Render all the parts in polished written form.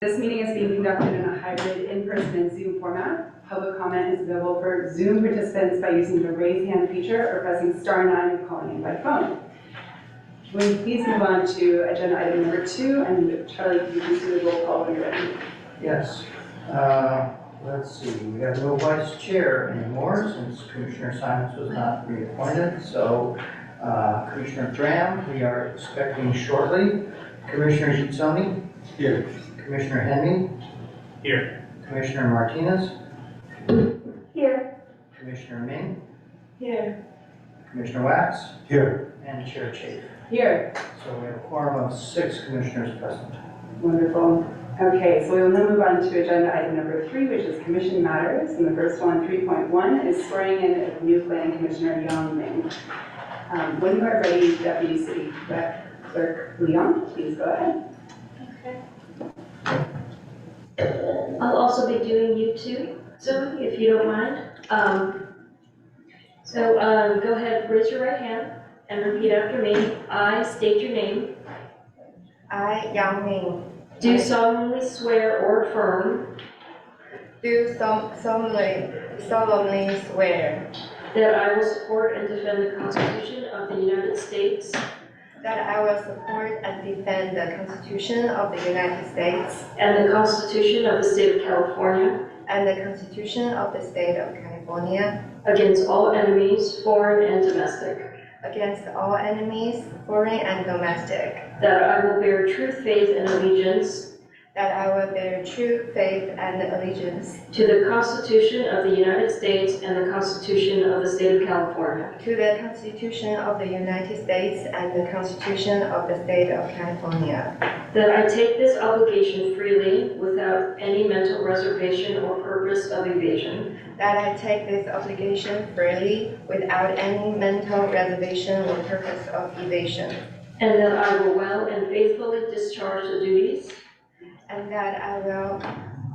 This meeting is being conducted in a hybrid in-person and Zoom format. Public comment is available for Zoom participants by using the raise hand feature or pressing *9 and calling in by phone. Will you please move on to agenda item number 2, and Charlie, you can do the roll call when you're ready. Yes. Let's see, we have no vice chair anymore since Commissioner Simons was not reappointed. So Commissioner Graham, we are expecting shortly. Commissioner Gitzoni? Here. Commissioner Henry? Here. Commissioner Martinez? Here. Commissioner Ming? Here. Commissioner Wax? Here. And Chair Chafe. Here. So we have a quorum of 6 commissioners present. Wonderful. Okay, so we will now move on to agenda item number 3, which is commission matters. And the first one, 3.1, is swearing in of new planning commissioner Yang Ming. When you are ready, Deputy City Clerk Leon, please go ahead. Okay. I'll also be doing YouTube, Zoe, if you don't mind. Go ahead, raise your right hand and repeat after me. I state your name. I, Yang Ming, Do solemnly swear or affirm do solemnly swear that I will support and defend the Constitution of the United States that I will support and defend the Constitution of the United States and the Constitution of the State of California and the Constitution of the State of California against all enemies, foreign and domestic, against all enemies, foreign and domestic, that I will bear true faith and allegiance that I will bear true faith and allegiance to the Constitution of the United States and the Constitution of the State of California, to the Constitution of the United States and the Constitution of the State of California, that I take this obligation freely without any mental reservation or purpose of evasion, that I take this obligation freely without any mental reservation or purpose of evasion, and that I will well and faithfully discharge the duties and that I will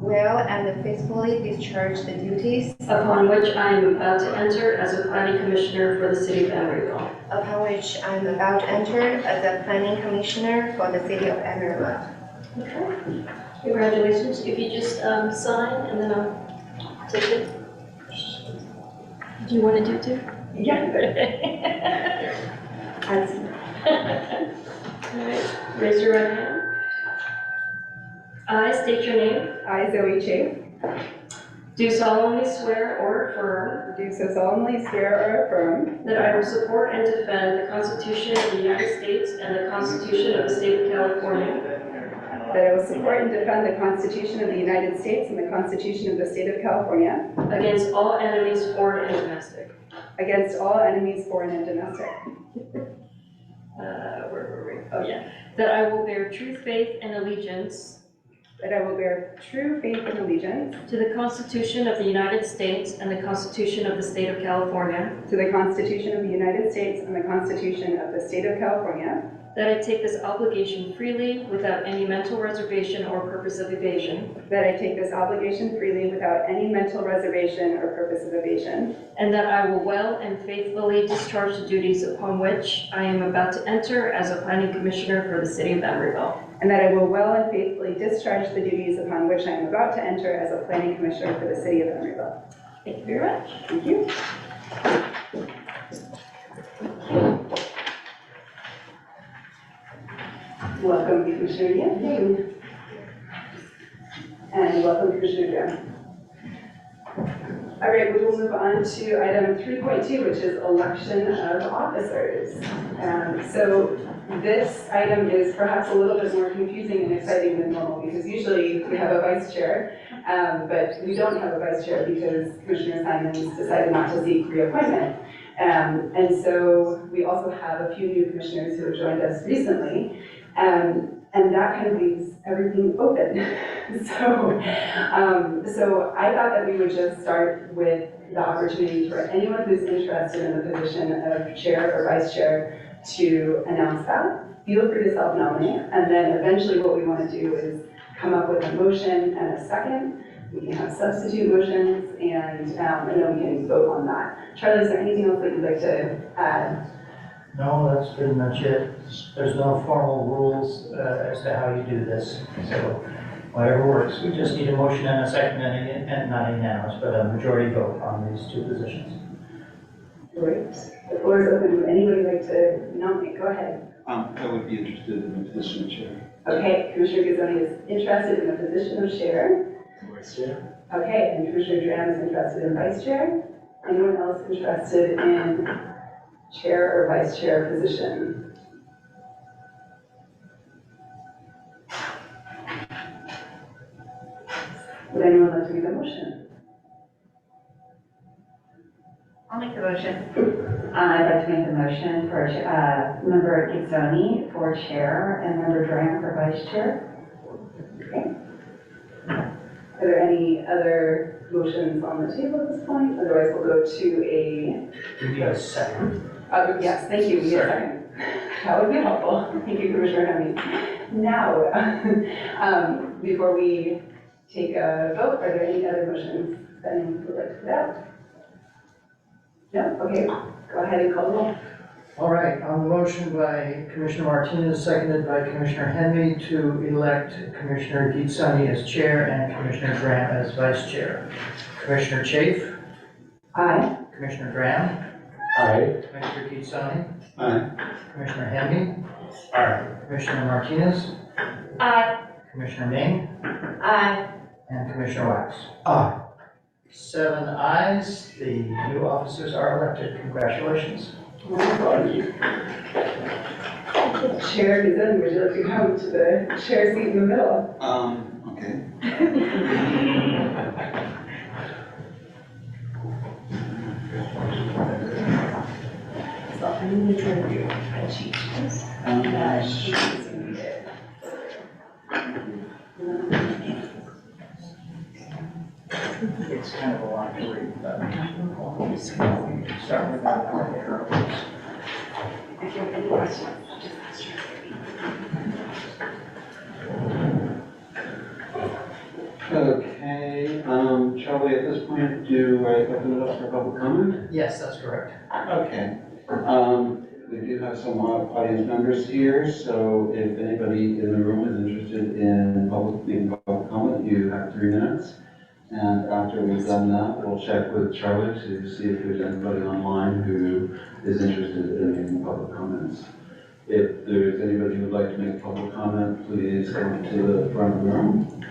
well and faithfully discharge the duties upon which I am about to enter as a planning commissioner for the city of Emeryville. upon which I am about to enter as a planning commissioner for the city of Emeryville. Okay. Congratulations. If you just sign and then I'll take it. Do you want to do it too? Yeah. All right. Raise your right hand. I state your name. I, Zoe Chafe, Do solemnly swear or affirm do so solemnly swear or affirm that I will support and defend the Constitution of the United States and the Constitution of the State of California that I will support and defend the Constitution of the United States and the Constitution of the State of California against all enemies, foreign and domestic. against all enemies, foreign and domestic. Where were we? Oh, yeah. That I will bear true faith and allegiance That I will bear true faith and allegiance to the Constitution of the United States and the Constitution of the State of California, to the Constitution of the United States and the Constitution of the State of California, that I take this obligation freely without any mental reservation or purpose of evasion, that I take this obligation freely without any mental reservation or purpose of evasion, and that I will well and faithfully discharge the duties upon which I am about to enter as a planning commissioner for the city of Emeryville. and that I will well and faithfully discharge the duties upon which I am about to enter as a planning commissioner for the city of Emeryville. Thank you very much. Thank you. Welcome, Commissioner Yang. And welcome, Commissioner Graham. All right, we will move on to item 3.2, which is election of officers. So this item is perhaps a little bit more confusing and exciting than normal because usually we have a vice chair, but we don't have a vice chair because Commissioner Simons decided not to seek reappointment. And so we also have a few new commissioners who have joined us recently. And that kind of leaves everything open. So I thought that we would just start with the opportunity for anyone who's interested in the position of chair or vice chair to announce that. Feel free to self-nominate, and then eventually what we want to do is come up with a motion and a second. We can have substitute motions, and then we can vote on that. Charlie, is there anything else that you'd like to add? No, that's pretty much it. There's no formal rules as to how you do this. So Whatever works. We just need a motion and a second and not unanimous, but a majority vote on these two positions. Great. The floor is open. Would anybody like to nominate? Go ahead. I would be interested in the position of chair. Okay, Commissioner Gazzoni is interested in the position of chair. Vice Chair. Okay, and Commissioner Dram is interested in vice chair. Anyone else interested in chair or vice chair position? Would anyone like to make a motion? I'll make the motion. I'd like to make the motion for member Gazzoni for chair and member Dram for vice chair. Are there any other motions on the table at this point? Otherwise, we'll go to a, We need a second. yes, thank you, we need a second. That would be helpful. Thank you, Commissioner Hemme. Now, before we take a vote, are there any other motions that anyone would like to put out? No? Okay, go ahead and call the roll. All right, on the motion by Commissioner Martinez, seconded by Commissioner Henry to elect Commissioner Gazzoni as chair and Commissioner Dram as vice chair. Commissioner Chafe, Aye. Commissioner Dram, Aye. Commissioner Gazzoni, Aye. Commissioner Henry, Aye. Commissioner Martinez, Aye. Commissioner Ming, Aye. and Commissioner Wax. Aye. 7 ayes, the new officers are elected. Congratulations. Chair Gazzoni, would you like to come to the chair seat in the middle? Okay. So I'm going to try to do a cheat. She needs to read it. It's kind of a lot to read, but we can start with that. If you have any questions, just ask her. Okay, Charlie, at this point, do I open it up for public comment? Yes, that's correct. Okay. We do have some audience members here, so if anybody in the room is interested in making public comment, you have 3 minutes. And after we've done that, we'll check with Charlie to see if there's anybody online who is interested in making public comments. If there's anybody who would like to make public comment, please come to the front of the room.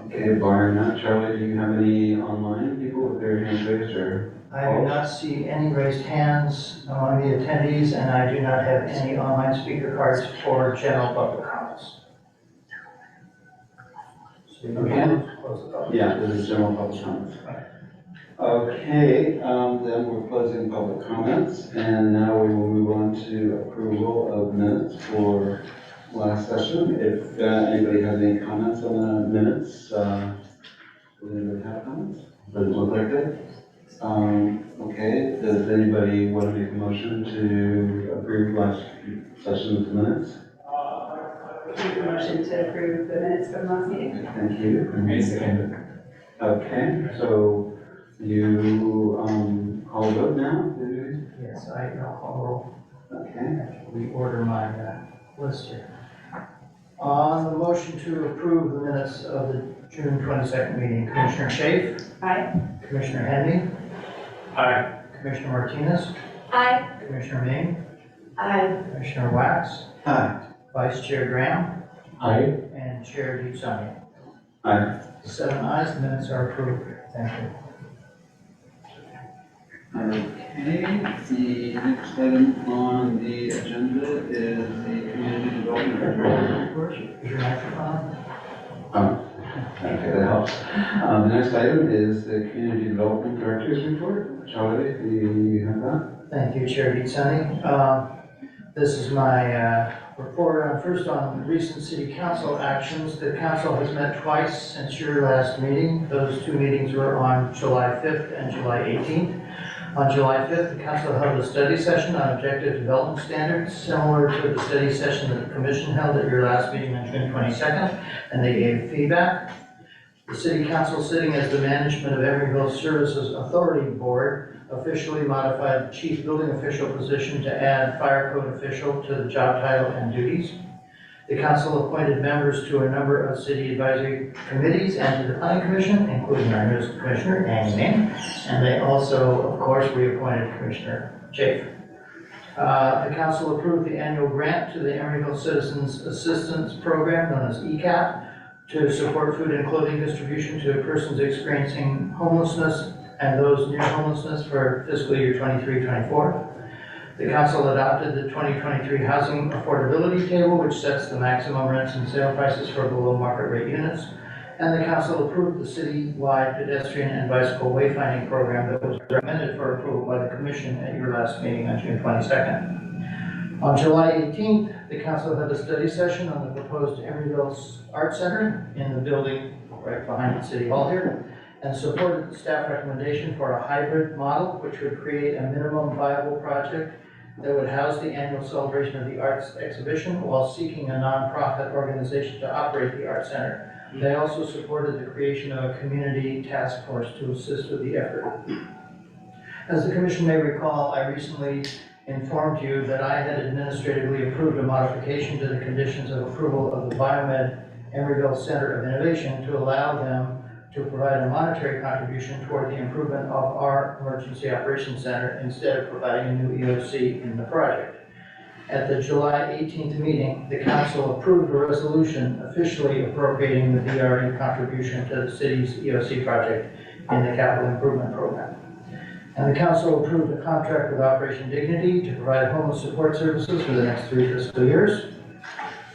Okay, barring that, Charlie, do you have any online people with their hands raised or? I do not see any raised hands among the attendees, and I do not have any online speaker cards for general public comments. So you can close the public. Yeah, this is general public comments. Okay, then we're closing public comments, and now we will move on to approval of minutes for last session. If anybody has any comments on the minutes, does anybody have comments? Doesn't look like it. Okay, does anybody want to make a motion to approve last session's minutes? Make a motion to approve the minutes from last meeting. Thank you. Second. Okay, so you call a vote now? Do you? Yes, I'll call Okay. roll. Reorder my list here. On the motion to approve the minutes of the June 22nd meeting, Commissioner Chafe, Aye. Commissioner Henry, Aye. Commissioner Martinez, Aye. Commissioner Ming, Aye. Commissioner Wax, Aye. Vice Chair Graham, Aye. and Chair Gazzoni. Aye. 7 ayes, the minutes are approved. Thank you. Okay, the next item on the agenda is the community development report. Is your microphone? Okay, that helps. The next item is the community development director's report. Charlie, do you have that? Thank you, Chair Gazzoni. This is my report on recent city council actions. The council has met twice since your last meeting. Those 2 meetings were on July 5th and July 18th. On July 5th, the council held a study session on objective development standards, similar to the study session that the commission held at your last meeting on June 22nd, and they gave feedback. The city council, sitting as the management of Emeryville Services Authority Board, officially modified the chief building official position to add fire code official to the job title and duties. The council appointed members to a number of city advisory committees and to the planning commission, including our newest commissioner, Annie Ming. And they also, of course, reappointed Commissioner Chafe. The council approved the annual grant to the Emeryville Citizens Assistance Program, known as ECAP, to support food and clothing distribution to persons experiencing homelessness and those near homelessness for fiscal year 23-24. The council adopted the 2023 Housing Affordability Table, which sets the maximum rents and sale prices for below market rate units. And the council approved the citywide pedestrian and bicycle wayfinding program that was recommended for approval by the commission at your last meeting on June 22nd. On July 18th, the council had a study session on the proposed Emeryville Art Center in the building right behind the city hall here, and supported the staff recommendation for a hybrid model, which would create a minimum viable project that would house the annual celebration of the arts exhibition while seeking a nonprofit organization to operate the art center. They also supported the creation of a community task force to assist with the effort. As the commission may recall, I recently informed you that I had administratively approved a modification to the conditions of approval of the Biomed Emeryville Center of Innovation to allow them to provide a monetary contribution toward the improvement of our Emergency Operations Center instead of providing a new EOC in the project. At the July 18th meeting, the council approved a resolution officially appropriating the DRE contribution to the city's EOC project in the capital improvement program. And the council approved a contract with Operation Dignity to provide homeless support services for the next 3 fiscal years.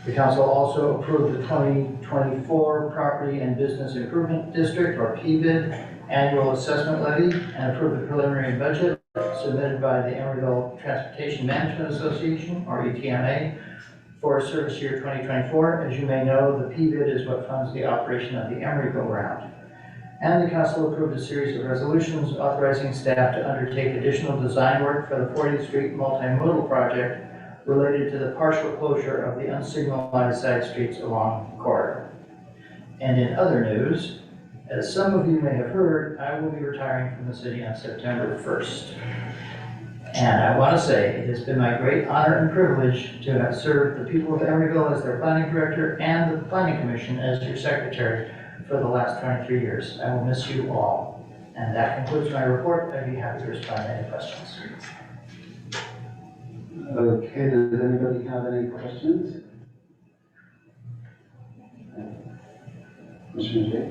The council also approved the 2024 Property and Business Improvement District, or PBID, annual assessment levy, and approved the preliminary budget submitted by the Emeryville Transportation Management Association, or ETMA, for service year 2024. As you may know, the PBID is what funds the operation of the Emeryville route. And the council approved a series of resolutions authorizing staff to undertake additional design work for the 40th Street multimodal project related to the partial closure of the unsignalized side streets along the corridor. And in other news, as some of you may have heard, I will be retiring from the city on September 1st. And I want to say it has been my great honor and privilege to have served the people of Emeryville as their planning director and the planning commission as your secretary for the last 23 years. I will miss you all. And that concludes my report. I'd be happy to respond to any questions. Okay, does anybody have any questions? Commissioner Jay?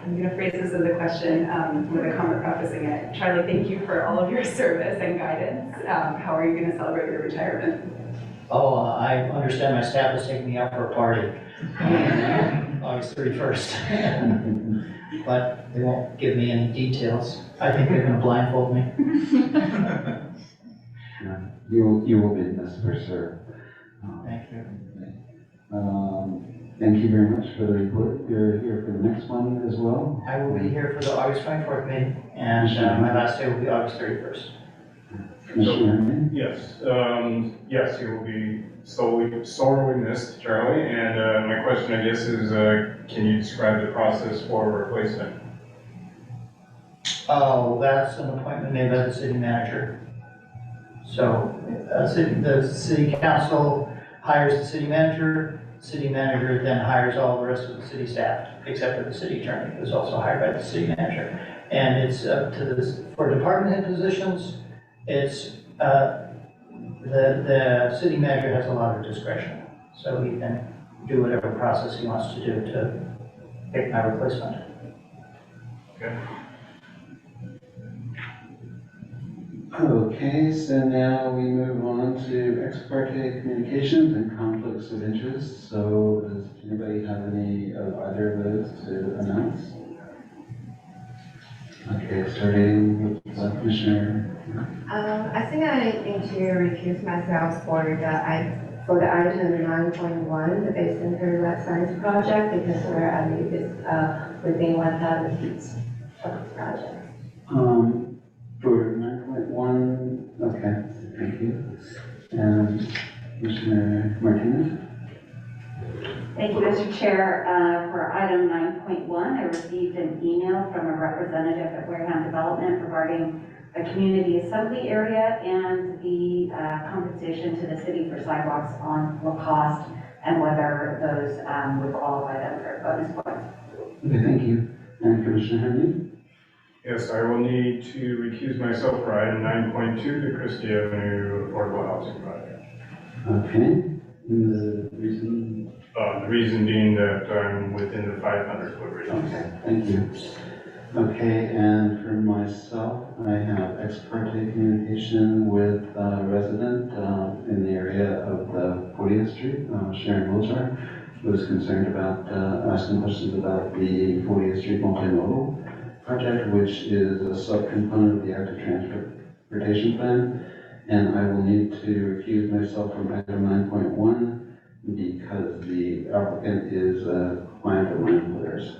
I'm going to phrase this as a question with a comment prefacing it. Charlie, thank you for all of your service and guidance. How are you going to celebrate your retirement? Oh, I understand my staff is taking me out for a party on August 31st. But they won't give me any details. I think they're going to blindfold me. You will be missed for sure. Thank you. Thank you very much for the report. You're here for the next one as well? I will be here for the August 24th meeting, and my last day will be August 31st. Commissioner Henry? Yes, you will be sorely missed, Charlie. And my question, I guess, is can you describe the process for replacement? Oh, that's an appointment made by the city manager. So the city council hires the city manager then hires all the rest of the city staff, except for the city attorney, who's also hired by the city manager. And it's up to for department head positions, it's, the city manager has a lot of discretion. So he can do whatever process he wants to do to pick my replacement. Okay. Okay, so now we move on to ex parte communications and conflicts of interest. So does anybody have any of either of those to announce? Okay, starting with Commissioner. I think I need to recuse myself for the item 9.1, the Bay Center Life Science Project, because where I live is within 1,000 feet of the project. For 9.1, okay, thank you. And Commissioner Martinez? Thank you, Mr. Chair. For item 9.1, I received an email from a representative at Wareham Development regarding a community assembly area and the compensation to the city for sidewalks on Lacoste and whether those would qualify them for bonus points. Okay, thank you. And Commissioner Henry? Yes, I will need to recuse myself for item 9.2, the Christie Avenue Affordable Housing Project. Okay, the reason? The reason being that I'm within the 500-foot radius. Okay, thank you. Okay, and for myself, I have ex parte communication with a resident in the area of the 40th Street, Sharon Wilshire, who was concerned about asking questions about the 40th Street multimodal project, which is a subcomponent of the active transportation plan. And I will need to recuse myself from item 9.1 because the applicant is a client of mine of theirs.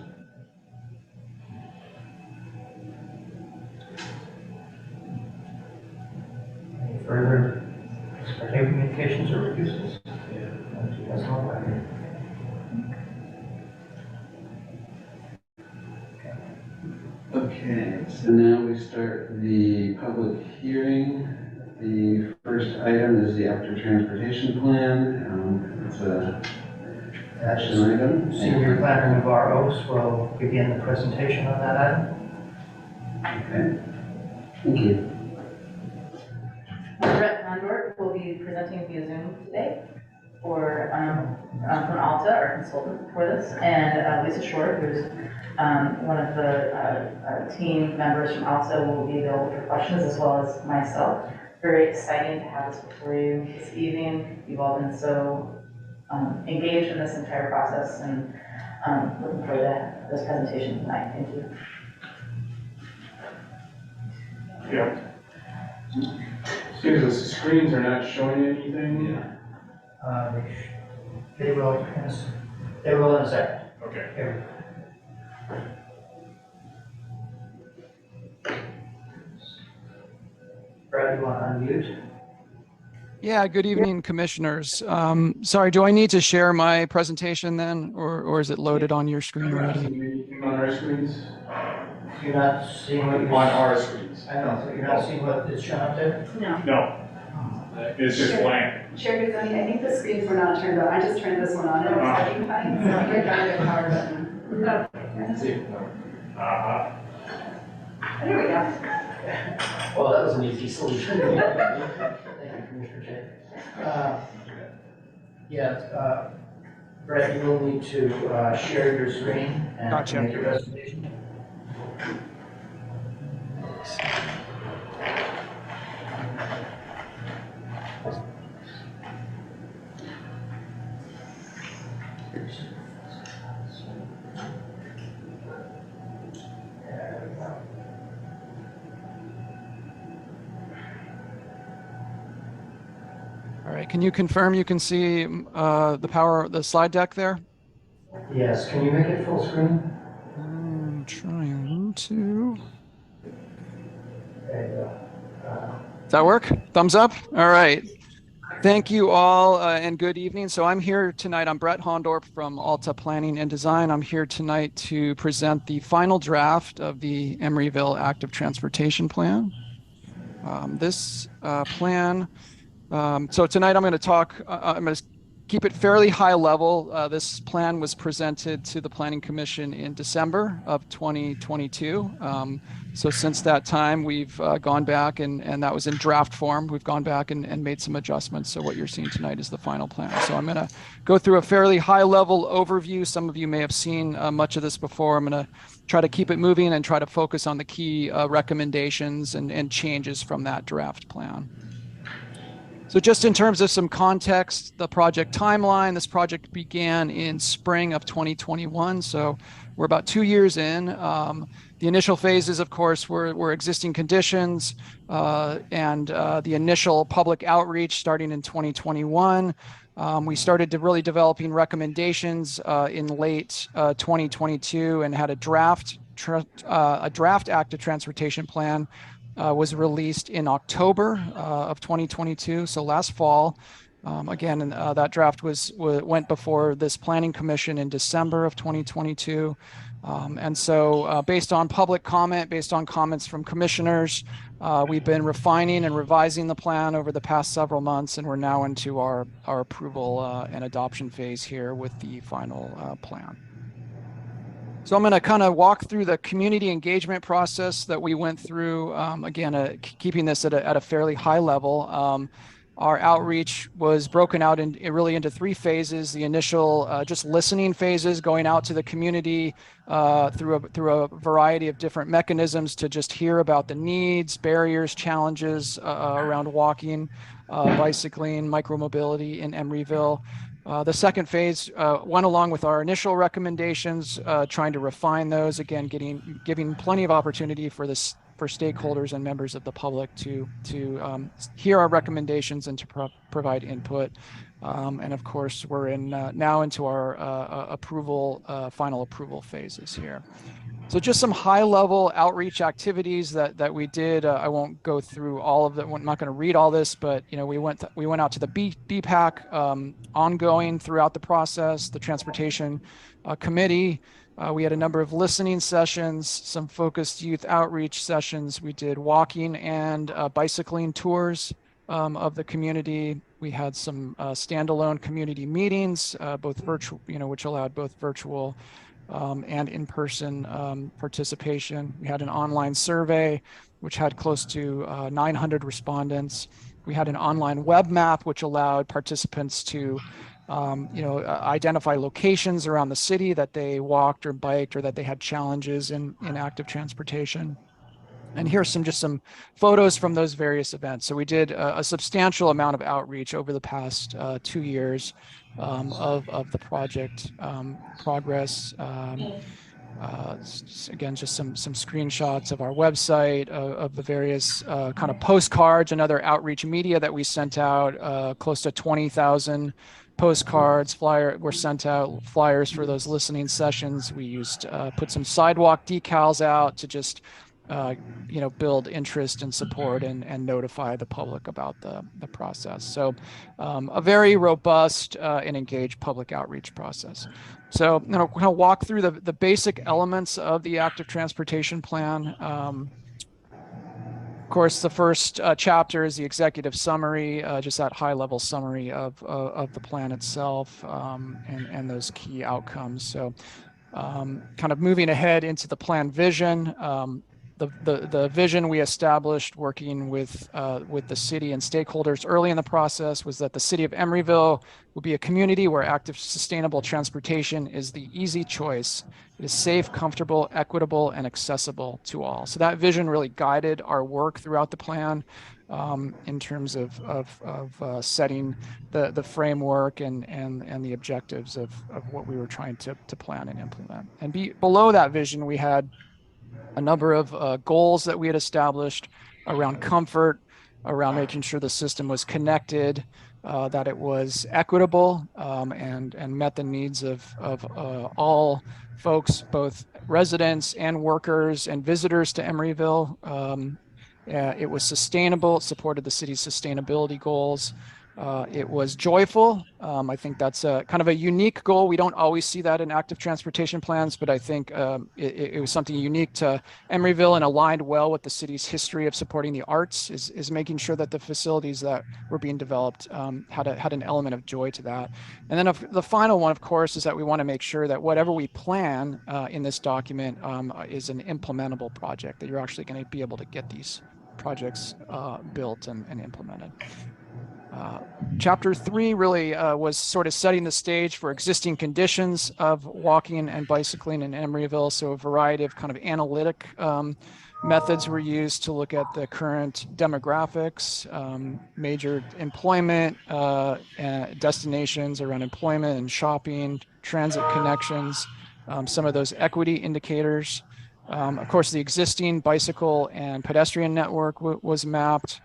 Any further communications or refuses? That's not right. Okay, so now we start the public hearing. The first item is the active transportation plan. It's a action item. Senior Planner Navarro will begin the presentation on that item. Okay, thank you. Brett Condor will be presenting via Zoom today for from Alta, our consultant for this, and Lisa Short, who's one of the team members from Alta, will be available for questions, as well as myself. Very exciting to have this before you this evening. You've all been so engaged in this entire process, and looking forward to this presentation tonight. Thank you. Yeah. Seems the screens are not showing anything. They will in a second. Okay. Here. Brad, you want to unmute? Yeah, good evening, commissioners. Sorry, do I need to share my presentation then, or is it loaded on your screen You're not already? seeing anything on our screens? You're not seeing what On you're our screens. I know, but you're not seeing what is shown up there? No, it's just Sure. blank. Chair Guzoni, I think the screens were not turned on. I just turned this one on and it's working fine. So I got the power button. There we go. Well, that was an easy solution. Thank you, Commissioner Jay. Brett, you will need to share your screen and Gotcha. make your presentation. All right, can you confirm you can see the slide deck there? Yes, can you make it full screen? I'm trying to. There you go. Does that work? Thumbs up? All right. Thank you all and good evening. So I'm here tonight. I'm Brett Hondorp from Alta Planning and Design. I'm here tonight to present the final draft of the Emeryville Active Transportation Plan. This plan, so tonight I'm going to talk, I'm going to keep it fairly high level. This plan was presented to the Planning Commission in December of 2022. So since that time, we've gone back and that was in draft form. We've gone back and made some adjustments. So what you're seeing tonight is the final plan. So I'm going to go through a fairly high level overview. Some of you may have seen much of this before. I'm going to try to keep it moving and try to focus on the key recommendations and changes from that draft plan. So just in terms of some context, the project timeline, this project began in spring of 2021. So we're about 2 years in. The initial phases, of course, were existing conditions and the initial public outreach starting in 2021. We started to really developing recommendations in late 2022 and had a draft active transportation plan was released in October of 2022, so last fall. Again, that draft went before this planning commission in December of 2022. And so based on public comment, based on comments from commissioners, we've been refining and revising the plan over the past several months, and we're now into our approval and adoption phase here with the final plan. So I'm going to kind of walk through the community engagement process that we went through. Again, keeping this at a fairly high level. Our outreach was broken out really into 3 phases. The initial just listening phases, going out to the community through a variety of different mechanisms to just hear about the needs, barriers, challenges around walking, bicycling, micromobility in Emeryville. The second phase went along with our initial recommendations, trying to refine those, again, giving plenty of opportunity for stakeholders and members of the public to hear our recommendations and to provide input. And of course, we're now into our final approval phases here. So just some high-level outreach activities that we did. I won't go through all of them. I'm not going to read all this, but we went out to the BPAC ongoing throughout the process, the transportation committee. We had a number of listening sessions, some focused youth outreach sessions. We did walking and bicycling tours of the community. We had some standalone community meetings, both virtual, which allowed both virtual and in-person participation. We had an online survey, which had close to 900 respondents. We had an online web map, which allowed participants to identify locations around the city that they walked or biked or that they had challenges in active transportation. And here's just some photos from those various events. So we did a substantial amount of outreach over the past 2 years of the project progress. Again, just some screenshots of our website, of the various kind of postcards and other outreach media that we sent out. Close to 20,000 postcards, were sent out, flyers for those listening sessions. We used put some sidewalk decals out to just build interest and support and notify the public about the process. So a very robust and engaged public outreach process. So kind of walk through the basic elements of the active transportation plan. Of course, the first chapter is the executive summary, just that high-level summary of the plan itself and those key outcomes. So kind of moving ahead into the plan vision. The vision we established working with the city and stakeholders early in the process was that the city of Emeryville will be a community where active, sustainable transportation is the easy choice. It is safe, comfortable, equitable, and accessible to all. So that vision really guided our work throughout the plan in terms of setting the framework and the objectives of what we were trying to plan and implement. And below that vision, we had a number of goals that we had established around comfort, around making sure the system was connected, that it was equitable, and met the needs of all folks, both residents and workers and visitors to Emeryville. It was sustainable. It supported the city's sustainability goals. It was joyful. I think that's kind of a unique goal. We don't always see that in active transportation plans, but I think it was something unique to Emeryville and aligned well with the city's history of supporting the arts, is making sure that the facilities that were being developed had an element of joy to that. And then the final one, of course, is that we want to make sure that whatever we plan in this document is an implementable project, that you're actually going to be able to get these projects built and implemented. Chapter 3 really was sort of setting the stage for existing conditions of walking and bicycling in Emeryville. So a variety of kind of analytic methods were used to look at the current demographics, major employment destinations around employment and shopping, transit connections, some of those equity indicators. Of course, the existing bicycle and pedestrian network was mapped.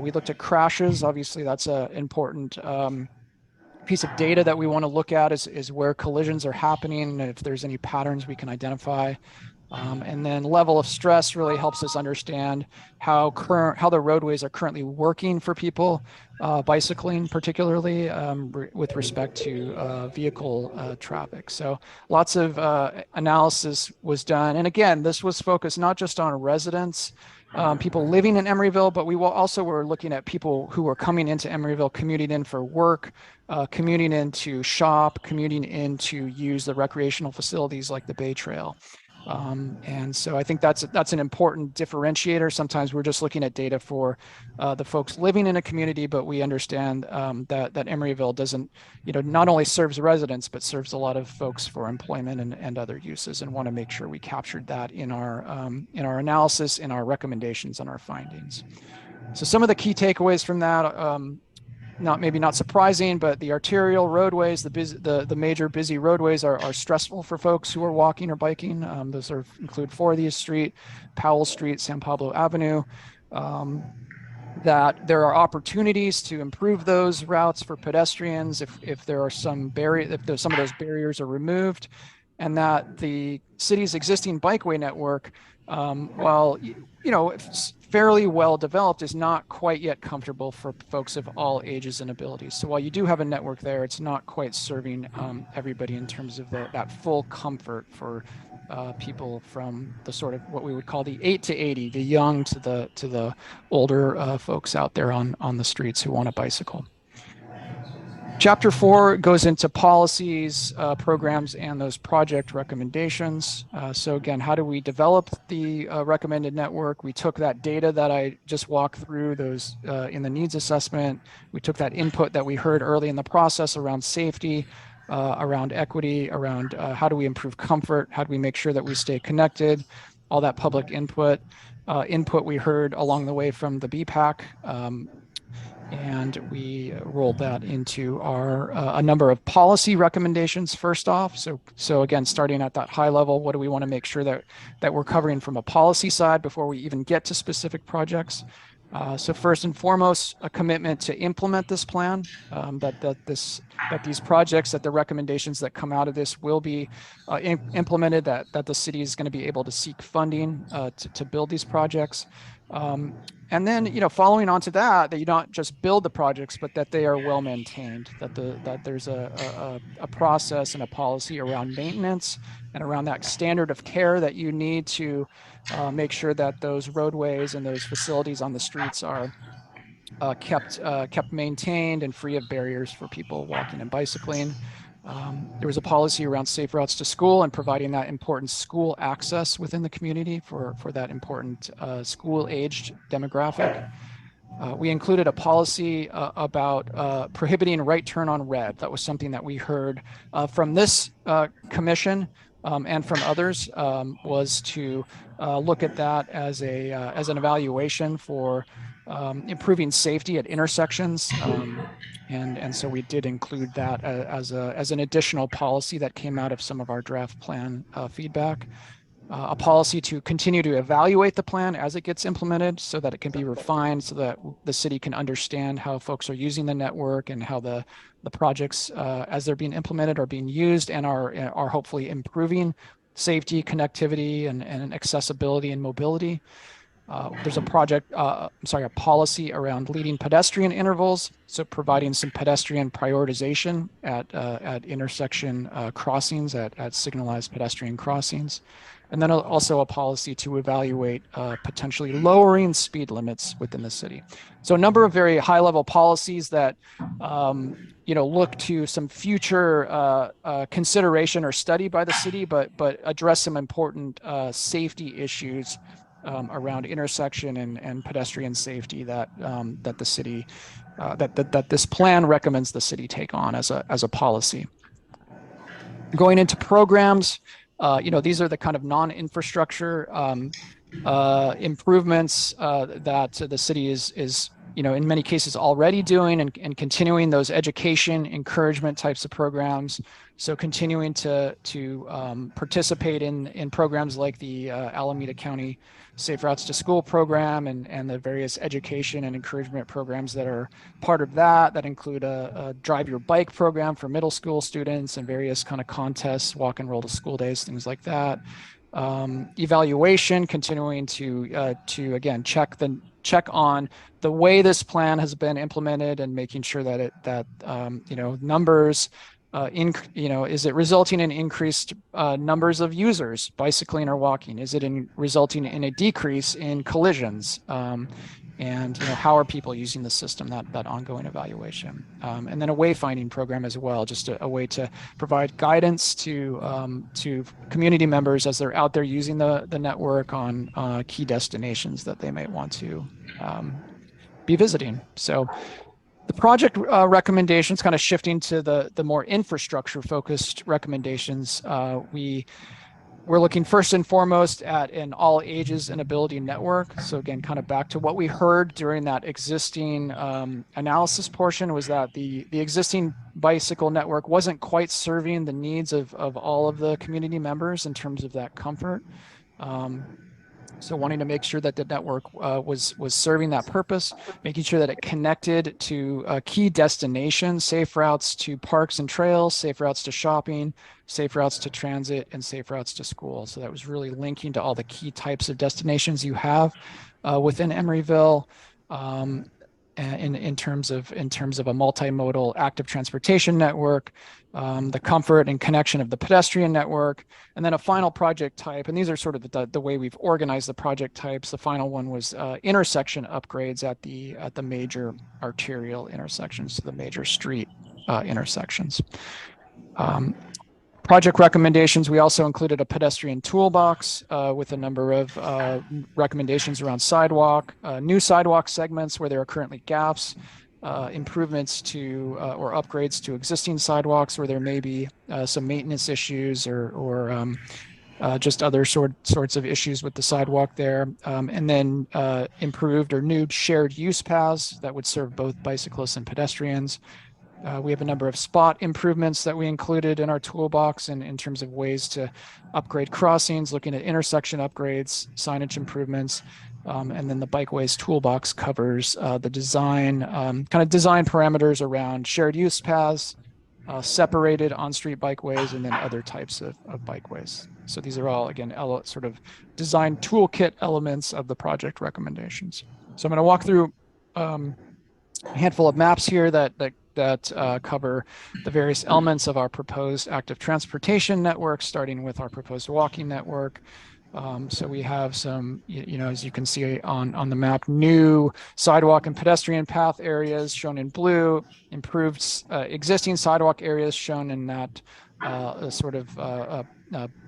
We looked at crashes. Obviously, that's an important piece of data that we want to look at is where collisions are happening, and if there's any patterns we can identify. And then level of stress really helps us understand how the roadways are currently working for people bicycling, particularly with respect to vehicle traffic. So lots of analysis was done. And again, this was focused not just on residents, people living in Emeryville, but we also were looking at people who were coming into Emeryville, commuting in for work, commuting in to shop, commuting in to use the recreational facilities like the Bay Trail. And so I think that's an important differentiator. Sometimes we're just looking at data for the folks living in a community, but we understand that Emeryville doesn't, not only serves residents, but serves a lot of folks for employment and other uses, and want to make sure we captured that in our analysis, in our recommendations, and our findings. So some of the key takeaways from that. Maybe not surprising, but the arterial roadways, the major busy roadways are stressful for folks who are walking or biking. Those include Forsyth Street, Powell Street, San Pablo Avenue. That there are opportunities to improve those routes for pedestrians if there are some some of those barriers are removed, and that the city's existing bikeway network, while it's fairly well developed, is not quite yet comfortable for folks of all ages and abilities. So while you do have a network there, it's not quite serving everybody in terms of that full comfort for people from the sort of what we would call the 8 to 80, the young to the older folks out there on the streets who want to bicycle. Chapter 4 goes into policies, programs, and those project recommendations. So again, how do we develop the recommended network? We took that data that I just walked through, those in the needs assessment. We took that input that we heard early in the process around safety, around equity, around how do we improve comfort, how do we make sure that we stay connected, all that public input. Input we heard along the way from the BPAC. And we rolled that into our a number of policy recommendations first off. So again, starting at that high level, what do we want to make sure that we're covering from a policy side before we even get to specific projects? So first and foremost, a commitment to implement this plan, that these projects, that the recommendations that come out of this will be implemented, that the city is going to be able to seek funding to build these projects. And then, following on to that you not just build the projects, but that they are well maintained, that there's a process and a policy around maintenance and around that standard of care that you need to make sure that those roadways and those facilities on the streets are kept maintained and free of barriers for people walking and bicycling. There was a policy around safe routes to school and providing that important school access within the community for that important school-aged demographic. We included a policy about prohibiting right turn on red. That was something that we heard from this commission and from others, was to look at that as an evaluation for improving safety at intersections. And so we did include that as an additional policy that came out of some of our draft plan feedback. A policy to continue to evaluate the plan as it gets implemented so that it can be refined, so that the city can understand how folks are using the network and how the projects as they're being implemented are being used and are hopefully improving safety, connectivity, and accessibility and mobility. There's a policy around leading pedestrian intervals, so providing some pedestrian prioritization at intersection crossings, at signalized pedestrian crossings. And then also a policy to evaluate potentially lowering speed limits within the city. So a number of very high-level policies that look to some future consideration or study by the city, but address some important safety issues around intersection and pedestrian safety that the city that this plan recommends the city take on as a policy. Going into programs, these are the kind of non-infrastructure improvements that the city is in many cases already doing and continuing those education encouragement types of programs. So continuing to participate in programs like the Alameda County Safe Routes to School program and the various education and encouragement programs that are part of that include a Drive Your Bike program for middle school students and various kind of contests, walk and roll to school days, things like that. evaluation, continuing to again check on the way this plan has been implemented and making sure that numbers is it resulting in increased numbers of users bicycling or walking? Is it resulting in a decrease in collisions? And how are people using the system? That ongoing evaluation, and then a wayfinding program as well, just a way to provide guidance to community members as they're out there using the network on key destinations that they might want to be visiting. So the project recommendations, kind of shifting to the more infrastructure focused recommendations, we're looking first and foremost at an all ages and ability network. So again, kind of back to what we heard during that existing analysis portion, was that the existing bicycle network wasn't quite serving the needs of all of the community members in terms of that comfort. So wanting to make sure that the network was serving that purpose, making sure that it connected to key destinations, safe routes to parks and trails, safe routes to shopping, safe routes to transit, and safe routes to school. So that was really linking to all the key types of destinations you have within Emeryville. In terms of a multimodal active transportation network, the comfort and connection of the pedestrian network, and then a final project type. And these are sort of the way we've organized the project types. The final one was intersection upgrades at the major arterial intersections, so the major street intersections. Project recommendations, we also included a pedestrian toolbox with a number of recommendations around sidewalk, new sidewalk segments where there are currently gaps, improvements to or upgrades to existing sidewalks where there may be some maintenance issues or just other sorts of issues with the sidewalk there. And then improved or new shared use paths that would serve both bicyclists and pedestrians. We have a number of spot improvements that we included in our toolbox in terms of ways to upgrade crossings, looking at intersection upgrades, signage improvements, and then the bikeways toolbox covers the design, kind of design parameters around shared use paths, separated on-street bikeways, and then other types of bikeways. So these are all, again, sort of design toolkit elements of the project recommendations. So I'm going to walk through a handful of maps here that cover the various elements of our proposed active transportation network, starting with our proposed walking network. So we have some, as you can see on the map, new sidewalk and pedestrian path areas shown in blue, improved existing sidewalk areas shown in that sort of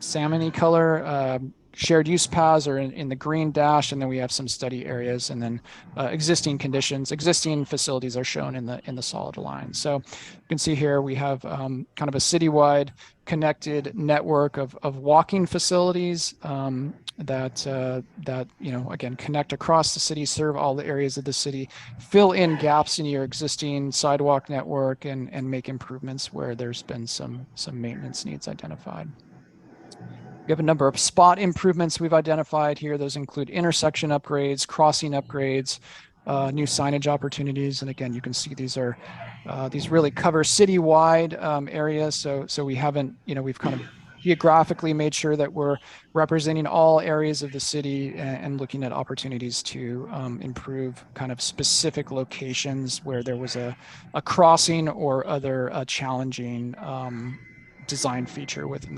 salmon-y color, shared use paths are in the green dash, and then we have some study areas, and then existing facilities are shown in the solid line. So you can see here we have kind of a citywide connected network of walking facilities that again connect across the city, serve all the areas of the city, fill in gaps in your existing sidewalk network, and make improvements where there's been some maintenance needs identified. We have a number of spot improvements we've identified here. Those include intersection upgrades, crossing upgrades, new signage opportunities. And again, you can see these really cover citywide areas. So we haven't, we've kind of geographically made sure that we're representing all areas of the city and looking at opportunities to improve kind of specific locations where there was a crossing or other challenging design feature within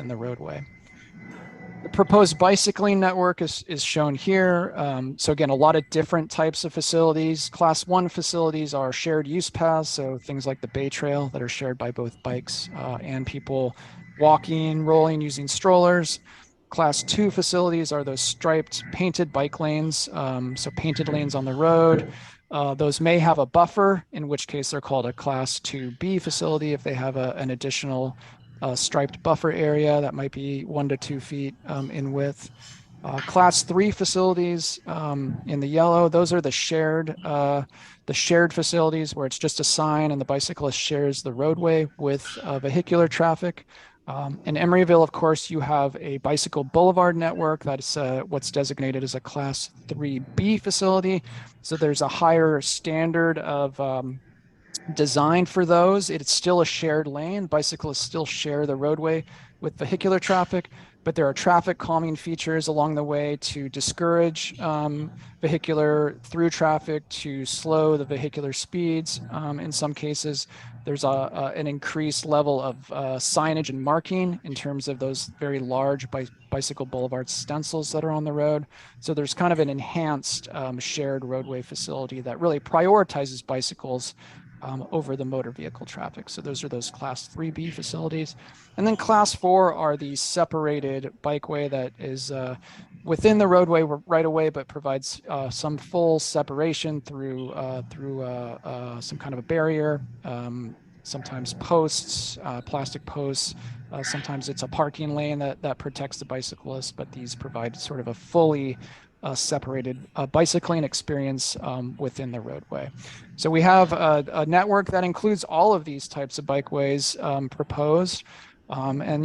the roadway. The proposed bicycling network is shown here. So again, a lot of different types of facilities. Class 1 facilities are shared use paths, so things like the Bay Trail that are shared by both bikes and people walking, rolling, using strollers. Class 2 facilities are those striped painted bike lanes, so painted lanes on the road. Those may have a buffer, in which case they're called a Class 2B facility if they have an additional striped buffer area that might be 1 to 2 feet in width. Class 3 facilities in the yellow, those are the shared facilities where it's just a sign and the bicyclist shares the roadway with vehicular traffic. In Emeryville, of course, you have a bicycle boulevard network that's what's designated as a Class 3B facility. So there's a higher standard of design for those. It's still a shared lane. Bicyclists still share the roadway with vehicular traffic, but there are traffic calming features along the way to discourage vehicular through traffic, to slow the vehicular speeds. In some cases, there's an increased level of signage and marking in terms of those very large bicycle boulevard stencils that are on the road. So there's kind of an enhanced shared roadway facility that really prioritizes bicycles over the motor vehicle traffic. So those are those class 3B facilities. And then class 4 are the separated bikeway that is within the roadway right away, but provides some full separation through some kind of a barrier, sometimes posts, plastic posts. Sometimes it's a parking lane that protects the bicyclist, but these provide sort of a fully separated bicycling experience within the roadway. So we have a network that includes all of these types of bikeways proposed. And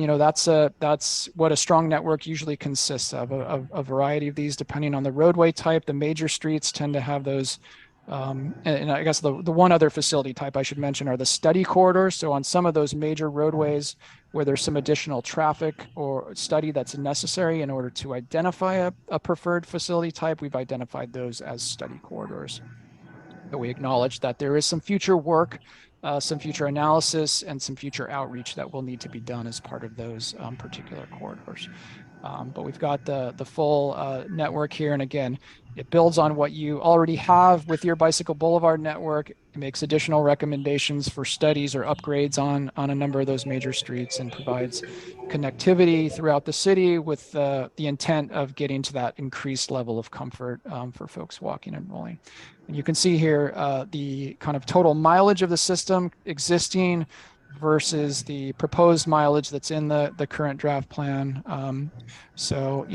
that's what a strong network usually consists of, a variety of these depending on the roadway type. The major streets tend to have those. And I guess the one other facility type I should mention are the study corridors. So on some of those major roadways where there's some additional traffic or study that's necessary in order to identify a preferred facility type, we've identified those as study corridors. But we acknowledge that there is some future work, some future analysis, and some future outreach that will need to be done as part of those particular corridors. But we've got the full network here. And again, it builds on what you already have with your bicycle boulevard network. It makes additional recommendations for studies or upgrades on a number of those major streets, and provides connectivity throughout the city with the intent of getting to that increased level of comfort for folks walking and rolling. And you can see here the kind of total mileage of the system existing versus the proposed mileage that's in the current draft plan. So,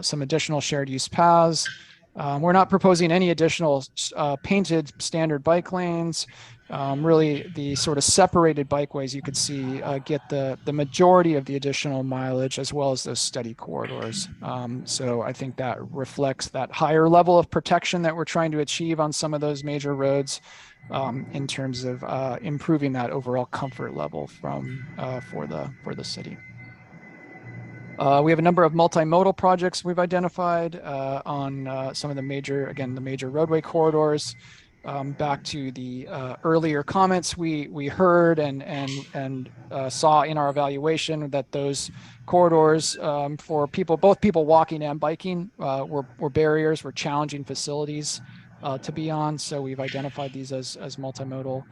some additional shared use paths. We're not proposing any additional painted standard bike lanes. Really, the sort of separated bikeways you could see get the majority of the additional mileage, as well as those study corridors. So I think that reflects that higher level of protection that we're trying to achieve on some of those major roads, in terms of improving that overall comfort level for the city. We have a number of multimodal projects we've identified on some of the major roadway corridors. Back to the earlier comments we heard and saw in our evaluation that those corridors for both people walking and biking were barriers, were challenging facilities to be on. So we've identified these as multimodal,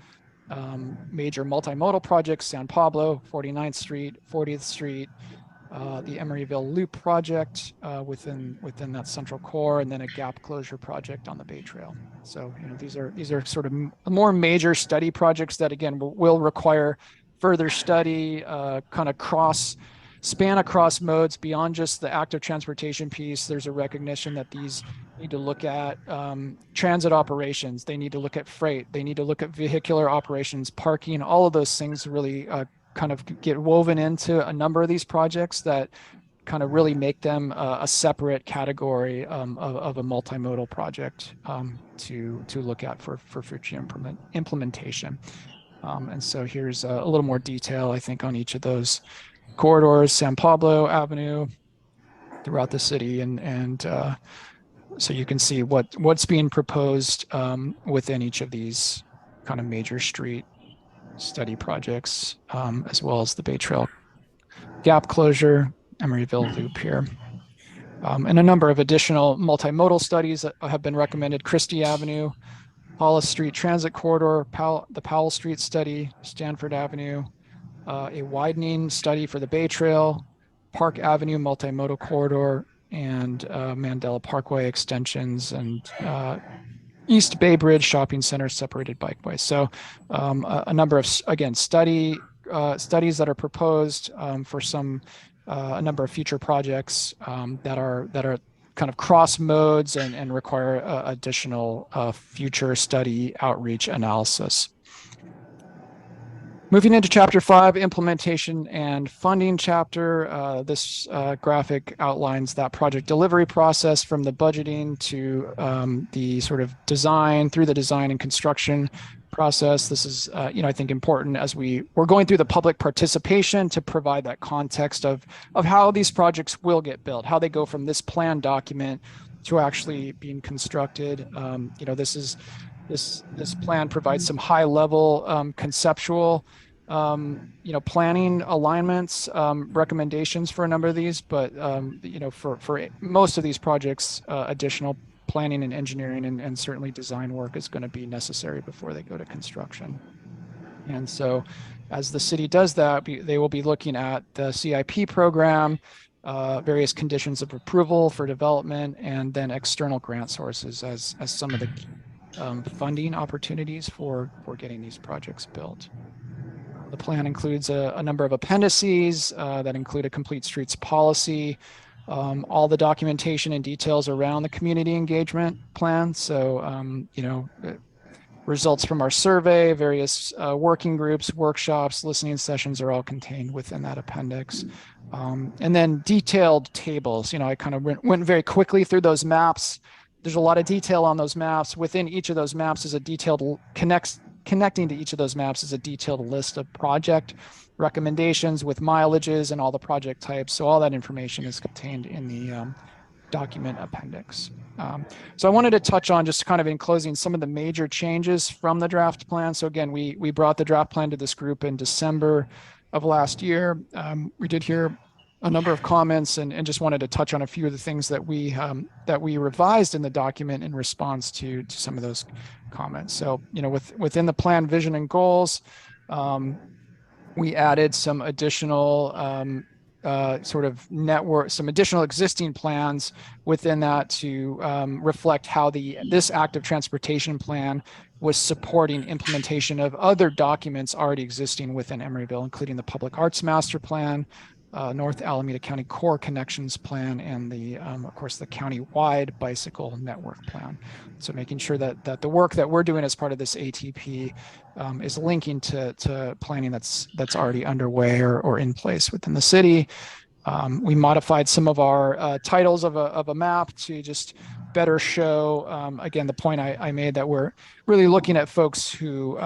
major multimodal projects: San Pablo, 49th Street, 40th Street, the Emeryville Loop project within that central core, and then a gap closure project on the Bay Trail. So these are sort of more major study projects that again will require further study, kind of span across modes beyond just the active transportation piece. There's a recognition that these need to look at transit operations. They need to look at freight. They need to look at vehicular operations, parking. All of those things really kind of get woven into a number of these projects that kind of really make them a separate category of a multimodal project to look at for future implementation. And so here's a little more detail, I think, on each of those corridors: San Pablo Avenue throughout the city, and so you can see what's being proposed within each of these kind of major street study projects, as well as the Bay Trail gap closure, Emeryville Loop here. And a number of additional multimodal studies that have been recommended: Christie Avenue, Hollis Street Transit Corridor, the Powell Street study, Stanford Avenue, a widening study for the Bay Trail, Park Avenue multimodal corridor, and Mandela Parkway extensions, and East Bay Bridge Shopping Center separated bikeways. So a number of, again, studies that are proposed for a number of future projects that are kind of cross modes and require additional future study, outreach, analysis. Moving into Chapter 5, Implementation and Funding chapter, this graphic outlines that project delivery process from the budgeting to the sort of design, through the design and construction process. This is, I think important as we're going through the public participation to provide that context of how these projects will get built, how they go from this plan document to actually being constructed. This plan provides some high level conceptual planning alignments, recommendations for a number of these, but for most of these projects, additional planning and engineering and certainly design work is going to be necessary before they go to construction. And so as the city does that, they will be looking at the CIP program, various conditions of approval for development, and then external grant sources as some of the funding opportunities for getting these projects built. The plan includes a number of appendices that include a complete streets policy, all the documentation and details around the community engagement plan. So, results from our survey, various working groups, workshops, listening sessions are all contained within that appendix. And then detailed tables. I kind of went very quickly through those maps. There's a lot of detail on those maps. Within each of those maps is a detailed connecting to each of those maps is a detailed list of project recommendations with mileages and all the project types. So all that information is contained in the document appendix. So I wanted to touch on, just kind of in closing, some of the major changes from the draft plan. So again, we brought the draft plan to this group in December of last year. We did hear a number of comments and just wanted to touch on a few of the things that we revised in the document in response to some of those comments. So, within the plan vision and goals, we added some additional some additional existing plans within that to reflect how this active transportation plan was supporting implementation of other documents already existing within Emeryville, including the Public Arts Master Plan, North Alameda County Core Connections Plan, and of course, the county-wide bicycle network plan. So making sure that the work that we're doing as part of this ATP is linking to planning that's already underway or in place within the city. We modified some of our titles of a map to just better show, again, the point I made, that we're really looking at folks who,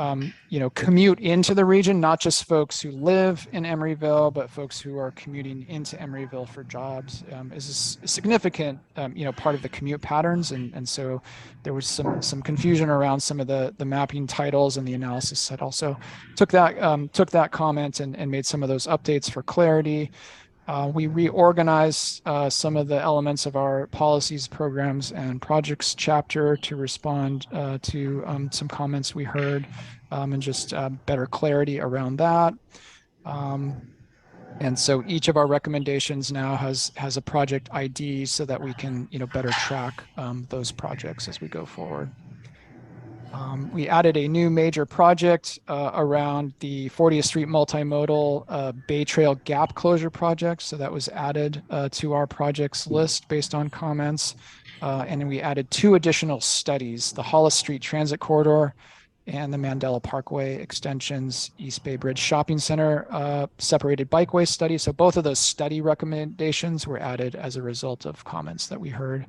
commute into the region, not just folks who live in Emeryville, but folks who are commuting into Emeryville for jobs is a significant, part of the commute patterns. And so there was some confusion around some of the mapping titles, and the analysis had also took that comment and made some of those updates for clarity. We reorganized some of the elements of our policies, programs, and projects chapter to respond to some comments we heard, and just better clarity around that. And so each of our recommendations now has a project ID so that we can better track those projects as we go forward. We added a new major project around the 40th Street multimodal Bay Trail gap closure project. So that was added to our projects list based on comments. And then we added 2 additional studies, the Hollis Street Transit Corridor and the Mandela Parkway Extensions East Bay Bridge Shopping Center separated bikeway study. So both of those study recommendations were added as a result of comments that we heard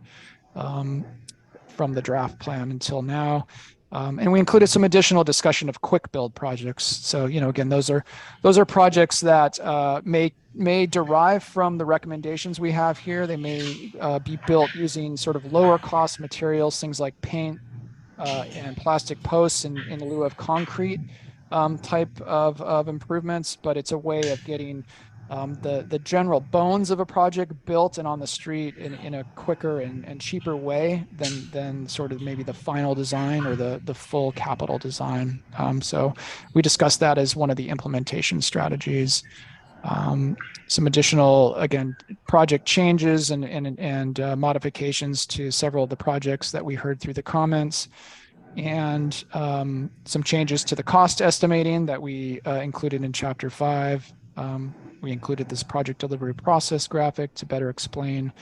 from the draft plan until now. And we included some additional discussion of quick build projects. So, again, those are projects that may derive from the recommendations we have here. They may be built using sort of lower cost materials, things like paint and plastic posts in lieu of concrete type of improvements, but it's a way of getting the general bones of a project built and on the street in a quicker and cheaper way than sort of maybe the final design or the full capital design. So we discussed that as one of the implementation strategies. Some additional, again, project changes and modifications to several of the projects that we heard through the comments, and some changes to the cost estimating that we included in Chapter 5. We included this project delivery process graphic to better explain,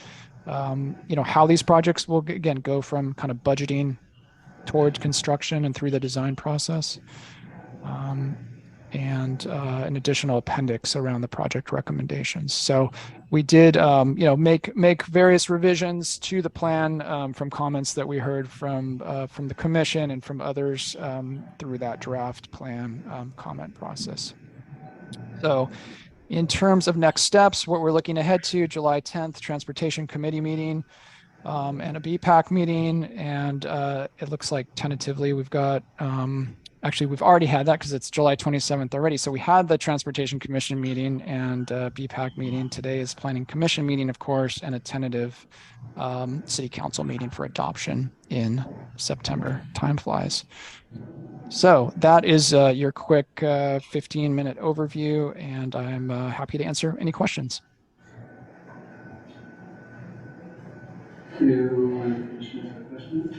how these projects will, again, go from kind of budgeting towards construction and through the design process. and an additional appendix around the project recommendations. So we did, make various revisions to the plan from comments that we heard from the commission and from others through that draft plan comment process. So in terms of next steps, what we're looking ahead to, July 10th, Transportation Committee meeting and a BPAC meeting. And it looks like tentatively we've got, actually we've already had that because it's July 27th already. So we had the Transportation Commission meeting and BPAC meeting. Today is Planning Commission meeting, of course, and a tentative City Council meeting for adoption in September. Time flies. So that is your quick 15-minute overview, and I'm happy to answer any questions. Do any commissioners have questions?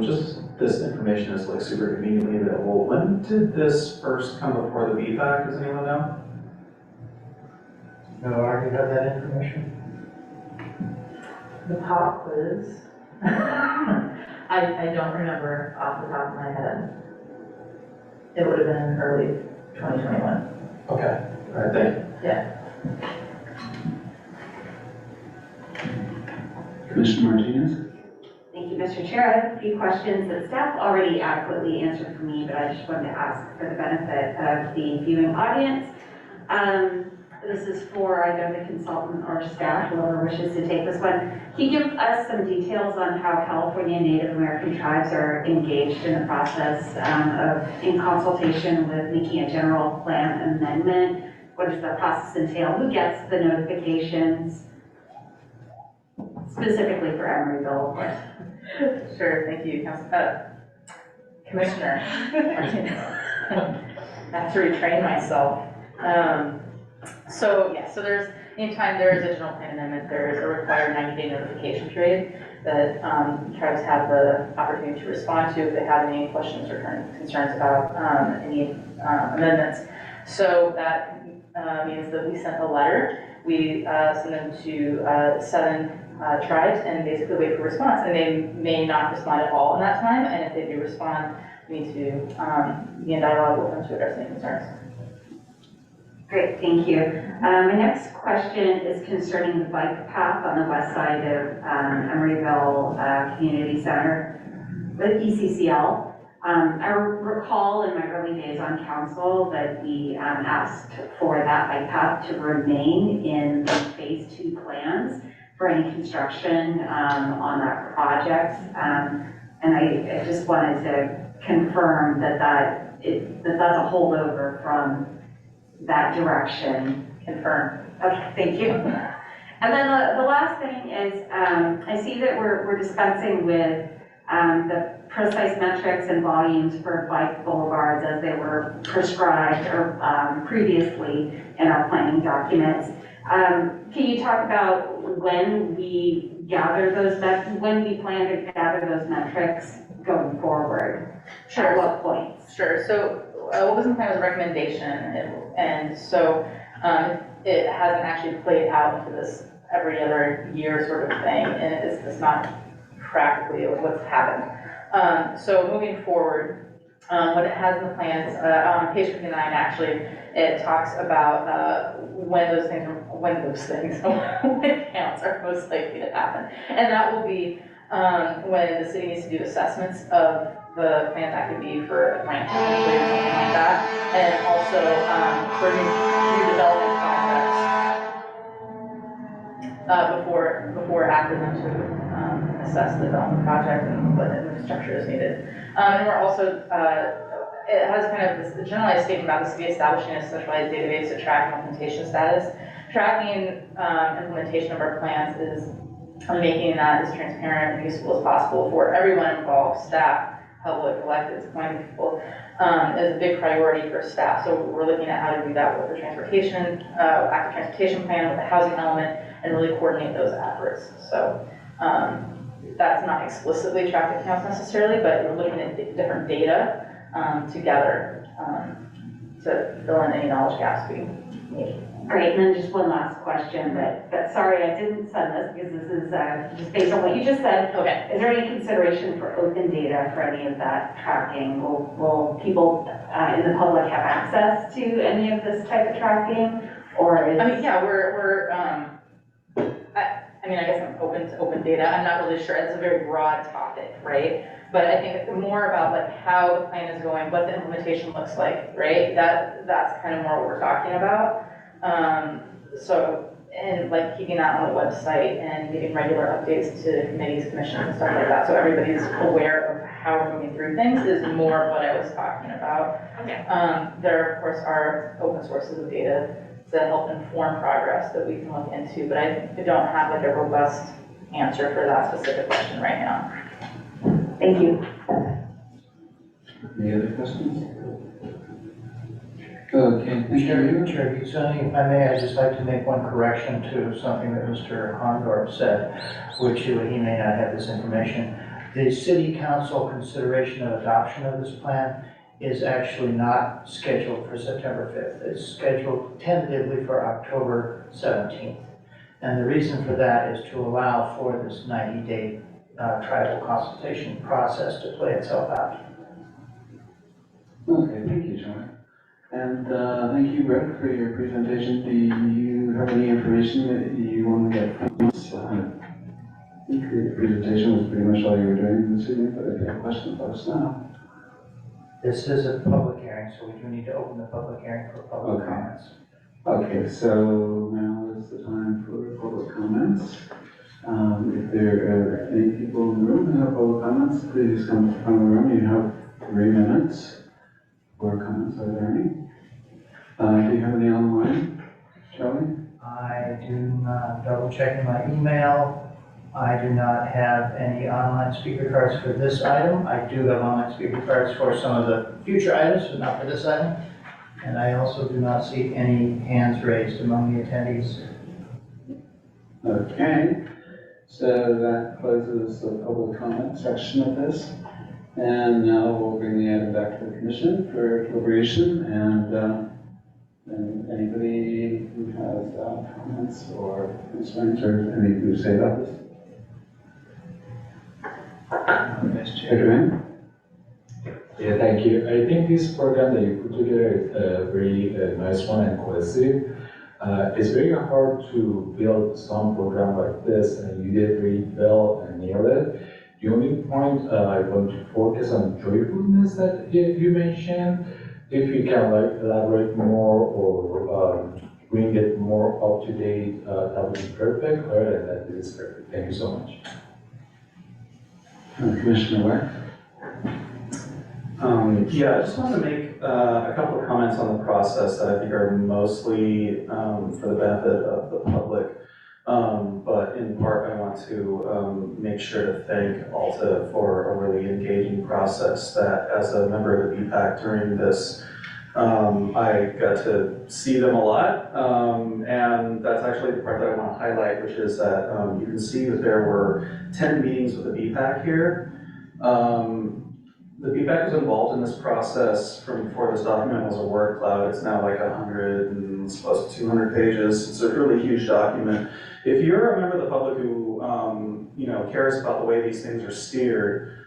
Just this information is like super conveniently available. When did this first come before the BPAC? Does anyone know? No, I already have that information. The pop quiz. I don't remember off the top of my head. It would have been early 2021. Okay. All right, thank you. Yeah. Commissioner Martinez? Thank you, Mr. Chair. I have a few questions that staff already adequately answered for me, but I just wanted to ask for the benefit of the viewing audience. This is for either the consultant or staff, whoever wishes to take this one. Can you give us some details on how California Native American tribes are engaged in the process in consultation with making a general plan amendment? What does that process entail? Who gets the notifications? Specifically for Emeryville, of course. Sure, thank you, Commissioner. I have to retrain myself. So there's, anytime there is a general plan amendment, there is a required 90-day notification period that tribes have the opportunity to respond to if they have any questions or concerns about any amendments. So that means that we sent a letter. We send them to 7 tribes and basically wait for response. And they may not respond at all in that time. And if they do respond, we need to be in dialogue with them to address any concerns. Great, thank you. My next question is concerning the bike path on the west side of Emeryville Community Center with ECCL. I recall in my early days on council that we asked for that bike path to remain in the phase 2 plans for any construction on that project. And I just wanted to confirm that that's a holdover from that direction. Confirmed. Okay, thank you. And then the last thing is, I see that we're dispensing with the precise metrics and volumes for bike boulevards as they were prescribed or previously in our planning documents. Can you talk about when we gather those, when we plan to gather those metrics going forward? Sure. At what points? Sure. So what was in the plan was a recommendation, and so it hasn't actually played out into this every other year sort of thing, and it's not practically what's happened. So moving forward, what it has in the plans, on page 59 actually, it talks about when counts are most likely to happen. And that will be when the city needs to do assessments of the plan. That could be for planning or something like that. And also for new development projects before after them to assess the development project and what infrastructure is needed. And we're also, it has kind of this generalized statement about the city establishing a centralized database to track implementation status. Tracking implementation of our plans is making that as transparent and useful as possible for everyone involved, staff, public, elected, appointed people, is a big priority for staff. So we're looking at how to do that with the transportation, active transportation plan, with the housing element, and really coordinate those efforts. So that's not explicitly traffic counts necessarily, but we're looking at different data together to fill in any knowledge gaps we need. Great, and then just one last question, but sorry, I didn't send this because this is just based on what you just said. Okay. Is there any consideration for open data for any of that tracking? Will people in the public have access to any of this type of tracking? Or is... I mean, yeah, I guess I'm open to open data. I'm not really sure. It's a very broad topic, right? But I think more about like how the plan is going, what the implementation looks like, right? That's kind of more what we're talking about. And like keeping that on the website and giving regular updates to committees, commissions, and stuff like that, so everybody's aware of how we're moving through things is more of what I was talking about. Okay. There, of course, are open sources of data that help inform progress that we can look into, but I don't have like a robust answer for that specific question right now. Thank you. Any other questions? Okay, thank you. Chair Guzoni, if I may, I'd just like to make one correction to something that Mr. Hondorp said, which he may not have this information. The city council consideration of adoption of this plan is actually not scheduled for September 5th. It's scheduled tentatively for October 17th. And the reason for that is to allow for this 90-day tribal consultation process to play itself out. Okay, thank you, John. And thank you, Rick, for your presentation. Do you have any information that you want to get from us? I think your presentation was pretty much all you were doing this evening, but if you have questions, let us know. This is a public hearing, so we do need to open the public hearing for public comments. Okay, so now is the time for public comments. If there are any people in the room who have public comments, please come to the front of the room. You have 3 minutes for comments. Are there any? Do you have any online, Charlie? I do not, double checking my email. I do not have any online speaker cards for this item. I do have online speaker cards for some of the future items, but not for this item. And I also do not see any hands raised among the attendees. Okay, so that closes the public comment section of this. And now we'll bring the item back to the commission for deliberation. And anybody who has comments or concerns or anything to say about this? Adrian? Yeah, thank you. I think this program that you put together is a very nice one and cohesive. It's very hard to build some program like this, and you did very well and nailed it. The only point I want to focus on joyfulness that you mentioned. If you can like elaborate more or bring it more up to date, that would be perfect. Other than that, it is perfect. Thank you so much. Commissioner Ware? Yeah, I just want to make a couple of comments on the process that I think are mostly for the benefit of the public. But in part, I want to make sure to thank Alta for a really engaging process that as a member of the BPAC during this, I got to see them a lot. And that's actually the part that I want to highlight, which is that you can see that there were 10 meetings with the BPAC here. The BPAC was involved in this process from before this document was a word cloud. It's now like 100 and it's close to 200 pages. It's a really huge document. If you're a member of the public who cares about the way these things are steered,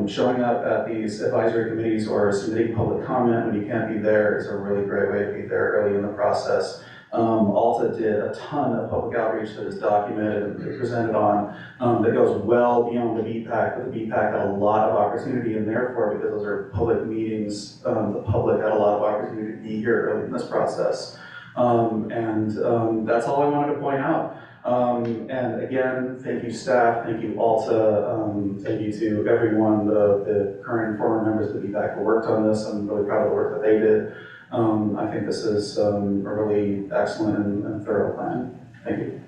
showing up at these advisory committees or submitting public comment when you can't be there is a really great way to be there early in the process. Alta did a ton of public outreach that is documented and presented on that goes well beyond the BPAC, but the BPAC had a lot of opportunity, and therefore, because those are public meetings, the public had a lot of opportunity to be here early in this process. That's all I wanted to point out. And again, thank you staff, thank you Alta, thank you to everyone, the current and former members of the BPAC who worked on this. I'm really proud of the work that they did. I think this is a really excellent and thorough plan. Thank you.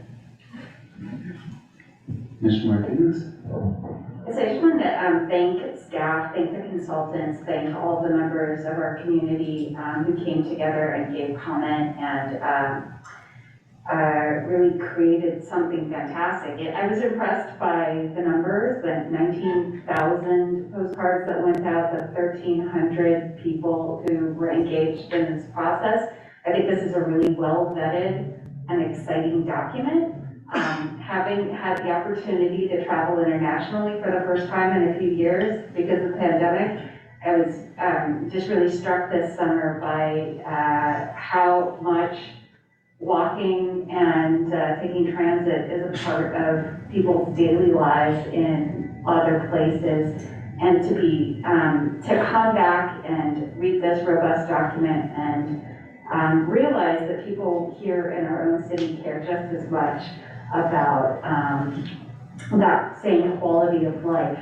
Ms. Martinez? So I just wanted to thank staff, thank the consultants, thank all the members of our community who came together and gave comment and really created something fantastic. I was impressed by the numbers, the 19,000 postcards that went out, the 1,300 people who were engaged in this process. I think this is a really well vetted and exciting document. Having had the opportunity to travel internationally for the first time in a few years because of the pandemic, I was just really struck this summer by how much walking and taking transit is a part of people's daily lives in other places. And to be, to come back and read this robust document and realize that people here in our own city care just as much about that same quality of life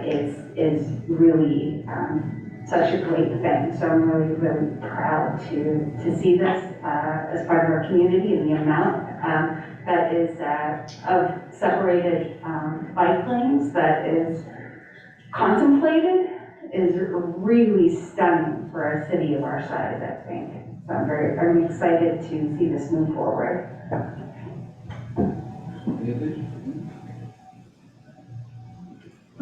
is really such a great thing. So I'm really, really proud to see this as part of our community, and the amount that is of separated bike lanes that is contemplated is really stunning for a city of our size, I think. So I'm excited to see this move forward.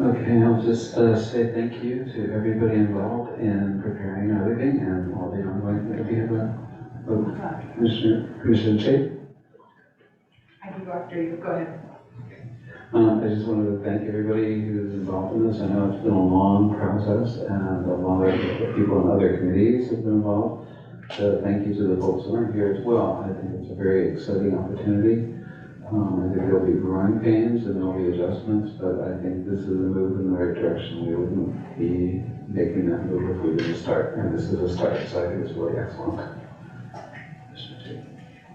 Okay, I'll just say thank you to everybody involved in preparing everything and all the ongoing. If you have a Commissioner Chafe? I can go after you, go ahead. I just wanted to thank everybody who's involved in this. I know it's been a long process and a lot of people in other committees have been involved. So thank you to the folks who aren't here as well. I think it's a very exciting opportunity. I think there'll be growing pains and there'll be adjustments, but I think this is a move in the right direction. We wouldn't be making that move if we didn't start, and this is a start, so I think it's really excellent.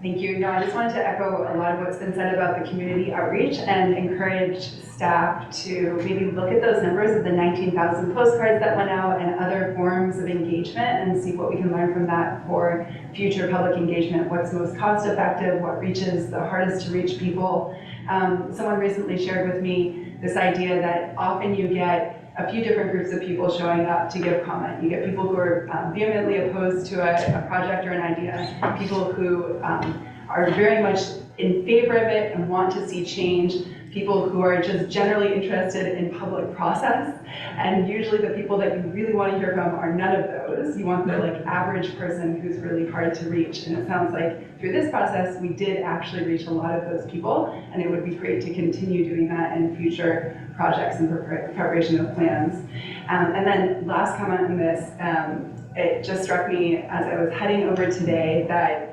Thank you. No, I just wanted to echo a lot of what's been said about the community outreach and encourage staff to maybe look at those numbers of the 19,000 postcards that went out and other forms of engagement and see what we can learn from that for future public engagement. What's most cost effective, what reaches the hardest to reach people. Someone recently shared with me this idea that often you get a few different groups of people showing up to give comment. You get people who are vehemently opposed to a project or an idea, people who are very much in favor of it and want to see change, people who are just generally interested in public process, and usually the people that you really want to hear from are none of those. You want the average person who's really hard to reach, and it sounds like through this process we did actually reach a lot of those people, and it would be great to continue doing that in future projects and preparation of plans. And then last comment on this, it just struck me as I was heading over today that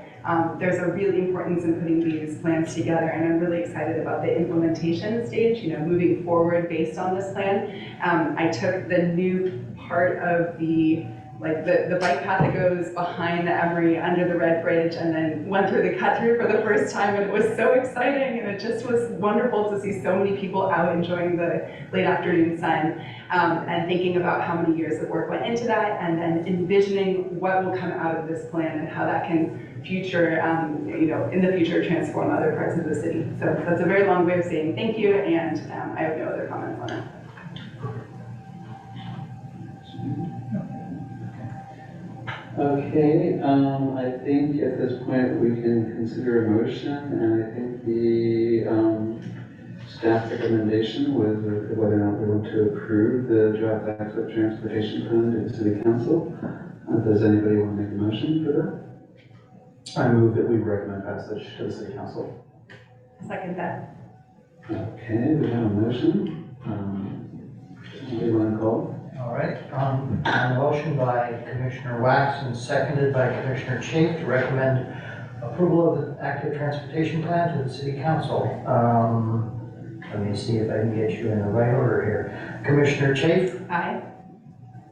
there's a real importance in putting these plans together, and I'm really excited about the implementation stage, moving forward based on this plan. I took the new part of the bike path that goes behind the Emery under the Red Bridge and then went through the cut through for the first time, and it was so exciting, and it just was wonderful to see so many people out enjoying the late afternoon sun, and thinking about how many years of work went into that, and then envisioning what will come out of this plan and how that can future, in the future transform other parts of the city. So that's a very long way of saying thank you, and I have no other comments on it. Okay, I think at this point we can consider a motion, and I think the staff recommendation was whether or not we want to approve the draft active transportation plan to the city council. Does anybody want to make a motion for that? I move that we recommend passage to the city council. Second that. Okay, we have a motion. Somebody want to call? All right, on the motion by Commissioner Wax and seconded by Commissioner Chafe to recommend approval of the active transportation plan to the city council. Let me see if I can get you in the right order here. Commissioner Chafe? Aye.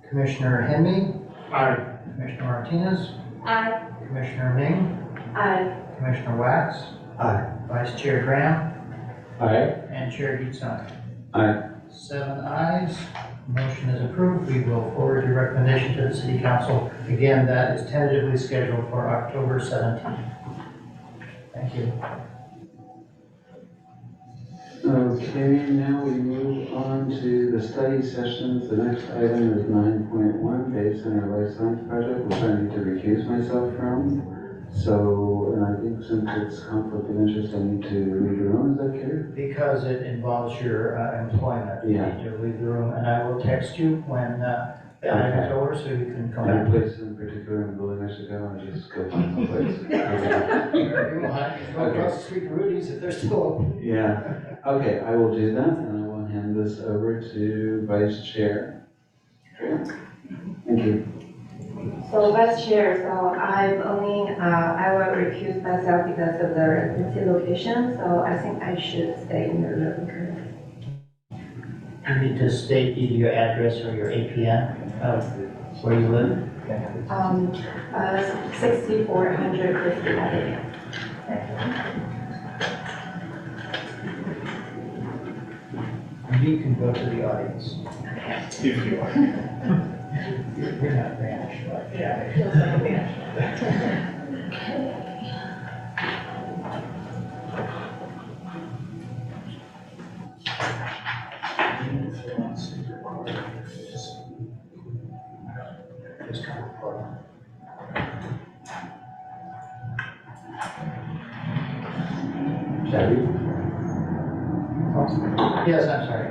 Commissioner Henry? Aye. Commissioner Martinez? Aye. Commissioner Ming? Aye. Commissioner Wax? Aye. Vice Chair Graham? Aye. And Chair Gitzon. Aye. 7 ayes. Motion is approved. We will forward your recommendation to the City Council. Again, that is tentatively scheduled for October 17th. Thank you. Okay, now we move on to the study sessions. The next item is 9.1, Bay Center Life Science Project, which I need to recuse myself from. So, and I think since it's conflict of interest, I need to leave the room. Is that clear? Because it involves your employment, you Yeah. need to leave the room, and I will text you when the item is over so you can come Any back. place in particular in the building I to go and just go find a place? Go across the street to Rudy's if they're still open. Yeah, okay, I will do that, and I will hand this over to Vice Chair. Thank you. So Vice Chair, so I will recuse myself because of the residency location, so I think I should stay in the room. You need to state either your address or your APN of where you live. 6400 Christie Avenue. You can go to the audience. If you are. You're not banished, but yeah. Yes, I'm sorry.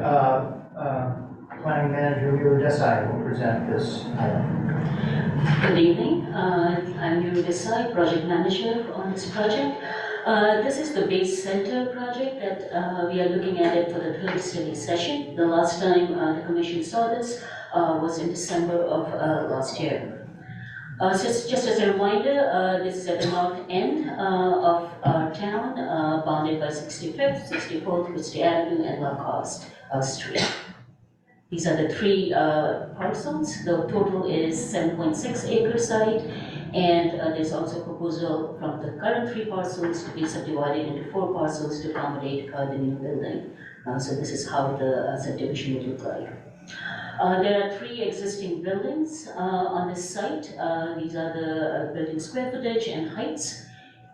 Planning Manager Mira Desai will present this item. Good evening. I'm Yuri Desai, project manager on this project. This is the base center project that we are looking at it for the third study session. The last time the commission saw this was in December of last year. So just as a reminder, this is at the north end of our town, bounded by 65th, 64th, Christie Avenue, and Lacoste Street. These are the three parcels. The total is 7.6 acre site, and there's also a proposal from the current three parcels to be subdivided into 4 parcels to accommodate the new building. So this is how the subdivision would look like. There are 3 existing buildings on this site. These are the building square footage and heights.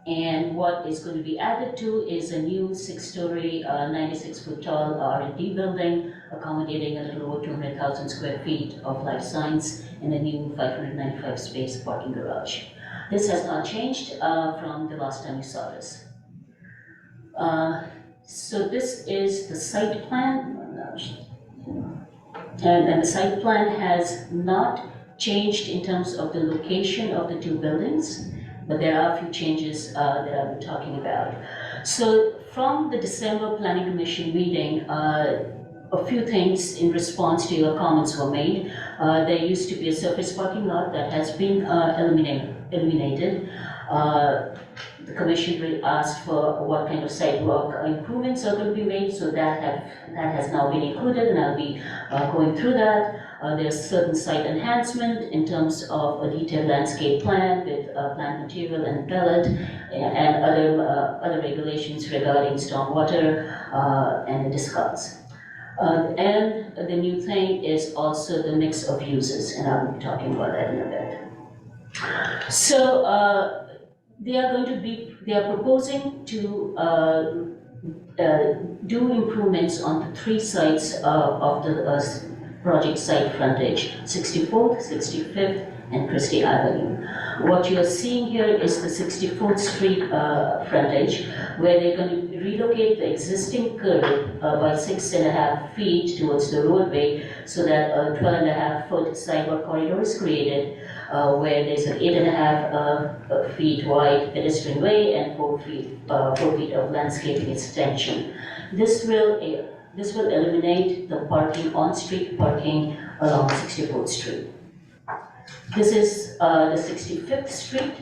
And what is going to be added to is a new 6-story, 96-foot tall R&D building, accommodating a little over 200,000 square feet of life science and a new 595 space parking garage. This has not changed from the last time we saw this. So this is the site plan. And the site plan has not changed in terms of the location of the 2 buildings, but there are a few changes that I'll be talking about. So from the December Planning Commission meeting, a few things in response to your comments were made. There used to be a surface parking lot that has been eliminated. The commission asked for what kind of sidewalk improvements are going to be made, so that has now been included, and I'll be going through that. There's certain site enhancement in terms of a detailed landscape plan with plant material and pellet, and other regulations regarding stormwater and the discards. And the new thing is also the mix of uses, and I'll be talking about that in a bit. So they are proposing to do improvements on the 3 sites of the project site frontage, 64th, 65th, and Christie Avenue. What you are seeing here is the 64th Street frontage, where they're going to relocate the existing curb by 6.5 feet towards the roadway, so that a 12.5-foot sidewalk corridor is created, where there's an 8.5 feet wide pedestrian way and 4 feet of landscaping extension. This will eliminate the parking, on-street parking along 64th Street. This is the 65th Street,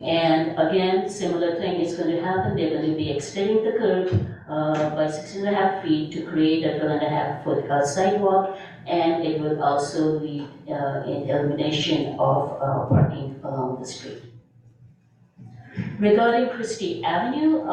and again, similar thing is going to happen. They're going to be extending the curb by 6.5 feet to create a 12.5-foot sidewalk, and it will also lead in elimination of parking along the street. Regarding Christie Avenue,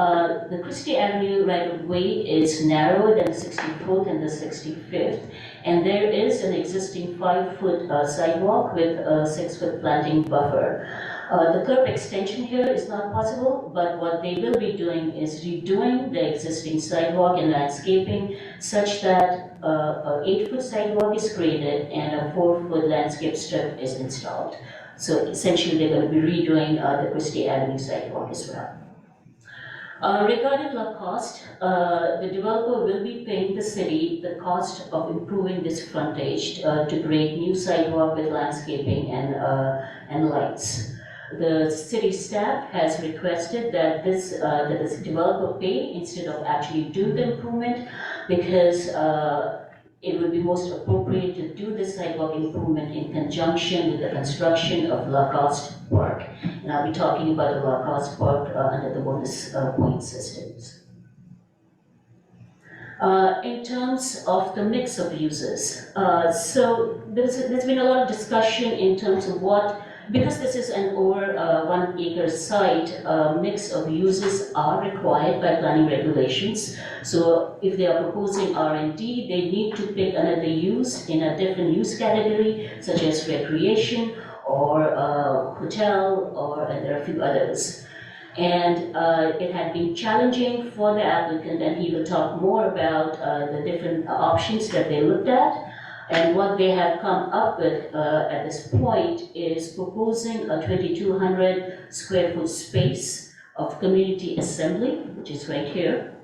the Christie Avenue right-of-way is narrower than the 64th and the 65th, and there is an existing 5-foot sidewalk with a 6-foot planting buffer. The curb extension here is not possible, but what they will be doing is redoing the existing sidewalk and landscaping such that a 8-foot sidewalk is created and a 4-foot landscape strip is installed. So essentially, they're going to be redoing the Christie Avenue sidewalk as well. Regarding Lacoste, the developer will be paying the city the cost of improving this frontage to create new sidewalk with landscaping and lights. The city staff has requested that that this developer pay instead of actually do the improvement, because it would be most appropriate to do the sidewalk improvement in conjunction with the construction of Lacoste Park. And I'll be talking about the Lacoste Park under the bonus point systems. In terms of the mix of uses, so there's been a lot of discussion in terms of what, because this is an over 1 acre site, a mix of uses are required by planning regulations. So if they are proposing R&D, they need to pick another use in a different use category, such as recreation or hotel, and there are a few others. And it had been challenging for the applicant, and he will talk more about the different options that they looked at. And what they have come up with at this point is proposing a 2,200 square foot space of community assembly, which is right here.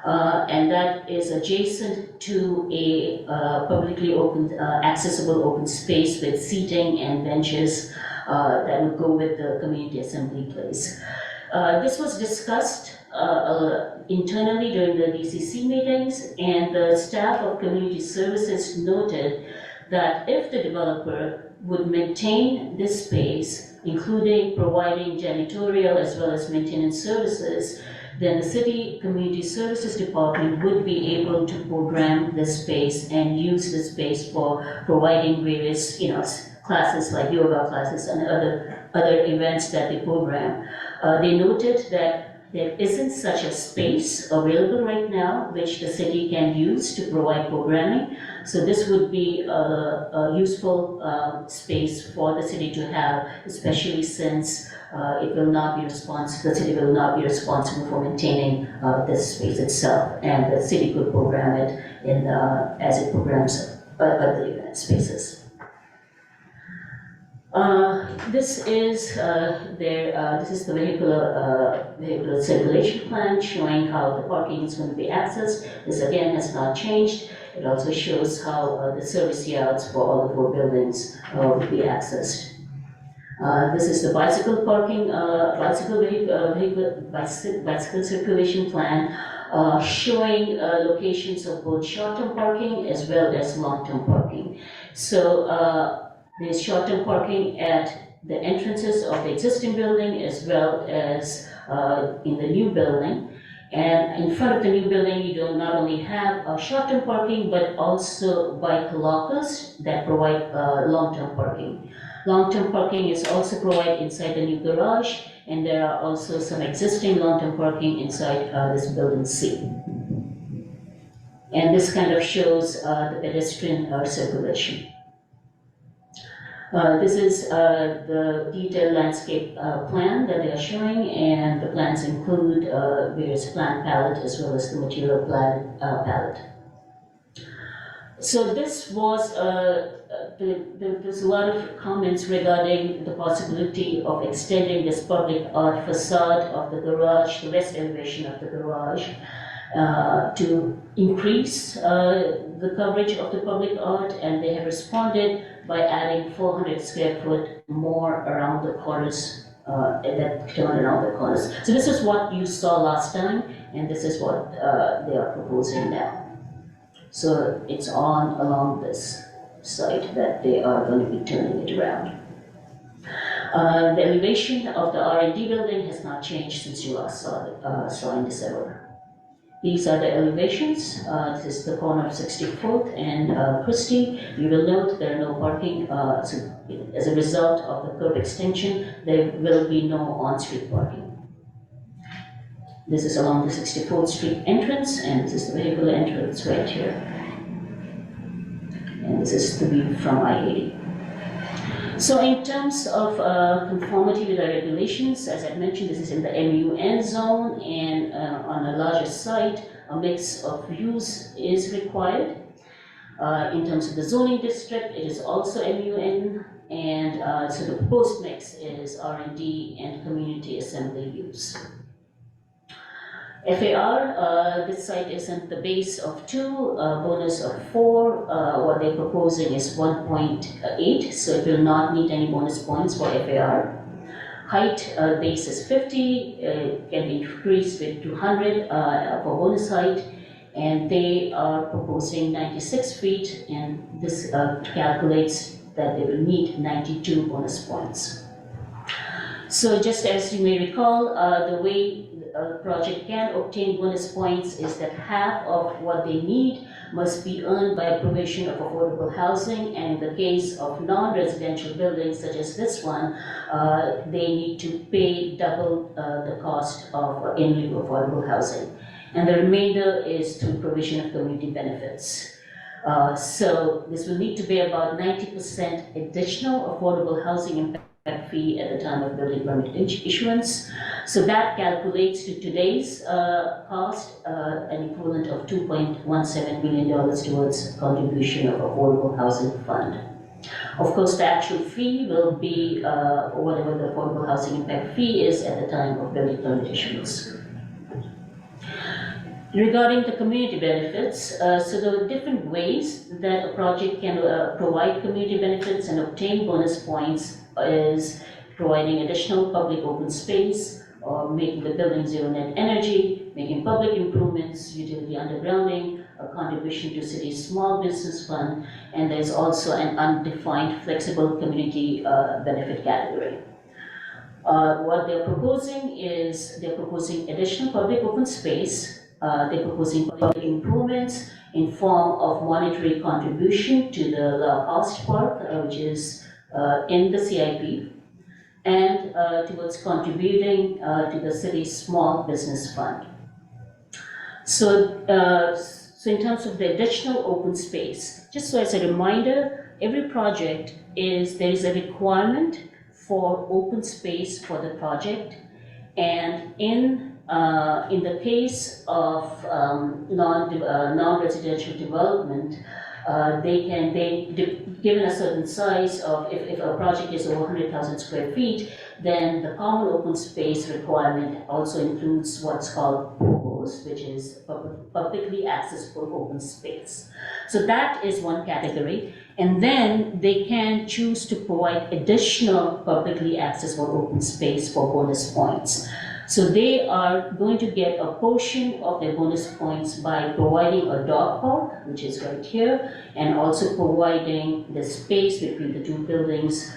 And that is adjacent to a publicly open, accessible open space with seating and benches that would go with the community assembly place. This was discussed internally during the DCC meetings, and the staff of community services noted that if the developer would maintain this space, including providing janitorial as well as maintenance services, then the city community services department would be able to program the space and use the space for providing various, classes like yoga classes and other events that they program. They noted that there isn't such a space available right now which the city can use to provide programming. So this would be a useful space for the city to have, especially since it will not be the city will not be responsible for maintaining this space itself, and the city could program it in as it programs other event spaces. This is the vehicular circulation plan showing how the parking is going to be accessed. This again has not changed. It also shows how the service yards for all the 4 buildings will be accessed. This is the bicycle parking, bicycle circulation plan, showing locations of both short-term parking as well as long-term parking. So there's short-term parking at the entrances of the existing building as well as in the new building. And in front of the new building, you do not only have short-term parking, but also bike lockers that provide long-term parking. Long-term parking is also provided inside the new garage, and there are also some existing long-term parking inside this building C. And this kind of shows the pedestrian circulation. This is the detailed landscape plan that they are showing, and the plans include various plant palette as well as the material palette. So this was, there's a lot of comments regarding the possibility of extending this public art facade of the garage, the west elevation of the garage, to increase the coverage of the public art, and they have responded by adding 400 square foot more around the corners, that turn around the corners. So this is what you saw last time, and this is what they are proposing now. So it's on along this site that they are going to be turning it around. The elevation of the R&D building has not changed since you last saw in December. These are the elevations. This is the corner of 64th and Christie. You will note there are no parking. So as a result of the curb extension, there will be no on-street parking. This is along the 64th Street entrance, and this is the vehicular entrance right here. And this is the view from I-80. So in terms of conformity with the regulations, as I mentioned, this is in the MUN zone, and on a larger site, a mix of use is required. In terms of the zoning district, it is also MUN, and so the proposed mix is R&D and community assembly use. FAR, this site is at the base of 2, bonus of 4. What they're proposing is 1.8, so it will not need any bonus points for FAR. height base is 50, can be increased with 200 for bonus height, and they are proposing 96 feet, and this calculates that they will need 92 bonus points. So just as you may recall, the way a project can obtain bonus points is that half of what they need must be earned by provision of affordable housing, and in the case of non-residential buildings such as this one, they need to pay double the cost of in lieu of affordable housing. And the remainder is through provision of community benefits. So this will need to be about 90% additional affordable housing impact fee at the time of building permit issuance. So that calculates to today's cost an equivalent of $2.17 million towards contribution of affordable housing fund. Of course, the actual fee will be whatever the affordable housing impact fee is at the time of building permit issuance. Regarding the community benefits, so there are different ways that a project can provide community benefits and obtain bonus points is providing additional public open space, or making the building zero net energy, making public improvements, utility undergrounding, a contribution to city's small business fund, and there's also an undefined flexible community benefit category. What they're proposing is they're proposing additional public open space. They're proposing public improvements in form of monetary contribution to the La Coste Park, which is in the CIP, and towards contributing to the city's small business fund. So, so in terms of the additional open space, just so as a reminder, every project there is a requirement for open space for the project, and in the case of non-residential development, given a certain size of, if a project is over 100,000 square feet, then the common open space requirement also includes what's called POGOs, which is publicly accessible open space. So that is one category. And then they can choose to provide additional publicly accessible open space for bonus points. So they are going to get a portion of their bonus points by providing a dog park, which is right here, and also providing the space between the two buildings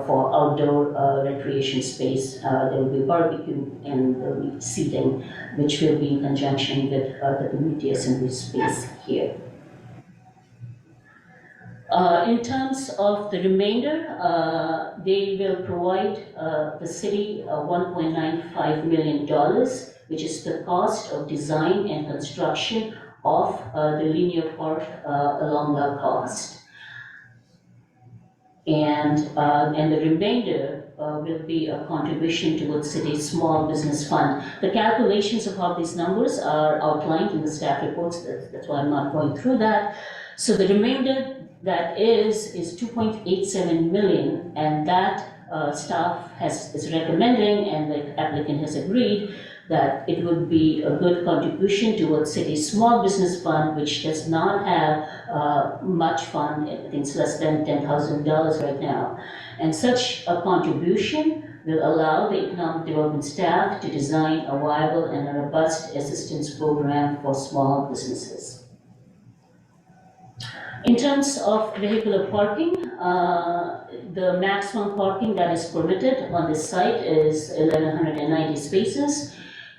for outdoor recreation space. There will be barbecue and there will be seating, which will be in conjunction with the community assembly space here. In terms of the remainder, they will provide the city $1.95 million, which is the cost of design and construction of the linear park along La Coste. And the remainder will be a contribution towards city's small business fund. The calculations of how these numbers are outlined in the staff reports, that's why I'm not going through that. So the remainder that is 2.87 million, and that staff is recommending, and the applicant has agreed, that it would be a good contribution towards city's small business fund, which does not have much fund. I think it's less than $10,000 right now. And such a contribution will allow the economic development staff to design a viable and a robust assistance program for small businesses. In terms of vehicular parking, the maximum parking that is permitted on this site is 1,190 spaces,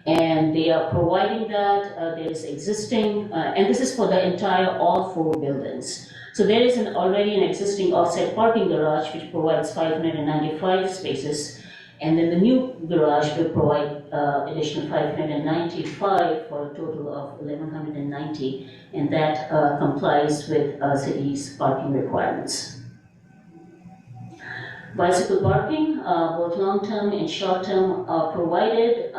and they are providing that. There is existing, and this is for the entire, all four buildings. So there is already an existing offset parking garage which provides 595 spaces, and then the new garage will provide additional 595 for a total of 1,190, and that complies with city's parking requirements. Bicycle parking, both long-term and short-term are provided.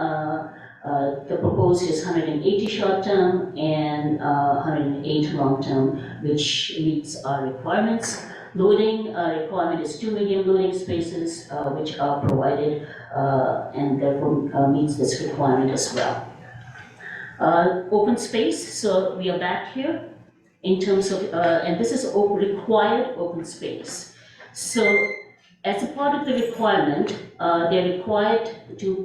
The proposed is 180 short-term and 108 long-term, which meets our requirements. Loading requirement is 2 medium loading spaces, which are provided and therefore meets this requirement as well. Open space, so we are back here in terms of, and this is required open space. So As a part of the requirement, they're required to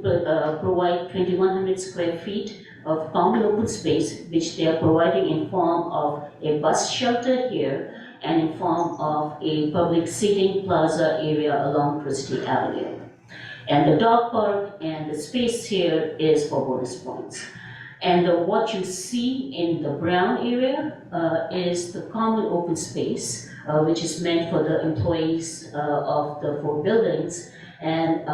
provide 2,100 square feet of common open space, which they are providing in form of a bus shelter here and in form of a public seating plaza area along Christie Avenue. And the dog park and the space here is for bonus points. And what you see in the brown area is the common open space, which is meant for the employees of the 4 buildings, and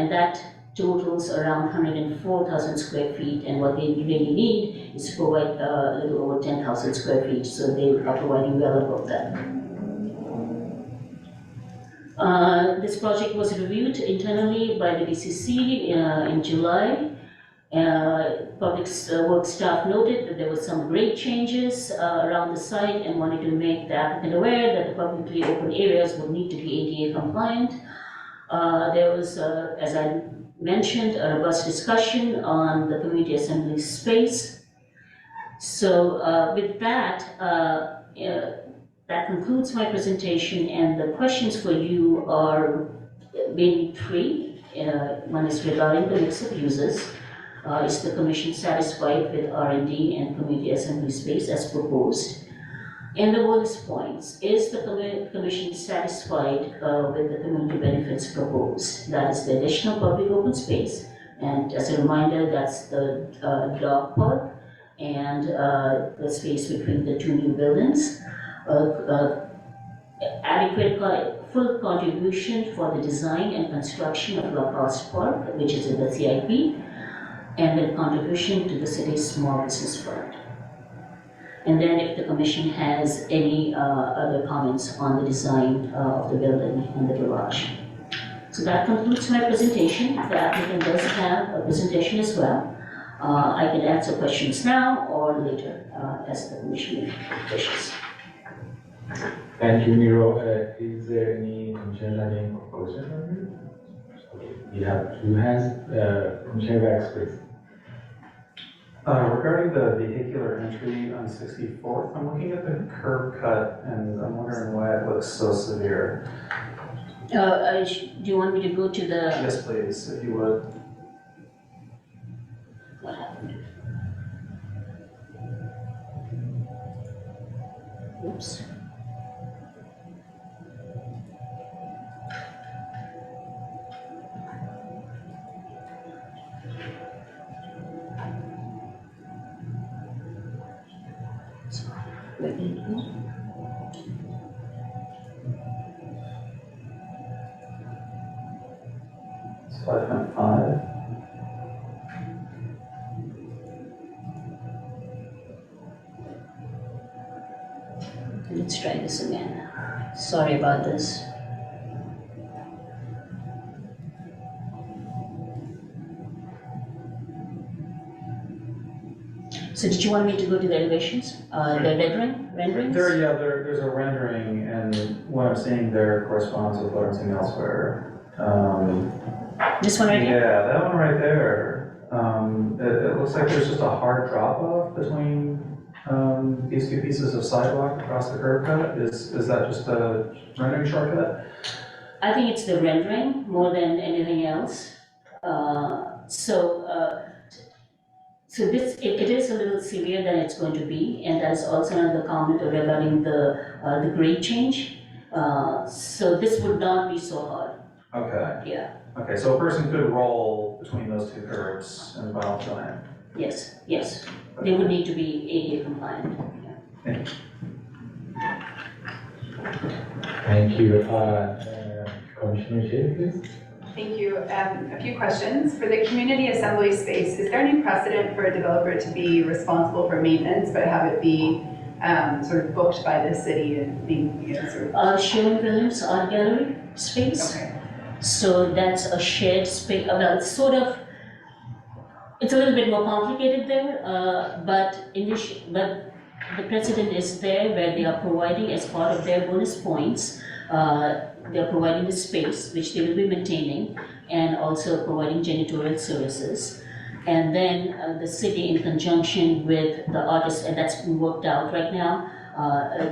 that totals around 104,000 square feet, and what they really need is to provide a little over 10,000 square feet, so they are providing well above that. This project was reviewed internally by the BCC in July. Public works staff noted that there were some grade changes around the site and wanted to make the applicant aware that the publicly open areas would need to be ADA compliant. There was, as I mentioned, a robust discussion on the community assembly space. So with that, that concludes my presentation, and the questions for you are mainly 3. One is regarding the mix of uses. Is the Commission satisfied with R&D and community assembly space as proposed? And the bonus points, is the Commission satisfied with the community benefits proposed? That is the additional public open space, and as a reminder, that's the dog park and the space between the 2 new buildings. Adequate full contribution for the design and construction of Lacoste Park, which is in the CIP, and then contribution to the city's small business fund. And then if the Commission has any other comments on the design of the building and the garage. So that concludes my presentation. The applicant does have a presentation as well. I can answer questions now or later as the Commission wishes. Thank you, Miro. Is there any Commissioner having question on you? Okay, we have 2 hands. Commissioner Bax, please. Regarding the vehicular entry on 64th, I'm looking at the curb cut and I'm wondering why it looks so severe. Do you want me to go to the... Yes, please, if you would. What happened? Oops. It's 5.5. Let's try this again. Sorry about this. So did you want me to go to the elevations? The renderings? There's a rendering, and what I'm seeing there corresponds with what I'm seeing elsewhere. This one right here? Yeah, that one right there. It looks like there's just a hard drop off between these 2 pieces of sidewalk across the curb cut. Is that just a rendering shortcut? I think it's the rendering more than anything else. So this, it is a little severe than it's going to be, and that is also another comment regarding the grade change. So this would not be so hard. Okay. Yeah. Okay, so a person could roll between those 2 curves and balance on it. Yes, yes. They would need to be ADA compliant. Thank you. Thank you. Commissioner Shea, please. Thank you. A few questions. For the community assembly space, is there any precedent for a developer to be responsible for maintenance, but have it be sort of booked by the city and being, sort of? Sherwin-Williams Art Gallery space. Okay. So that's a shared space. Well, it's sort of, it's a little bit more complicated there, but the precedent is there where they are providing as part of their bonus points. They're providing the space, which they will be maintaining, and also providing janitorial services. And then the city, in conjunction with the artists, and that's been worked out right now,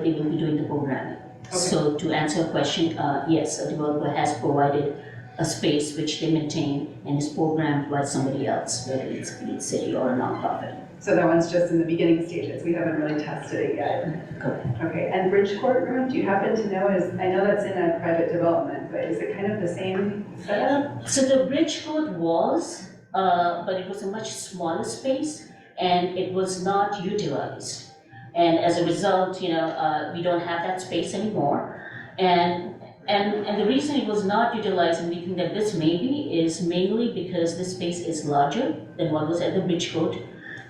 they will be doing the programming. So to answer your question, yes, a developer has provided a space which they maintain and is programmed by somebody else, whether it's a city or a nonprofit. So that one's just in the beginning stages, we haven't really tested it yet. Correct. Okay, and Bridgeport Room, do you happen to know, I know that's in a private development, but is it kind of the same setup? So the Bridgeport was, but it was a much smaller space and it was not utilized. And as a result, we don't have that space anymore. And the reason it was not utilized, and we think that this maybe, is mainly because this space is larger than what was at the Bridgeport.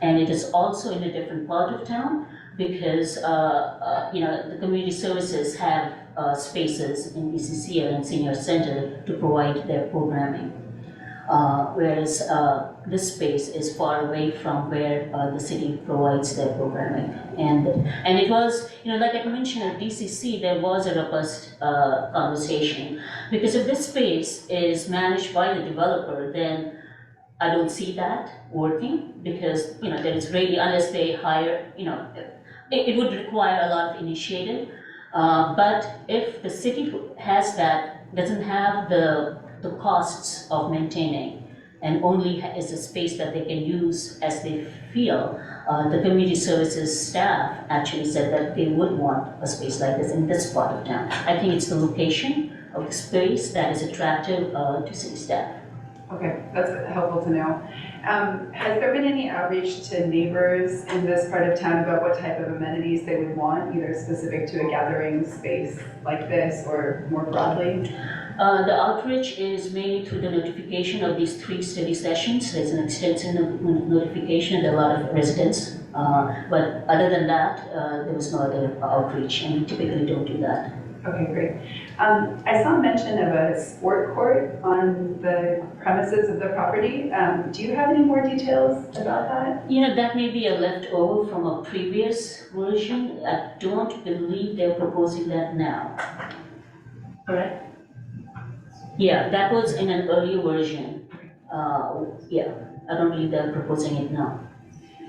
And it is also in a different part of town because, the community services have spaces in BCCL and Senior Center to provide their programming. Whereas this space is far away from where the city provides their programming. And it was, like I mentioned at DCC, there was a robust conversation. Because if this space is managed by the developer, then I don't see that working because, there is really, unless they hire, it would require a lot of initiative. But if the city has that, doesn't have the costs of maintaining and only is a space that they can use as they feel, the community services staff actually said that they would want a space like this in this part of town. I think it's the location of the space that is attractive to city staff. Okay, that's helpful to know. Has there been any outreach to neighbors in this part of town about what type of amenities they would want, either specific to a gathering space like this or more broadly? The outreach is mainly through the notification of these 3 study sessions. There's an extensive notification and a lot of residents. But other than that, there was no other outreach, and we typically don't do that. Okay, great. I saw mention of a sport court on the premises of the property. Do you have any more details about that? That may be a leftover from a previous version. I don't believe they're proposing that now. Correct? Yeah, that was in an earlier version. Yeah, I don't believe they're proposing it now.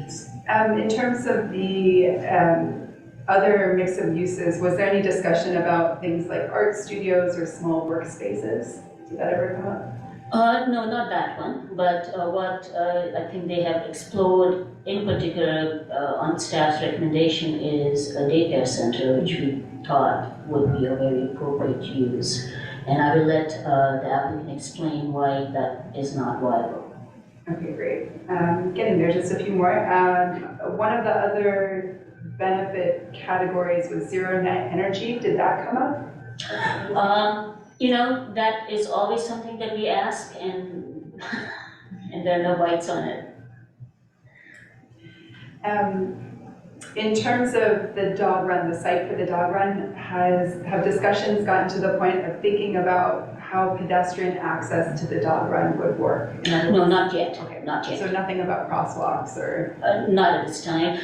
In terms of the other mix of uses, was there any discussion about things like art studios or small workspaces? Did that ever come up? No, not that one, but what I think they have explored in particular on staff's recommendation is a daycare center, which we thought would be a very appropriate use. And I will let the applicant explain why that is not viable. Okay, great. Getting there, just a few more. One of the other benefit categories was zero net energy. Did that come up? That is always something that we ask, and there are no bites on it. In terms of the dog run, the site for the dog run, have discussions gotten to the point of thinking about how pedestrian access to the dog run would work? No, not yet. Okay, not yet. So nothing about crosswalks or? Not at this time.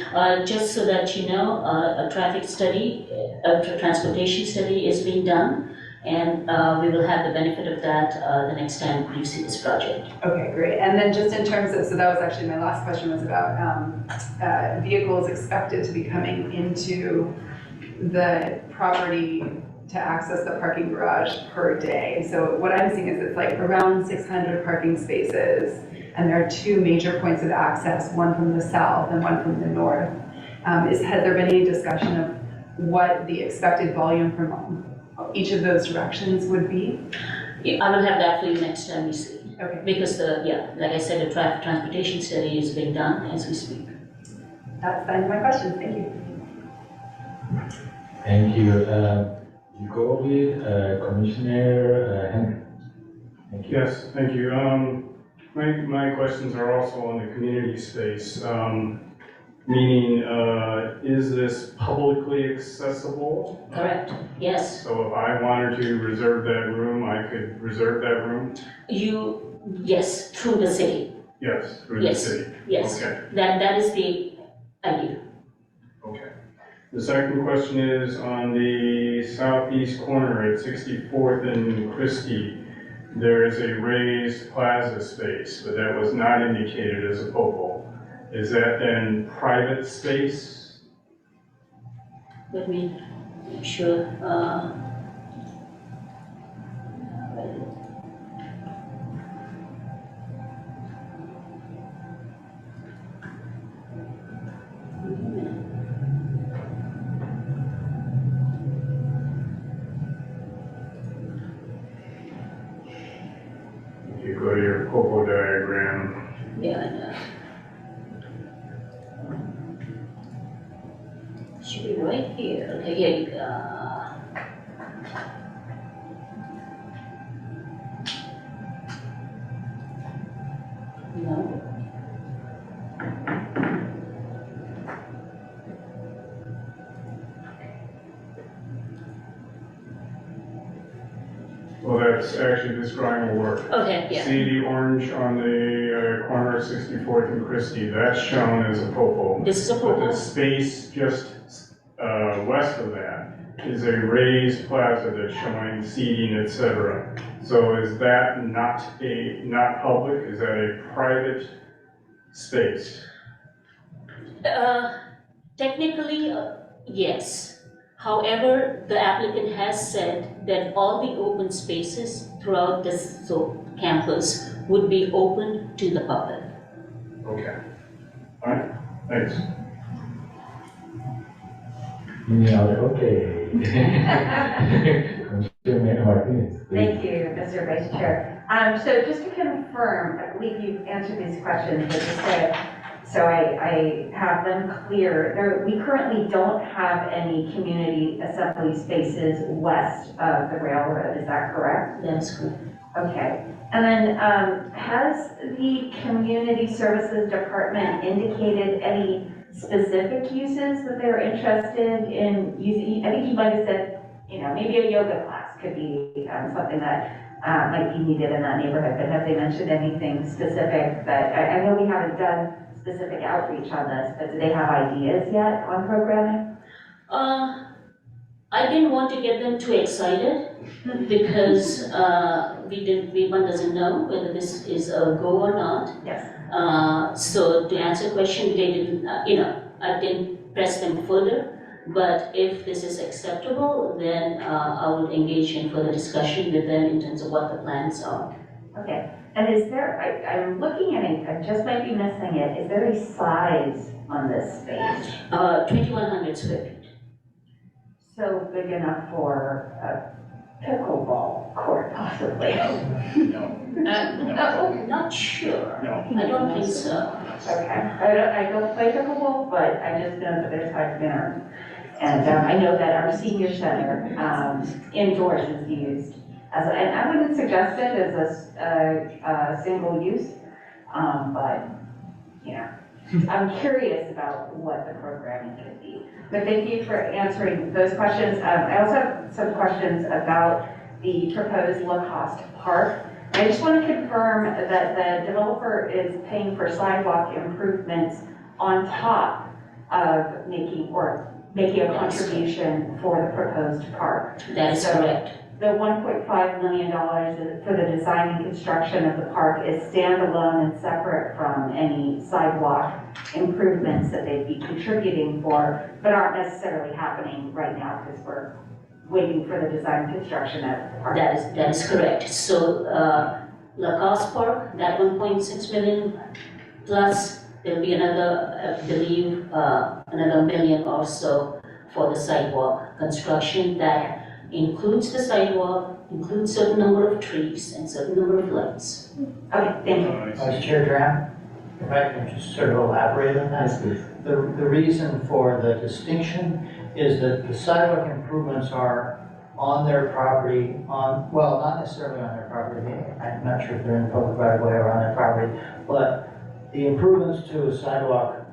Just so that you know, a traffic study, a transportation study is being done, and we will have the benefit of that the next time you see this project. Okay, great. And then just in terms of, so that was actually my last question, was about vehicles expected to be coming into the property to access the parking garage per day. So what I'm seeing is it's like around 600 parking spaces, and there are 2 major points of access, one from the south and one from the north. Has there been any discussion of what the expected volume from each of those directions would be? Yeah, I will have that for you next time we see. Okay. Because like I said, the traffic transportation study is being done as we speak. That's the end of my questions. Thank you. Thank you. You go with Commissioner Henry. Thank you. Yes, thank you. My questions are also on the community space, meaning, is this publicly accessible? Correct, yes. So if I wanted to reserve that room, I could reserve that room? Yes, through the city. Yes, through the city? Yes, Okay. that is the idea. Okay. The second question is on the southeast corner at 64th and Christie, there is a raised plaza space, but that was not indicated as a focal. Is that then private space? What do you mean? I'm sure, If you go to your Popo diagram, yeah, I know. Should be right here. Okay, here you go. No. well, that's actually, this drawing will work. Okay, yeah. See the orange on the corner of 64th and Christie? That's shown as a Popo. This is a But the purple. space just west of that is a raised plaza that's showing seating, etc. So is that not public? Is that a private space? Technically, yes. However, the applicant has said that all the open spaces throughout this campus would be open to the public. Okay. All right, thanks. Yeah, okay. Commissioner Martinez, please. Thank you, Mr. Vice Chair. So just to confirm, I believe you've answered these questions, but just so I have them clear, we currently don't have any community assembly spaces west of the railroad, is that correct? That is correct. Okay. And then has the Community Services Department indicated any specific uses that they're interested in using? I think you might have said, maybe a yoga class could be something that might be needed in that neighborhood, but have they mentioned anything specific that, I know we haven't done specific outreach on this, but do they have ideas yet on programming? I didn't want to get them too excited because one doesn't know whether this is a go or not. Yes. So to answer the question, they didn't, I didn't press them further. But if this is acceptable, then I will engage in further discussion with them in terms of what the plans are. Okay. And is there, I'm looking at it, I just might be missing it, is there a size on this space? 2,100 square feet. So big enough for a pickleball court, possibly? Not sure. I don't think so. Okay. I don't play pickleball, but I just know that there's high dinner. And I know that our senior center indoors is used as and I wouldn't suggest it as a single use, but, I'm curious about what the programming could be. But thank you for answering those questions. I also have some questions about the proposed low-cost park. I just want to confirm that the developer is paying for sidewalk improvements on top of making a contribution for the proposed park. That is correct. The $1.5 million for the design and construction of the park is standalone and separate from any sidewalk improvements that they'd be contributing for, but aren't necessarily happening right now because we're waiting for the design and construction of the park. That is correct. So Lacoste Park, that 1.6 million plus, there'll be another, I believe, another million or so for the sidewalk construction that includes the sidewalk, includes certain number of trees and certain number of lights. Okay, thank you. Vice Chair Dram, if I can just sort of elaborate on that. Yes, please. The reason for the distinction is that the sidewalk improvements are on their property, well, not necessarily on their property. I'm not sure if they're in the public right of way or on their property, but the improvements to a sidewalk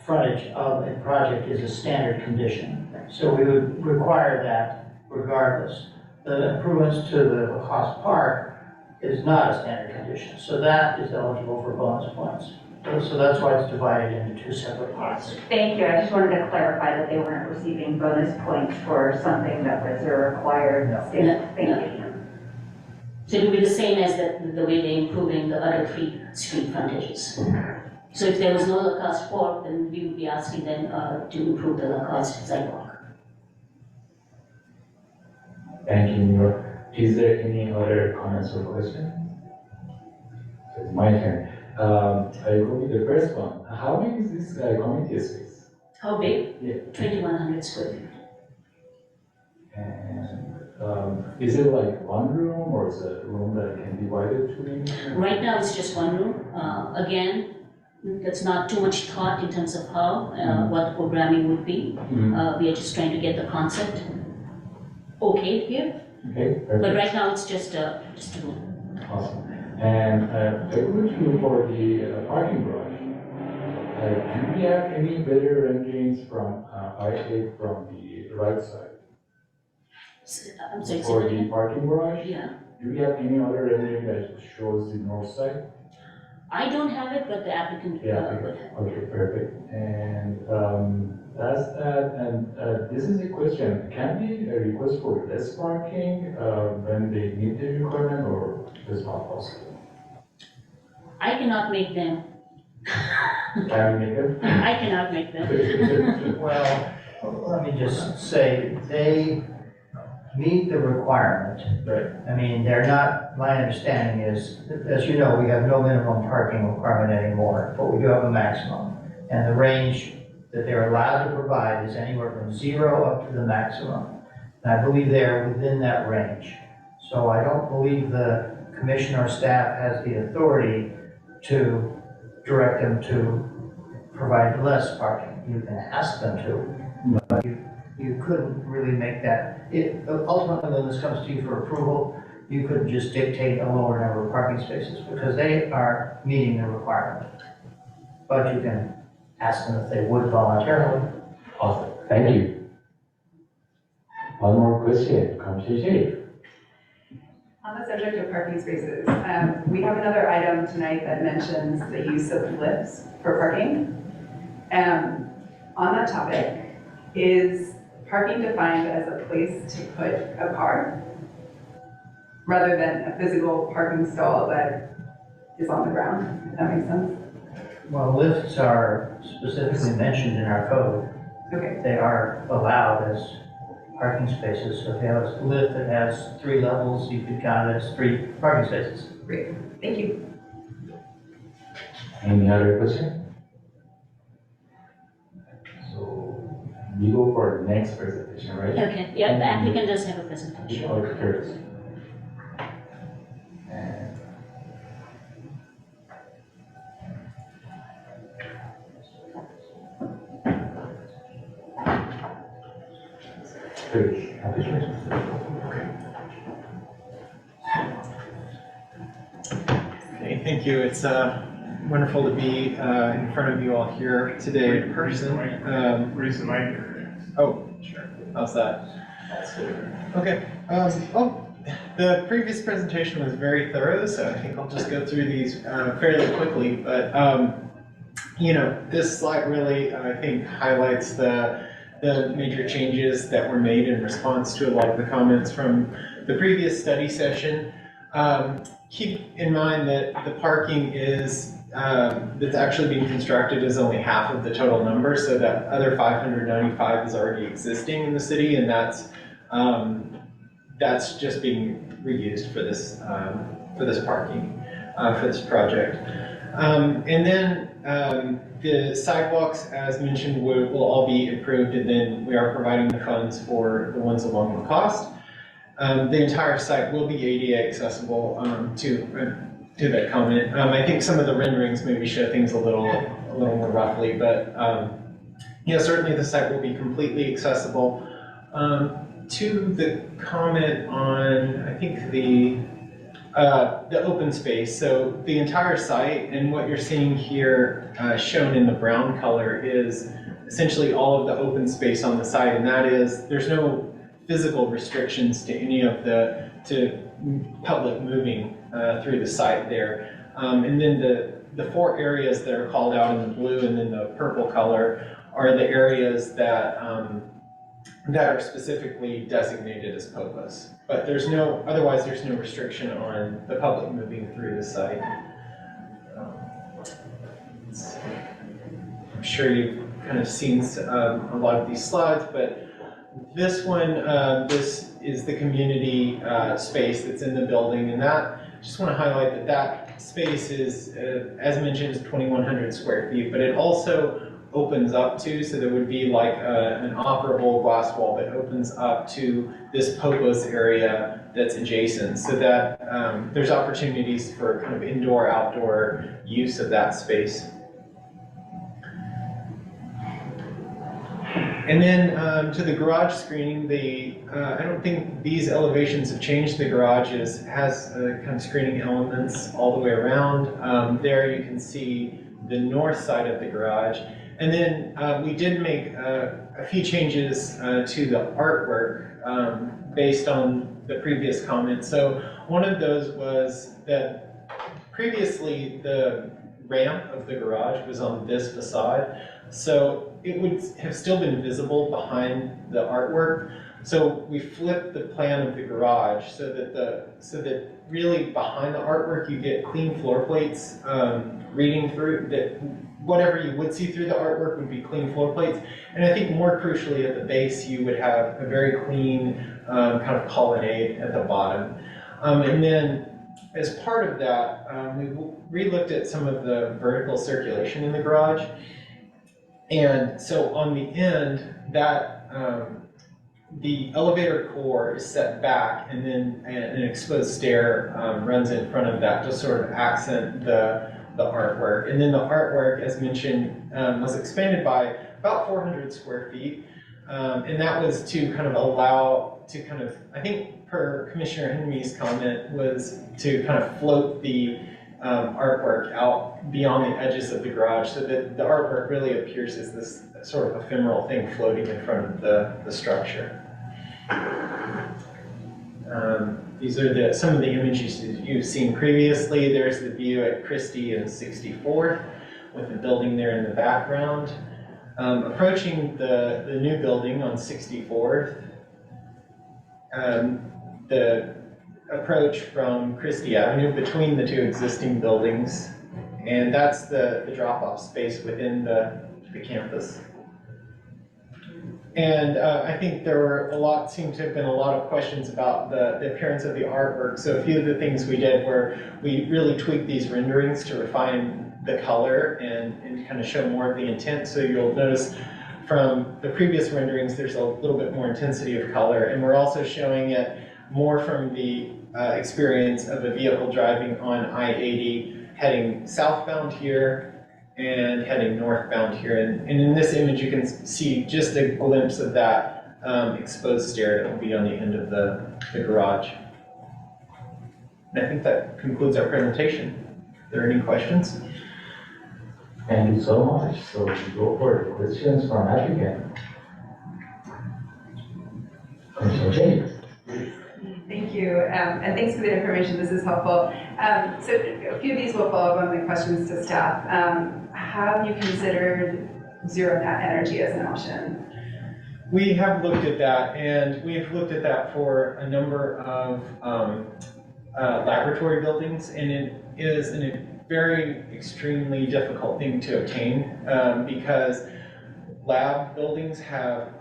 frontage of a project is a standard condition. So we would require that regardless. The improvements to the Lacoste Park is not a standard condition, so that is eligible for bonus points. So that's why it's divided into two separate parts. Thank you. I just wanted to clarify that they weren't receiving bonus points for something that was a required standard. Thank you. So it will be the same as the way they're improving the other three street frontages. So if there was no Lacoste Park, then we would be asking them to improve the Lacoste sidewalk. Thank you, Neil. Is there any other comments or questions? So it's my turn. I go with the first one. How big is this community space? How big? Yeah. 2,100 square feet. And is it like one room or is it a room that can be divided between? Right now, it's just one room. Again, that's not too much thought in terms of how, what the programming would be. We are just trying to get the concept okay here. Okay, perfect. But right now, it's just a room. Awesome. And I would you for the parking garage. Do we have any better renderings from I-8 from the right side? I'm sorry, say For that the again? parking garage? Yeah. Do we have any other rendering that shows the north side? I don't have it, but the applicant would have. Okay, perfect. And that's that. And this is a question. Can we request for less parking when they meet the requirement, or is not possible? I cannot make them. Can we make it? I cannot make them. Well, let me just say, they meet the requirement. Right. I mean, they're not, my understanding is, as you know, we have no minimum parking requirement anymore, but we do have a maximum. And the range that they're allowed to provide is anywhere from 0 up to the maximum. And I believe they're within that range. So I don't believe the commission or staff has the authority to direct them to provide less parking. You can ask them to, but you couldn't really make that. Ultimately, when this comes to you for approval, you couldn't just dictate a lower number of parking spaces because they are meeting the requirement. But you can ask them if they would voluntarily. Awesome. Thank you. One more question. Commissioner Sharif. On the subject of parking spaces, we have another item tonight that mentions the use of lifts for parking. On that topic, is parking defined as a place to put a car rather than a physical parking stall that is on the ground, if that makes sense? Well, lifts are specifically mentioned in our code. Okay. They are allowed as parking spaces. So if you have a lift that has 3 levels, you could count it as 3 parking spaces. Great, thank you. Any other question? So we go for the next presentation, right? Okay, yeah, the applicant does have a presentation. Okay, Curtis. Okay, thank you. It's wonderful to be in front of you all here today in person. Raise the mic. Oh, sure. How's that? That's good. Okay. The previous presentation was very thorough, so I think I'll just go through these fairly quickly. But you know, this slide really, I think, highlights the major changes that were made in response to a lot of the comments from the previous study session. Keep in mind that the parking is that's actually being constructed is only half of the total number, so that other 595 is already existing in the city, and that's just being reused for this parking for this project. And then the sidewalks, as mentioned, will all be improved, and then we are providing the funds for the ones along the coast. The entire site will be ADA accessible to that comment. I think some of the renderings maybe show things a little more roughly, but yeah, certainly the site will be completely accessible. To the comment on, I think the open space. So the entire site, and what you're seeing here shown in the brown color, is essentially all of the open space on the site, and that is, there's no physical restrictions to any of the public moving through the site there. And then the 4 areas that are called out in the blue and then the purple color are the areas that that are specifically designated as POPAs. But otherwise there's no restriction on the public moving through the site. I'm sure you've kind of seen a lot of these slides, but this one, this is the community space that's in the building, and that, just want to highlight that that space is, as mentioned, is 2,100 square feet, but it also opens up to, so there would be like an operable glass wall that opens up to this Popos area that's adjacent, so that there's opportunities for kind of indoor-outdoor use of that space. And then to the garage screening, I don't think these elevations have changed. The garage has kind of screening elements all the way around. There you can see the north side of the garage. And then we did make a few changes to the artwork based on the previous comments. So one of those was that previously the ramp of the garage was on this facade. So it would have still been visible behind the artwork. So we flipped the plan of the garage so that really behind the artwork you get clean floor plates reading through, that whatever you would see through the artwork would be clean floor plates. And I think more crucially at the base you would have a very clean kind of colonnade at the bottom. And then as part of that, we re-looked at some of the vertical circulation in the garage. And so on the end, that the elevator core is set back, and then an exposed stair runs in front of that to sort of accent the artwork. And then the artwork, as mentioned, was expanded by about 400 square feet. And that was to kind of allow to kind of, I think per Commissioner Henry's comment, was to kind of float the artwork out beyond the edges of the garage so that the artwork really appears as this sort of ephemeral thing floating in front of the structure. These are some of the images you've seen previously. There's the view at Christie and 64th with the building there in the background. Approaching the new building on 64th, the approach from Christie Avenue between the two existing buildings, and that's the drop-off space within the campus. And I think seemed to have been a lot of questions about the appearance of the artwork. So a few of the things we did were we really tweaked these renderings to refine the color and kind of show more of the intent. So you'll notice from the previous renderings there's a little bit more intensity of color, and we're also showing it more from the experience of a vehicle driving on I-80 heading southbound here and heading northbound here. And in this image you can see just a glimpse of that exposed stair that will be on the end of the garage. And I think that concludes our presentation. Are there any questions? Thank you so much. So we go for the questions from applicant. Commissioner James. Thank you, and thanks for the information. This is helpful. So a few of these will follow up on my questions to staff. Have you considered zero net energy as an option? We have looked at that, and we have looked at that for a number of laboratory buildings, and it is a very extremely difficult thing to obtain because lab buildings have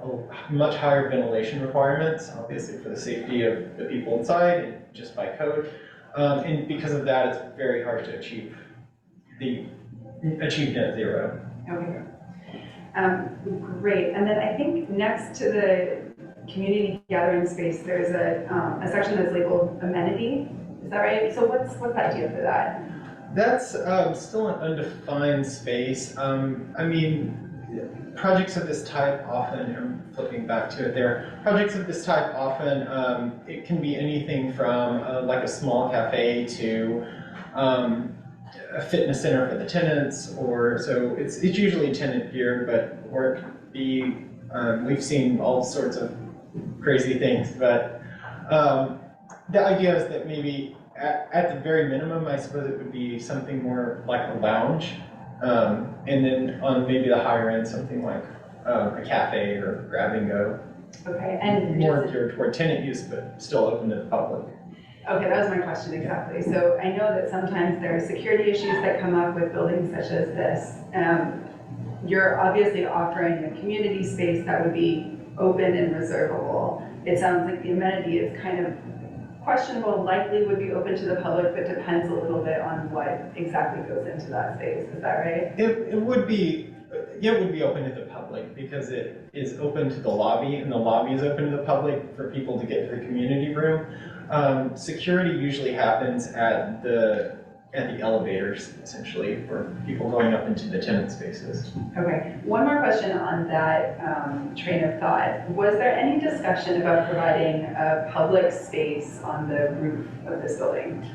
much higher ventilation requirements, obviously for the safety of the people inside and just by code. And because of that, it's very hard to achieve net zero. Okay. Great. And then I think next to the community gathering space, there's a section that's labeled amenity. Is that right? So what's the idea for that? That's still an undefined space. I mean, projects of this type often, I'm flipping back to it there, projects of this type often, it can be anything from like a small cafe to a fitness center for the tenants, or so it's usually tenant geared, or it could be, we've seen all sorts of crazy things, but the idea is that maybe at the very minimum, I suppose it would be something more like a lounge. And then on maybe the higher end, something like a cafe or grab and go. Okay, and more geared toward tenant use, but still open to the public. Okay, that was my question exactly. So I know that sometimes there are security issues that come up with buildings such as this. You're obviously offering a community space that would be open and reservable. It sounds like the amenity is kind of questionable, likely would be open to the public, but depends a little bit on what exactly goes into that space. Is that right? It would be, yeah, it would be open to the public because it is open to the lobby, and the lobby is open to the public for people to get to the community room. Security usually happens at the elevators, essentially, for people going up into the tenant spaces. Okay, one more question on that train of thought. Was there any discussion about providing a public space on the roof of this building?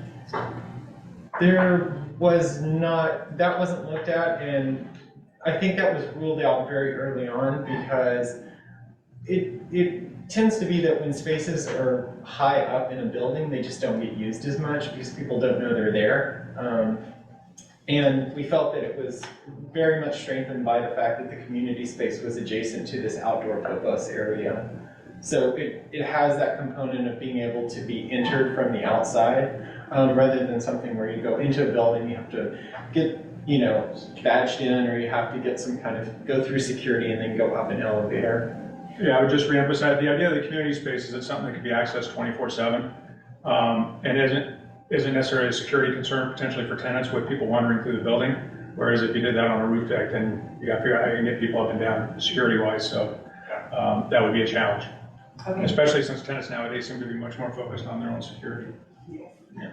There was not, that wasn't looked at, and I think that was ruled out very early on because it tends to be that when spaces are high up in a building, they just don't get used as much because people don't know they're there. And we felt that it was very much strengthened by the fact that the community space was adjacent to this outdoor popos area. So it has that component of being able to be entered from the outside, rather than something where you go into a building, you have to get, you know, badged in, or you have to get some kind of, go through security and then go up an elevator. Yeah, I would just reemphasize the idea of the community space is it's something that can be accessed 24/7, and isn't necessarily a security concern potentially for tenants with people wandering through the building. Whereas if you did that on a roof deck, then you got to figure out how you can get people up and down security wise. So that would be a challenge, Okay. especially since tenants nowadays seem to be much more focused on their own security. Yeah.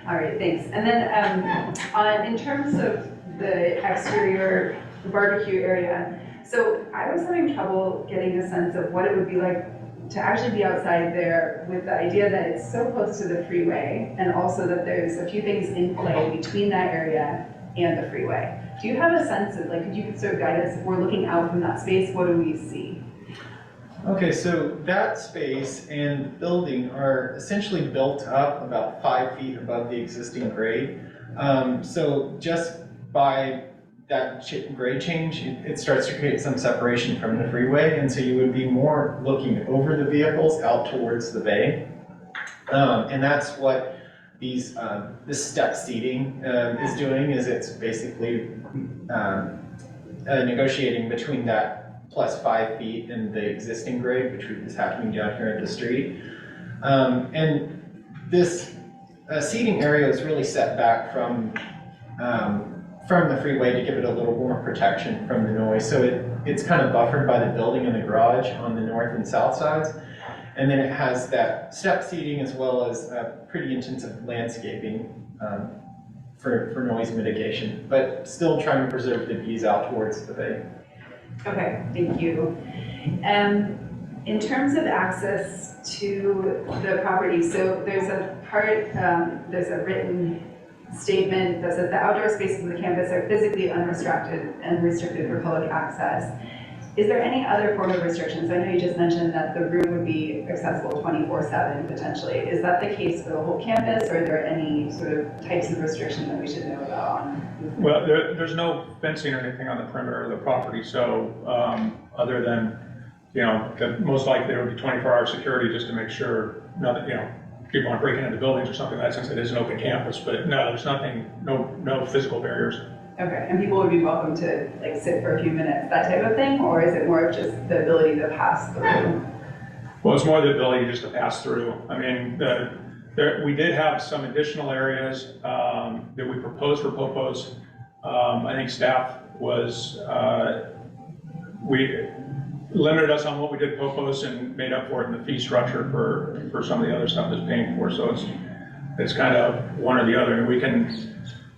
All right, thanks. And then in terms of the exterior barbecue area, so I was having trouble getting a sense of what it would be like to actually be outside there with the idea that it's so close to the freeway and also that there's a few things in play between that area and the freeway. Do you have a sense of, like, could you sort of guide us, if we're looking out from that space, what do we see? Okay, so that space and the building are essentially built up about 5 feet above the existing grade. So just by that grade change, it starts to create some separation from the freeway, and so you would be more looking over the vehicles out towards the bay. And that's what these this step seating is doing, is it's basically negotiating between that plus 5 feet and the existing grade, which is happening down here at the street. And this seating area is really set back from the freeway to give it a little more protection from the noise. So it's kind of buffered by the building and the garage on the north and south sides. And then it has that step seating as well as pretty intensive landscaping for noise mitigation, but still trying to preserve the views out towards the bay. Okay, thank you. In terms of access to the property, so there's a part, there's a written statement that says the outdoor spaces of the campus are physically unrestricted and restricted for public access. Is there any other form of restrictions? I know you just mentioned that the room would be accessible 24/7 potentially. Is that the case for the whole campus, or are there any sort of types of restriction that we should know about? Well, there's no fencing or anything on the perimeter of the property, so other than, you know, most likely there would be 24-hour security just to make sure nothing, you know, people aren't breaking into buildings or something like that, since it is an open campus. But no, there's nothing, no physical barriers. Okay, and people would be welcome to like sit for a few minutes, that type of thing, or is it more of just the ability to pass through? Well, it's more the ability just to pass through. I mean, we did have some additional areas that we proposed for popos. I think staff was, we limited us on what we did popos and made up for it in the fee structure for some of the other stuff that's paying for. So it's kind of one or the other. And we can,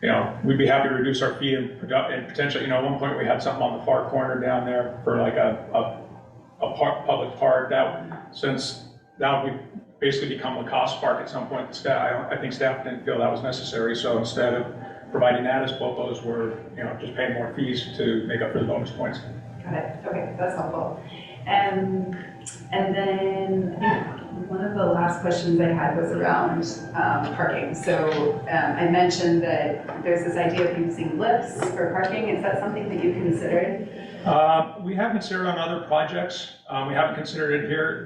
you know, we'd be happy to reduce our fee and potentially, you know, at one point we had something on the far corner down there for like a public park that, since that would basically become a cost park at some point. I think staff didn't feel that was necessary. So instead of providing that as popos, we're, you know, just paying more fees to make up for the bonus points. Got it. Okay, that's helpful. And then I think one of the last questions I had was around parking. So I mentioned that there's this idea of using lifts for parking. Is that something that you considered? We have considered on other projects. We haven't considered it here.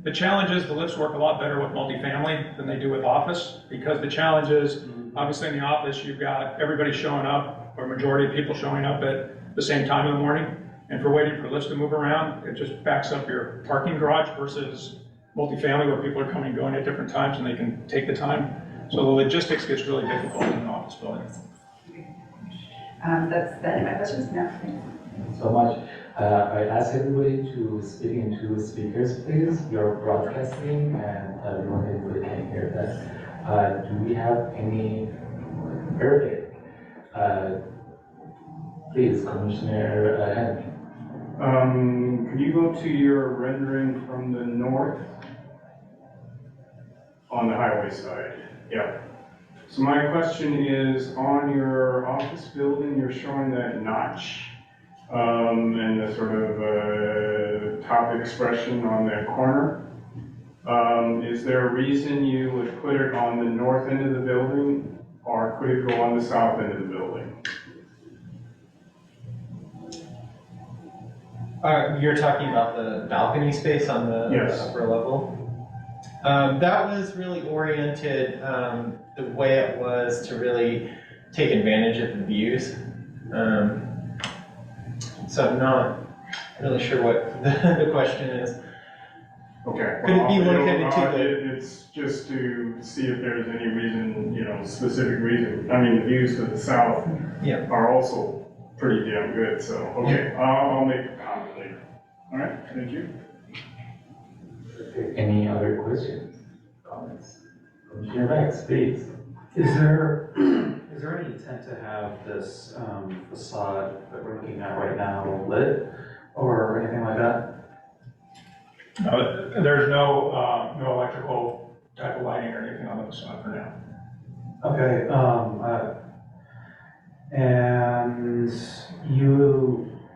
The challenge is the lifts work a lot better with multifamily than they do with office, because the challenge is, obviously in the office, you've got everybody showing up, or majority of people showing up at the same time in the morning. And for waiting for lifts to move around, it just backs up your parking garage versus multifamily where people are coming and going at different times and they can take the time. So the logistics gets really difficult in an office building. That's the end of my questions. No, thanks. So much. I ask everybody to speak into speakers, please. You're broadcasting and we want everybody can hear that. Do we have any? Perfect. Please, Commissioner Henry. Could you go to your rendering from the north on the highway side? Yeah. So my question is, on your office building, you're showing that notch and the sort of top expression on that corner. Is there a reason you would put it on the north end of the building, or could it go on the south end of the building? You're talking about the balcony space on the Yes. upper level? That was really oriented the way it was to really take advantage of the views. So I'm not really sure what the question is. Okay. Could it be located to the... It's just to see if there's any reason, specific reason. I mean, the views to the south are also pretty damn good, so, okay, I'll make a comment later. All right, thank you. Any other questions, comments? Commissioner Banks, please. Is there any intent to have this facade that we're looking at right now lit or anything like that? There's no electrical type of lighting or anything on the facade for now. Okay, and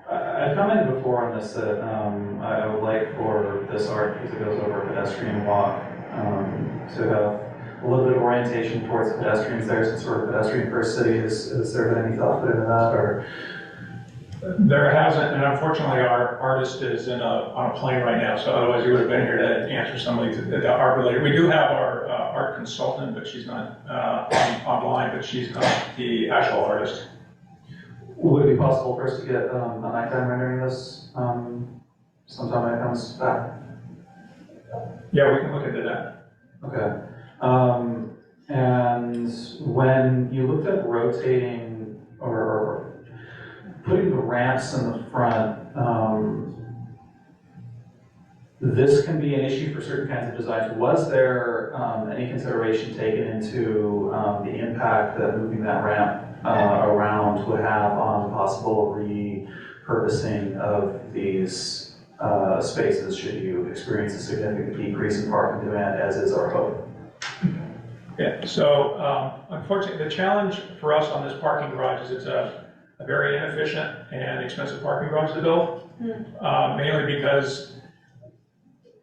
I commented before on this that I would like for this art, because it goes over a pedestrian walk, to have a little bit of orientation towards pedestrians there, since we're a pedestrian-first city. Is there been any thought put into that, or? There hasn't, and unfortunately our artist is on a plane right now, so otherwise he would have been here to answer some of these that are related. We do have our art consultant, but she's not online, but she's not the actual artist. Would it be possible for us to get a nighttime rendering of this sometime when it comes back? Yeah, we can look into that. Okay. And when you looked at rotating or putting the ramps in the front, this can be an issue for certain kinds of designs. Was there any consideration taken into the impact that moving that ramp around would have on possible repurposing of these spaces should you experience a significant decrease in parking demand, as is our hope? Yeah, so unfortunately, the challenge for us on this parking garage is it's a very inefficient and expensive parking garage to build, mainly because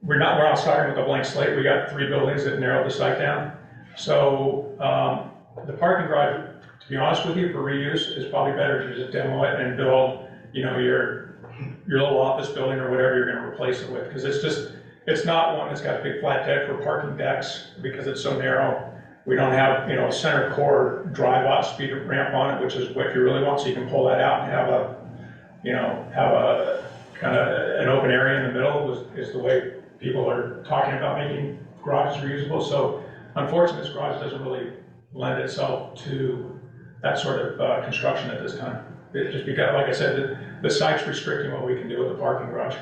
we're not starting with a blank slate. We got 3 buildings that narrowed the site down. So the parking garage, to be honest with you, for reuse is probably better to just demo it and build, your little office building or whatever you're going to replace it with, because it's not one that's got a big flat deck for parking decks because it's so narrow. We don't have, a center core drive-out speed ramp on it, which is what you really want, so you can pull that out and have a kind of an open area in the middle is the way people are talking about making garages reusable. So unfortunately, this garage doesn't really lend itself to that sort of construction at this time. It just because, like I said, the site's restricting what we can do with the parking garage.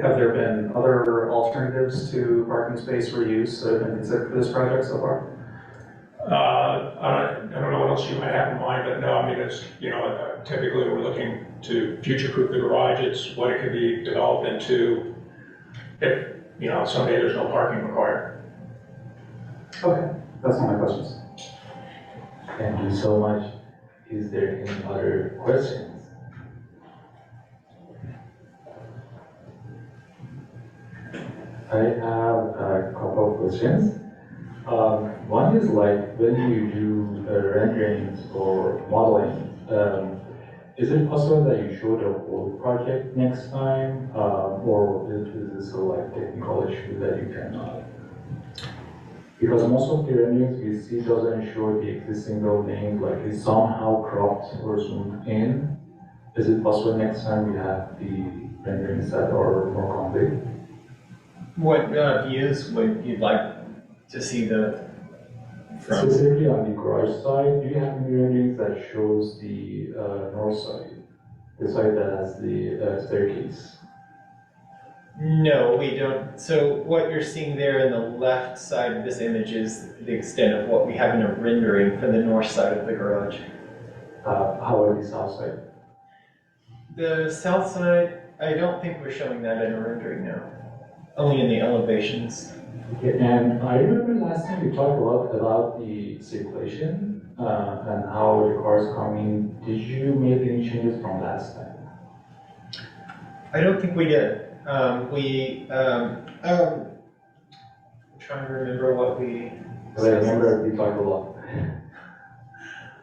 Have there been other alternatives to parking space reuse that have been considered for this project so far? I don't know what else you might have in mind, but no, I mean, it's, typically we're looking to future-proof the garage. It's what it could be developed into if, someday there's no parking required. Okay, that's all my questions. Thank you so much. Is there any other questions? I have a couple of questions. One is like when you do renderings or modeling, is it possible that you show the whole project next time, or is this a technical issue that you cannot? Because most of the renderings we see doesn't show the existing building, like it's somehow cropped or zoomed in. Is it possible next time we have the renderings that are more complete? What views would you like to see from? Specifically on the garage side, do you have any renderings that shows the north side? The side that has the staircase? No, we don't. So what you're seeing there in the left side of this image is the extent of what we have in a rendering for the north side of the garage. How about the south side? The south side, I don't think we're showing that in a rendering now. Only in the elevations. Okay, and I remember last time we talked a lot about the circulation and how the cars come in. Did you make any changes from last time? I don't think we did. I'm trying to remember what we. I remember we talked a lot.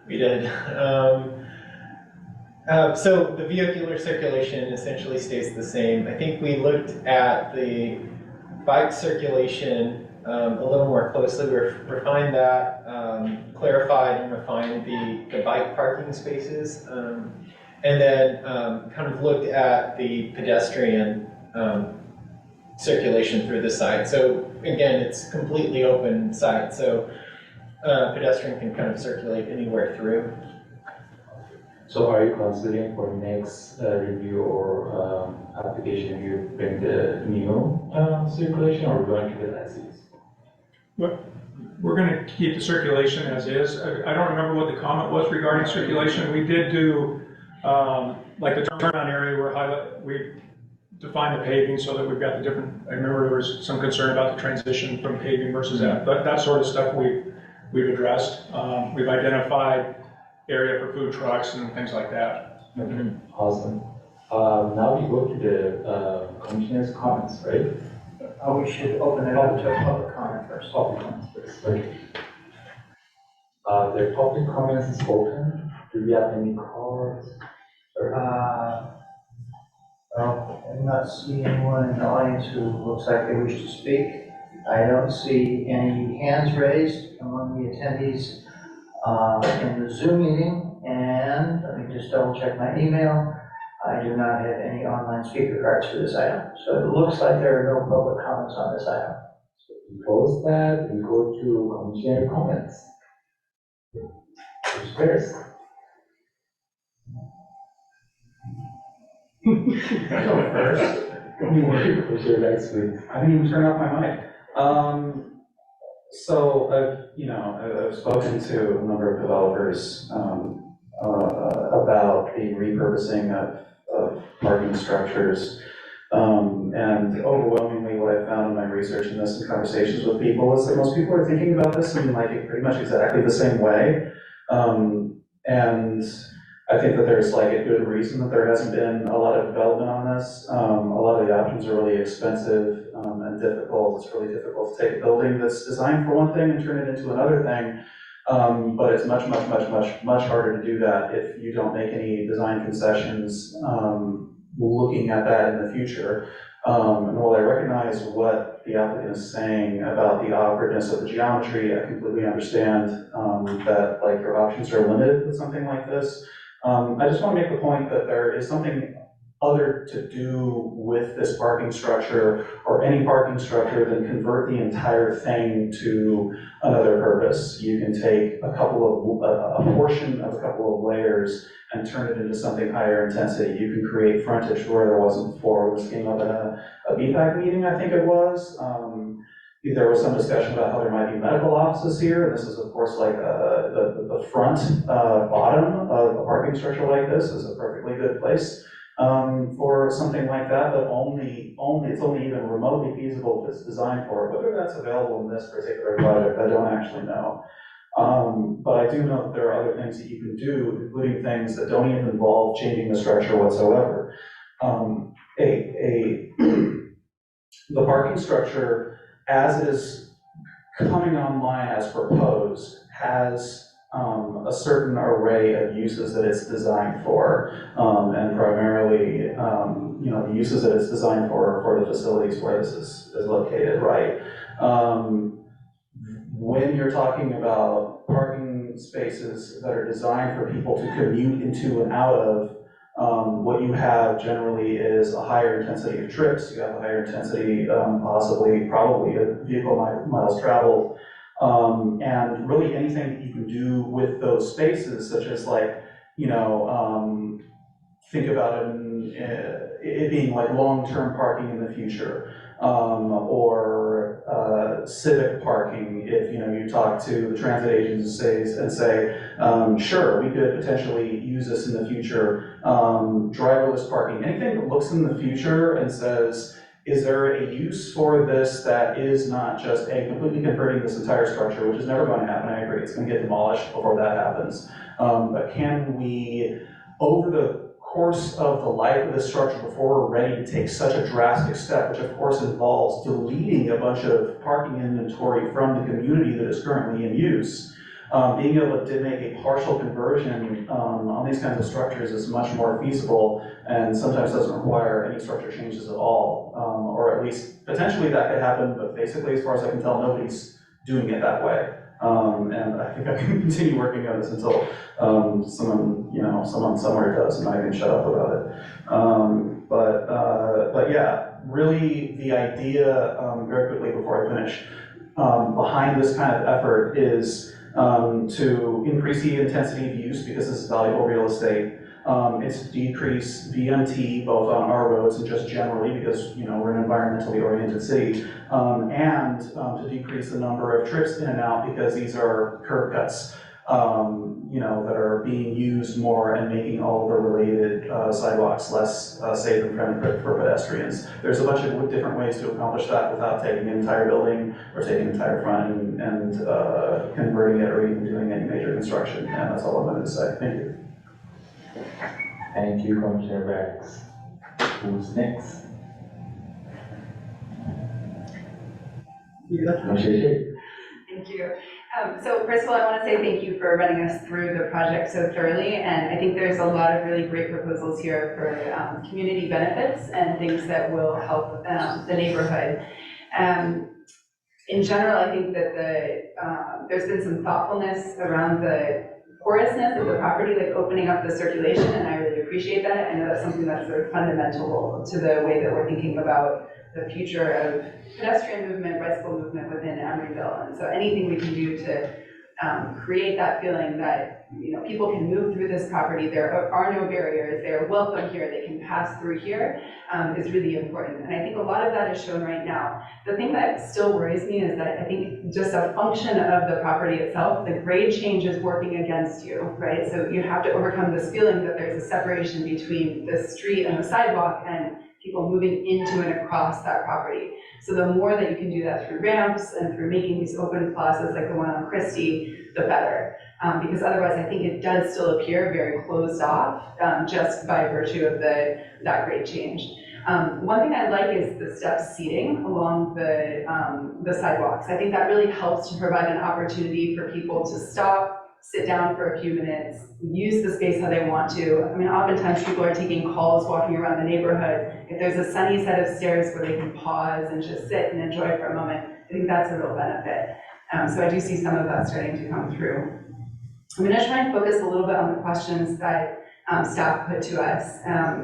We did. So the vehicular circulation essentially stays the same. I think we looked at the bike circulation a little more closely. We refined that, clarified and refined the bike parking spaces, and then kind of looked at the pedestrian circulation through the site. So again, it's completely open site, so pedestrian can kind of circulate anywhere through. So are you considering for next review or application you bring the new circulation, or we're going to keep it as is? We're going to keep the circulation as is. I don't remember what the comment was regarding circulation. We did do, like the turn-on area where we defined the paving so that we've got the different, I remember there was some concern about the transition from paving versus that, but that sort of stuff we've addressed. We've identified area for food trucks and things like that. Okay. Awesome. Now we go to the commissioner's comments, right? We should open it up to public comment first. Public comments first. Okay. The public comments is open. Do we have any cards? Well, I'm not seeing anyone in the audience who looks like they wish to speak. I don't see any hands raised among the attendees in the Zoom meeting, and let me just double check my email. I do not have any online speaker cards for this item, so it looks like there are no public comments on this item. So we close that, we go to commissioner comments. Who's first? Go first. Who's your next week? I didn't even turn off my mic. So I've spoken to a number of developers about the repurposing of parking structures. And overwhelmingly what I've found in my research and this and conversations with people is that most people are thinking about this in like pretty much exactly the same way. And I think that there's like a good reason that there hasn't been a lot of development on this. A lot of the options are really expensive and difficult. It's really difficult to take a building that's designed for one thing and turn it into another thing. But it's much harder to do that if you don't make any design concessions looking at that in the future. And while I recognize what the applicant is saying about the awkwardness of the geometry, I completely understand that like your options are limited with something like this. I just want to make the point that there is something other to do with this parking structure or any parking structure than convert the entire thing to another purpose. You can take a portion of a couple of layers and turn it into something higher intensity. You can create frontage where there wasn't before. This came up at a BPAC meeting, I think it was. There was some discussion about how there might be medical offices here, and this is of course like the front bottom of a parking structure like this is a perfectly good place for something like that, but it's only even remotely feasible if it's designed for it. Whether that's available in this particular project, I don't actually know. But I do know that there are other things that you can do, including things that don't even involve changing the structure whatsoever. The parking structure, as it is coming online as proposed, has a certain array of uses that it's designed for, and primarily, the uses that it's designed for the facilities where this is located, right? when you're talking about parking spaces that are designed for people to commute into and out of, what you have generally is a higher intensity of trips, you have a higher intensity, probably of vehicle miles traveled. And really anything that you can do with those spaces, such as think about it being like long-term parking in the future, or civic parking. If you talk to the transit agencies and say, sure, we could potentially use this in the future. Driverless parking, anything that looks in the future and says, is there a use for this that is not just completely converting this entire structure, which is never going to happen. I agree, it's going to get demolished before that happens. But can we, over the course of the life of the structure, before we're ready to take such a drastic step, which of course involves deleting a bunch of parking inventory from the community that is currently in use, being able to make a partial conversion on these kinds of structures is much more feasible and sometimes doesn't require any structure changes at all. Or at least potentially that could happen, but basically as far as I can tell, nobody's doing it that way. And I think I can continue working on this until someone somewhere does, and I can shut up about it. But yeah, really the idea, very quickly before I finish, behind this kind of effort is to increase the intensity of use because this is valuable real estate. It's to decrease VMT both on our roads and just generally because we're an environmentally oriented city, and to decrease the number of trips in and out because these are curb cuts that are being used more and making all the related sidewalks less safe and friendly for pedestrians. There's a bunch of different ways to accomplish that without taking an entire building or taking an entire front and converting it or even doing any major construction. And that's all I'm going to say. Thank you. Thank you, Commissioner Banks. Who's next? Commissioner. Thank you. So first of all, I want to say thank you for running us through the project so thoroughly, and I think there's a lot of really great proposals here for community benefits and things that will help the neighborhood. In general, I think that there's been some thoughtfulness around the porousness of the property, like opening up the circulation, and I really appreciate that. I know that's something that's sort of fundamental to the way that we're thinking about the future of pedestrian movement, bicycle movement within Emeryville. And so anything we can do to create that feeling that people can move through this property, there are no barriers, they're welcome here, they can pass through here, is really important. And I think a lot of that is shown right now. The thing that still worries me is that I think just a function of the property itself, the grade change is working against you, right? So you have to overcome this feeling that there's a separation between the street and the sidewalk and people moving into and across that property. So the more that you can do that through ramps and through making these open plazas like the one on Christie, the better. Because otherwise I think it does still appear very closed off just by virtue of that grade change. One thing I like is the step seating along the sidewalks. I think that really helps to provide an opportunity for people to stop, sit down for a few minutes, use the space how they want to. I mean, oftentimes people are taking calls walking around the neighborhood. If there's a sunny set of stairs where they can pause and just sit and enjoy for a moment, I think that's a real benefit. So I do see some of that starting to come through. I'm going to try and focus a little bit on the questions that staff put to us.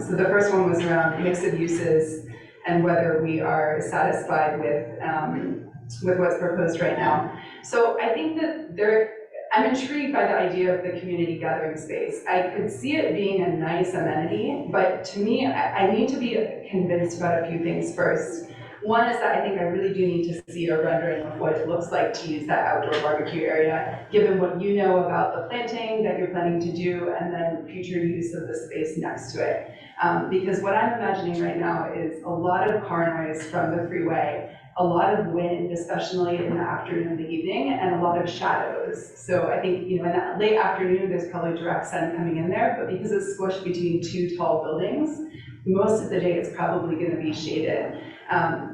So the first one was around mix of uses and whether we are satisfied with what's proposed right now. So I think that I'm intrigued by the idea of the community gathering space. I could see it being a nice amenity, but to me, I need to be convinced about a few things first. One is that I think I really do need to see a rendering of what it looks like to use that outdoor barbecue area, given what you know about the planting that you're planning to do and then future use of the space next to it. Because what I'm imagining right now is a lot of car noise from the freeway, a lot of wind, especially in the afternoon and the evening, and a lot of shadows. So I think, in that late afternoon, there's probably direct sun coming in there, but because it's squished between two tall buildings, most of the day it's probably going to be shaded.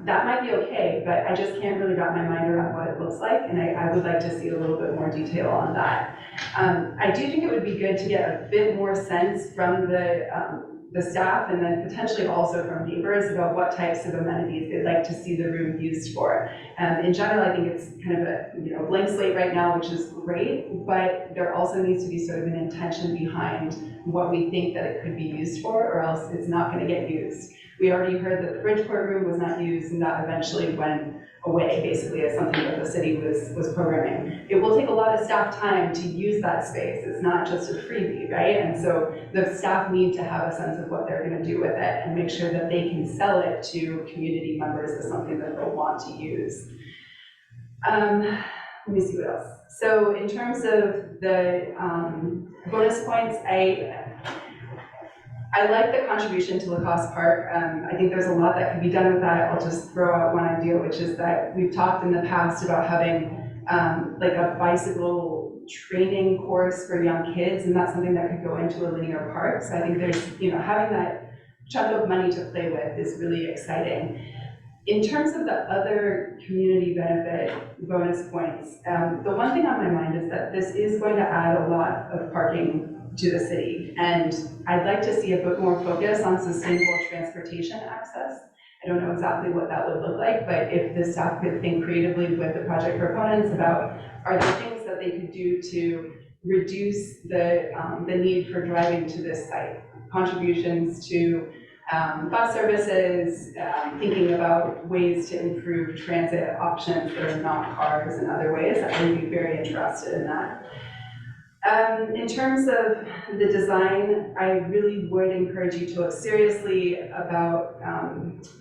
That might be okay, but I just can't really wrap my mind around what it looks like, and I would like to see a little bit more detail on that. I do think it would be good to get a bit more sense from the the staff and then potentially also from neighbors about what types of amenities they'd like to see the room used for. In general, I think it's kind of a blank slate right now, which is great, but there also needs to be sort of an intention behind what we think that it could be used for, or else it's not going to get used. We already heard that the Bridgeport room was not used, and that eventually went away, basically, as something that the city was programming. It will take a lot of staff time to use that space. It's not just a freebie, right? And so the staff need to have a sense of what they're going to do with it and make sure that they can sell it to community members as something that they'll want to use. Let me see what else. So in terms of the bonus points, I like the contribution to Lacoste Park. I think there's a lot that could be done with that. I'll just throw out one idea, which is that we've talked in the past about having like a bicycle training course for young kids, and that's something that could go into a linear park. So I think there's, having that chunk of money to play with is really exciting. In terms of the other community benefit bonus points, the one thing on my mind is that this is going to add a lot of parking to the city, and I'd like to see a bit more focus on sustainable transportation access. I don't know exactly what that would look like, but if the staff could think creatively with the project proponents about, are there things that they could do to reduce the need for driving to this site? Contributions to bus services, thinking about ways to improve transit options that are not cars and other ways. I would be very interested in that. In terms of the design, I really would encourage you to look seriously about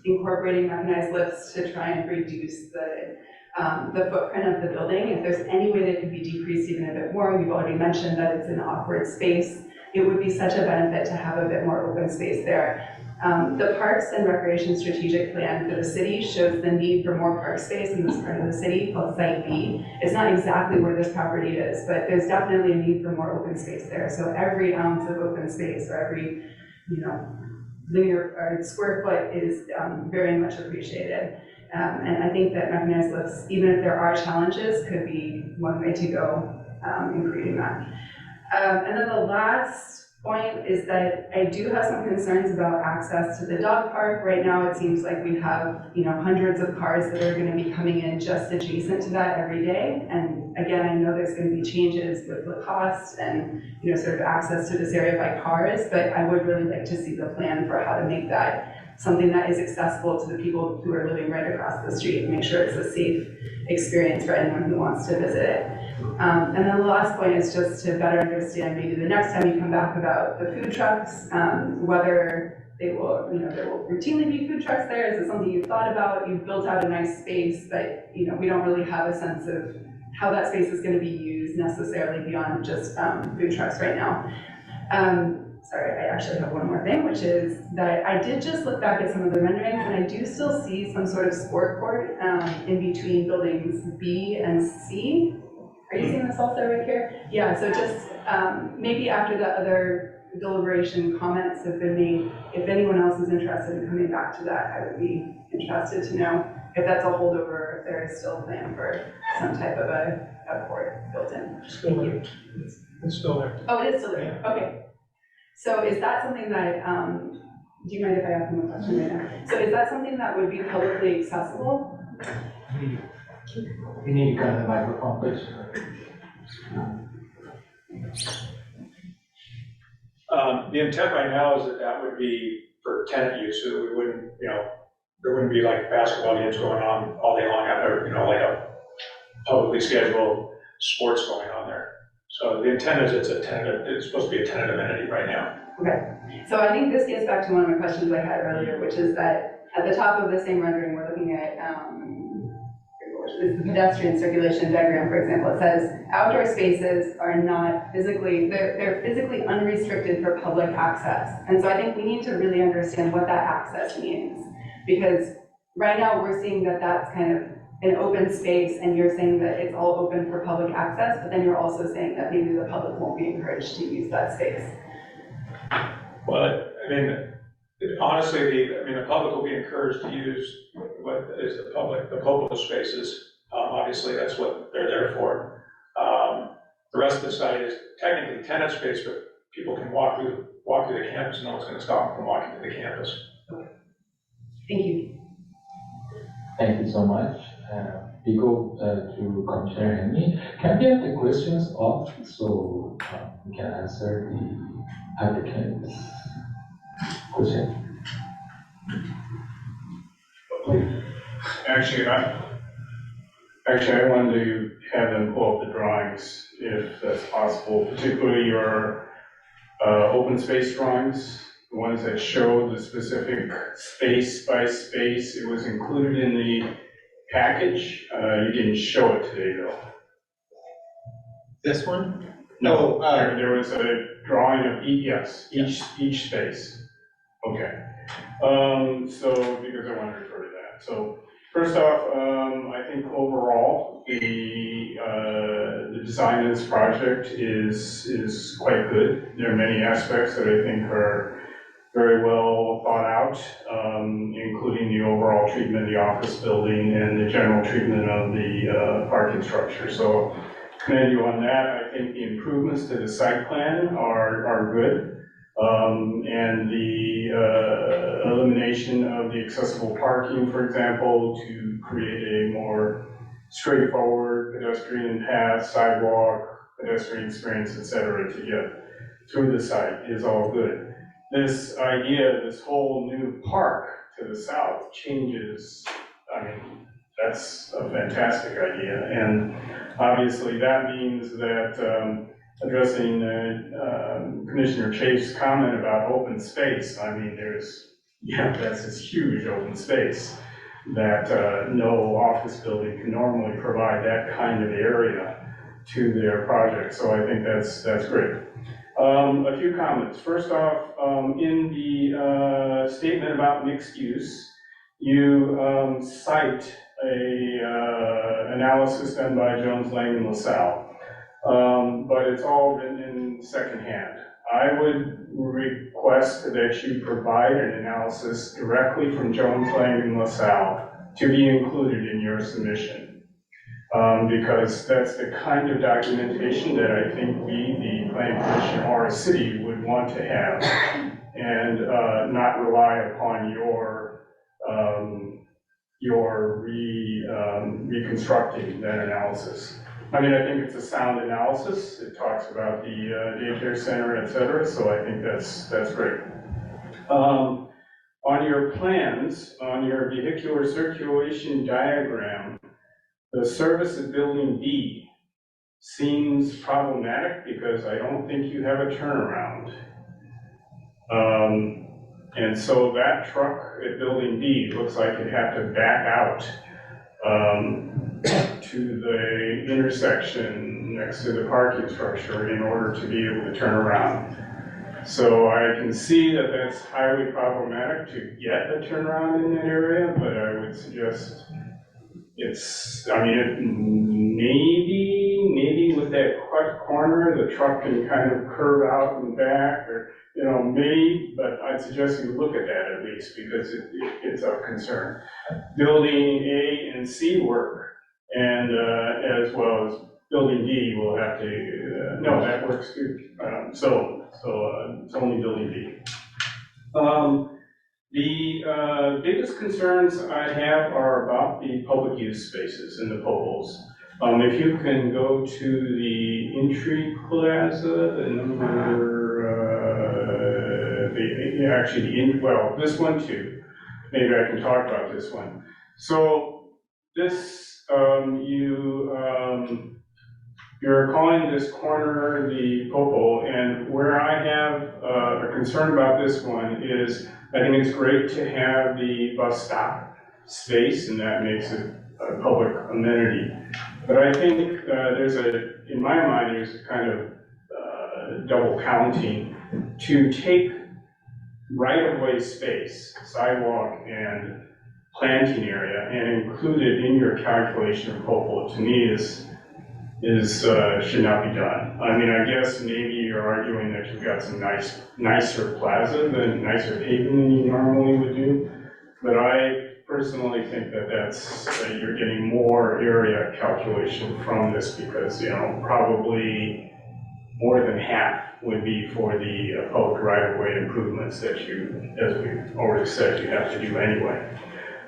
incorporating mechanized lifts to try and reduce the footprint of the building. If there's any way that it could be decreased even a bit more, you've already mentioned that it's an awkward space. It would be such a benefit to have a bit more open space there. The Parks and Recreation Strategic Plan for the city shows the need for more park space in this part of the city called Site B. It's not exactly where this property is, but there's definitely a need for more open space there. So every ounce of open space or every, linear or square foot is very much appreciated. And I think that mechanized lifts, even if there are challenges, could be one way to go in creating that. And then the last point is that I do have some concerns about access to the dog park. Right now, it seems like we have, hundreds of cars that are going to be coming in just adjacent to that every day. And again, I know there's going to be changes with Lacoste and, sort of access to this area by cars, but I would really like to see the plan for how to make that something that is accessible to the people who are living right across the street and make sure it's a safe experience for anyone who wants to visit it. And then the last point is just to better understand maybe the next time you come back about the food trucks, whether they will, there will routinely be food trucks there. Is it something you've thought about? You've built out a nice space, but we don't really have a sense of how that space is going to be used necessarily beyond just food trucks right now. Sorry, I actually have one more thing, which is that I did just look back at some of the renderings, and I do still see some sort of sport court in between buildings B and C. Are you seeing this also right here? Yeah, so just maybe after the other deliberation comments have been made, if anyone else is interested in coming back to that, I would be interested to know if that's a holdover or if there is still a plan for some type of a court built in. Still there. It's still there. Oh, it is still there, okay. So is that something that, do you mind if I ask them a question right now? So is that something that would be publicly accessible? You need to come to the microphone, please. The intent right now is that would be for tenant use, so that we wouldn't, there wouldn't be like basketball games going on all day long, or, like a publicly scheduled sports going on there. So the intent is it's supposed to be a tenant amenity right now. Okay, so I think this gets back to one of my questions I had earlier, which is that at the top of the same rendering, we're looking at the pedestrian circulation diagram, for example. It says outdoor spaces are not physically, they're physically unrestricted for public access. And so I think we need to really understand what that access means, because right now we're seeing that that's kind of an open space, and you're saying that it's all open for public access, but then you're also saying that maybe the public won't be encouraged to use that space. Well, honestly, the public will be encouraged to use what is the public spaces. Obviously, that's what they're there for. The rest of the site is technically tenant space, but people can walk through the campus, no one's gonna stop them from walking to the campus. Thank you. Thank you so much. We go to Commissioner Henry. Can we have the questions off so we can answer the applicant's question? Actually, I wanted to have them pull up the drawings if that's possible, particularly your open space drawings, the ones that show the specific space by space. It was included in the package. You didn't show it today, though. This one? No, Oh, there was a drawing of each space. Okay. So, because I want to refer to that. So, first off, I think overall, the design of this project is quite good. There are many aspects that I think are very well thought out, including the overall treatment of the office building and the general treatment of the parking structure. So, commend you on that. I think the improvements to the site plan are good. And the elimination of the accessible parking, for example, to create a more straightforward pedestrian path, sidewalk, pedestrian experience, etc., to get through the site is all good. This idea, this whole new park to the south changes, I mean, that's a fantastic idea. And obviously that means that addressing Commissioner Chase's comment about open space, I mean, that's this huge open space that no office building can normally provide that kind of area to their project. So I think that's great. A few comments. First off, in the statement about mixed use, you cite a analysis done by Jones, Lang, and LaSalle. But it's all written in secondhand. I would request that you provide an analysis directly from Jones, Lang, and LaSalle to be included in your submission. Because that's the kind of documentation that I think we, the Planning Commission or a city, would want to have, and not rely upon your reconstructing that analysis. I mean, I think it's a sound analysis. It talks about the daycare center, et cetera, so I think that's great. On your plans, on your vehicular circulation diagram, the service at Building B seems problematic because I don't think you have a turnaround. And so that truck at Building B looks like it'd have to back out to the intersection next to the parking structure in order to be able to turn around. So I can see that that's highly problematic to get a turnaround in that area, but I would suggest maybe with that corner, the truck can kind of curve out and back, or, maybe, but I'd suggest you look at that at least, because it's of concern. Building A and C work, and as well as Building D will have to, no, that works too. So it's only Building D. The biggest concerns I have are about the public use spaces in the popos. If you can go to the entry plaza, the number, this one too. Maybe I can talk about this one. So this, you're calling this corner the popo, and where I have a concern about this one is I think it's great to have the bus stop space, and that makes it a public amenity. But I think in my mind, there's a kind of double counting to take right-of-way space, sidewalk and planting area, and include it in your calculation of popo. To me, should not be done. I mean, I guess maybe you're arguing that you've got some nicer plaza nicer paving than you normally would do, but I personally think that you're getting more area calculation from this because, probably more than half would be for the public right-of-way improvements that you, as we already said, you have to do anyway.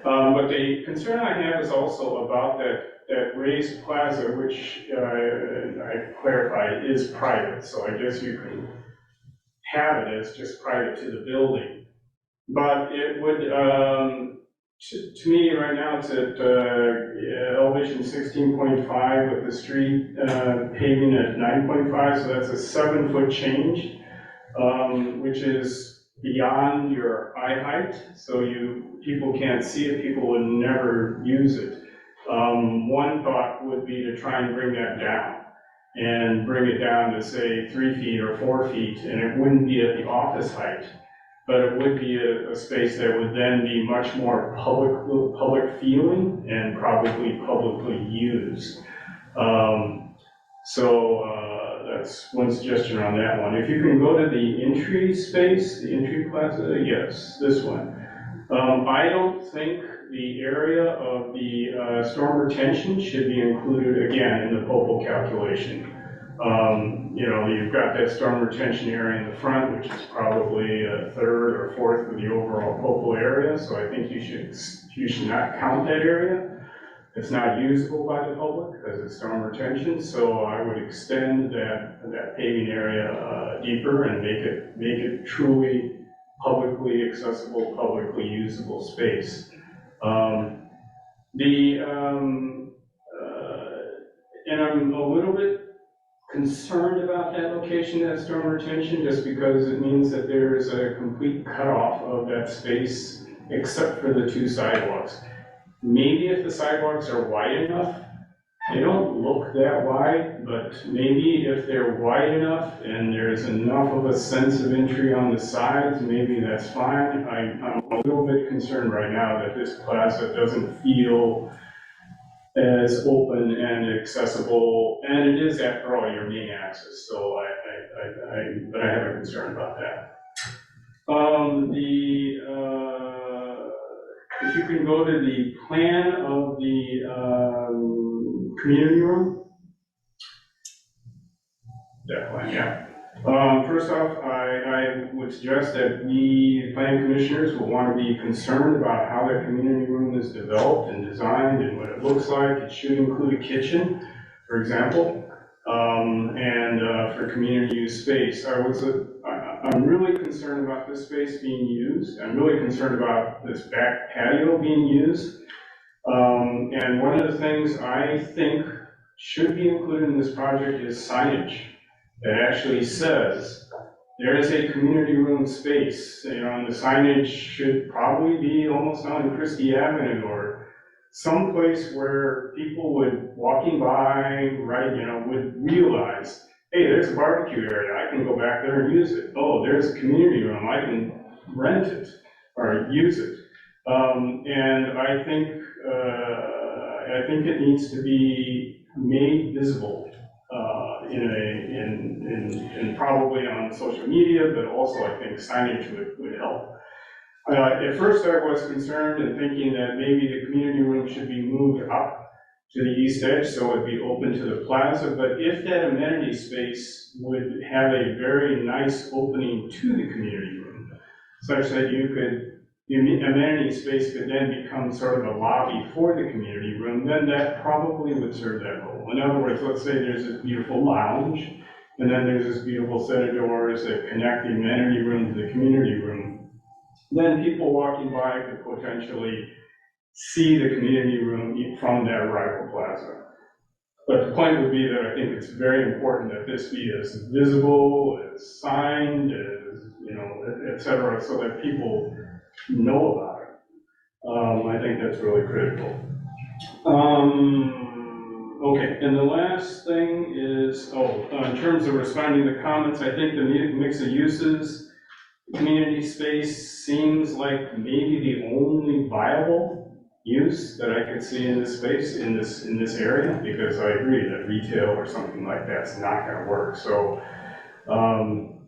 But the concern I have is also about that raised plaza, which I clarified is private, so I guess you can have it as just private to the building. But it would, to me, right now, it's at elevation 16.5 with the street paving at 9.5, so that's a 7-foot change, which is beyond your eye height, so people can't see it, people would never use it. One thought would be to try and bring that down, and bring it down to, say, 3 feet or 4 feet, and it wouldn't be at the office height, but it would be a space that would then be much more public feeling and probably publicly used. That's one suggestion on that one. If you can go to the entry space, the entry plaza, yes, this one. I don't think the area of the storm retention should be included again in the POPL calculation. You've got that storm retention area in the front, which is probably a third or fourth of the overall POPL area, so I think you should not count that area. It's not usable by the public because it's storm retention, so I would extend that paving area deeper and make it truly publicly accessible, publicly usable space. And I'm a little bit concerned about that location, that storm retention, just because it means that there's a complete cutoff of that space except for the 2 sidewalks. Maybe if the sidewalks are wide enough, they don't look that wide, but maybe if they're wide enough and there's enough of a sense of entry on the sides, maybe that's fine. I'm a little bit concerned right now that this plaza doesn't feel as open and accessible, and it is, after all, your main access, so but I have a concern about that. If you can go to the plan of the community room. That plan, yeah. First off, I would suggest that we, planning commissioners, will want to be concerned about how that community room is developed and designed and what it looks like. It should include a kitchen, for example, and for community use space. I'm really concerned about this space being used. I'm really concerned about this back patio being used. And one of the things I think should be included in this project is signage that actually says there is a community room space. And the signage should probably be almost on Christie Avenue or someplace where people walking by, would realize, hey, there's a barbecue area, I can go back there and use it. Oh, there's a community room, I can rent it or use it. And I think it needs to be made visible in probably on social media, but also I think signage would help. At first I was concerned and thinking that maybe the community room should be moved up to the east edge so it'd be open to the plaza, but if that amenity space would have a very nice opening to the community room, such that the amenity space could then become sort of a lobby for the community room, then that probably would serve that role. In other words, let's say there's this beautiful lounge, and then there's this beautiful set of doors that connect the amenity room to the community room. Then people walking by could potentially see the community room from that arrival plaza. But the point would be that I think it's very important that this be as visible, as signed, as, et cetera, so that people know about it. I think that's really critical. Okay, and the last thing is, in terms of responding to comments, I think the mix of uses, community space seems like maybe the only viable use that I could see in this space, in this area, because I agree that retail or something like that's not gonna work. So,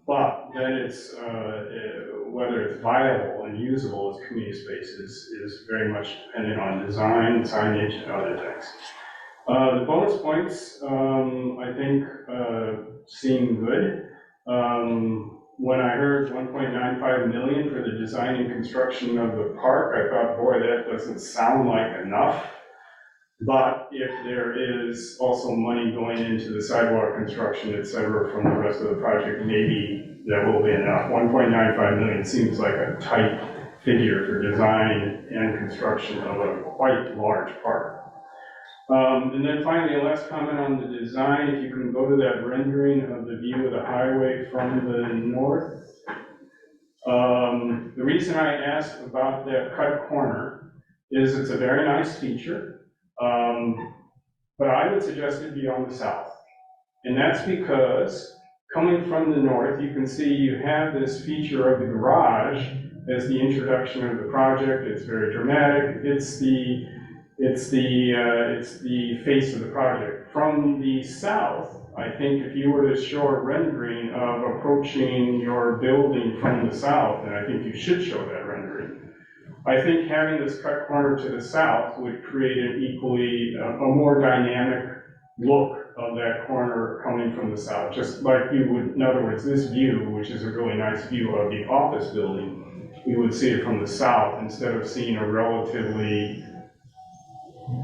but then it's, whether it's viable and usable as community space is very much dependent on design, signage, and other things. The bonus points, I think, seem good. When I heard 1.95 million for the design and construction of the park, I thought, boy, that doesn't sound like enough. But if there is also money going into the sidewalk construction, et cetera, from the rest of the project, maybe that will be enough. 1.95 million seems like a tight figure for design and construction of a quite large park. And then finally, a last comment on the design. If you can go to that rendering of the view of the highway from the north. The reason I asked about that cut corner is it's a very nice feature. But I would suggest it be on the south. And that's because coming from the north, you can see you have this feature of the garage as the introduction of the project. It's very dramatic. It's the face of the project. From the south, I think if you were to show a rendering of approaching your building from the south, and I think you should show that rendering, I think having this cut corner to the south would create an equally, a more dynamic look of that corner coming from the south. Just like you would, in other words, this view, which is a really nice view of the office building, we would see it from the south instead of seeing a relatively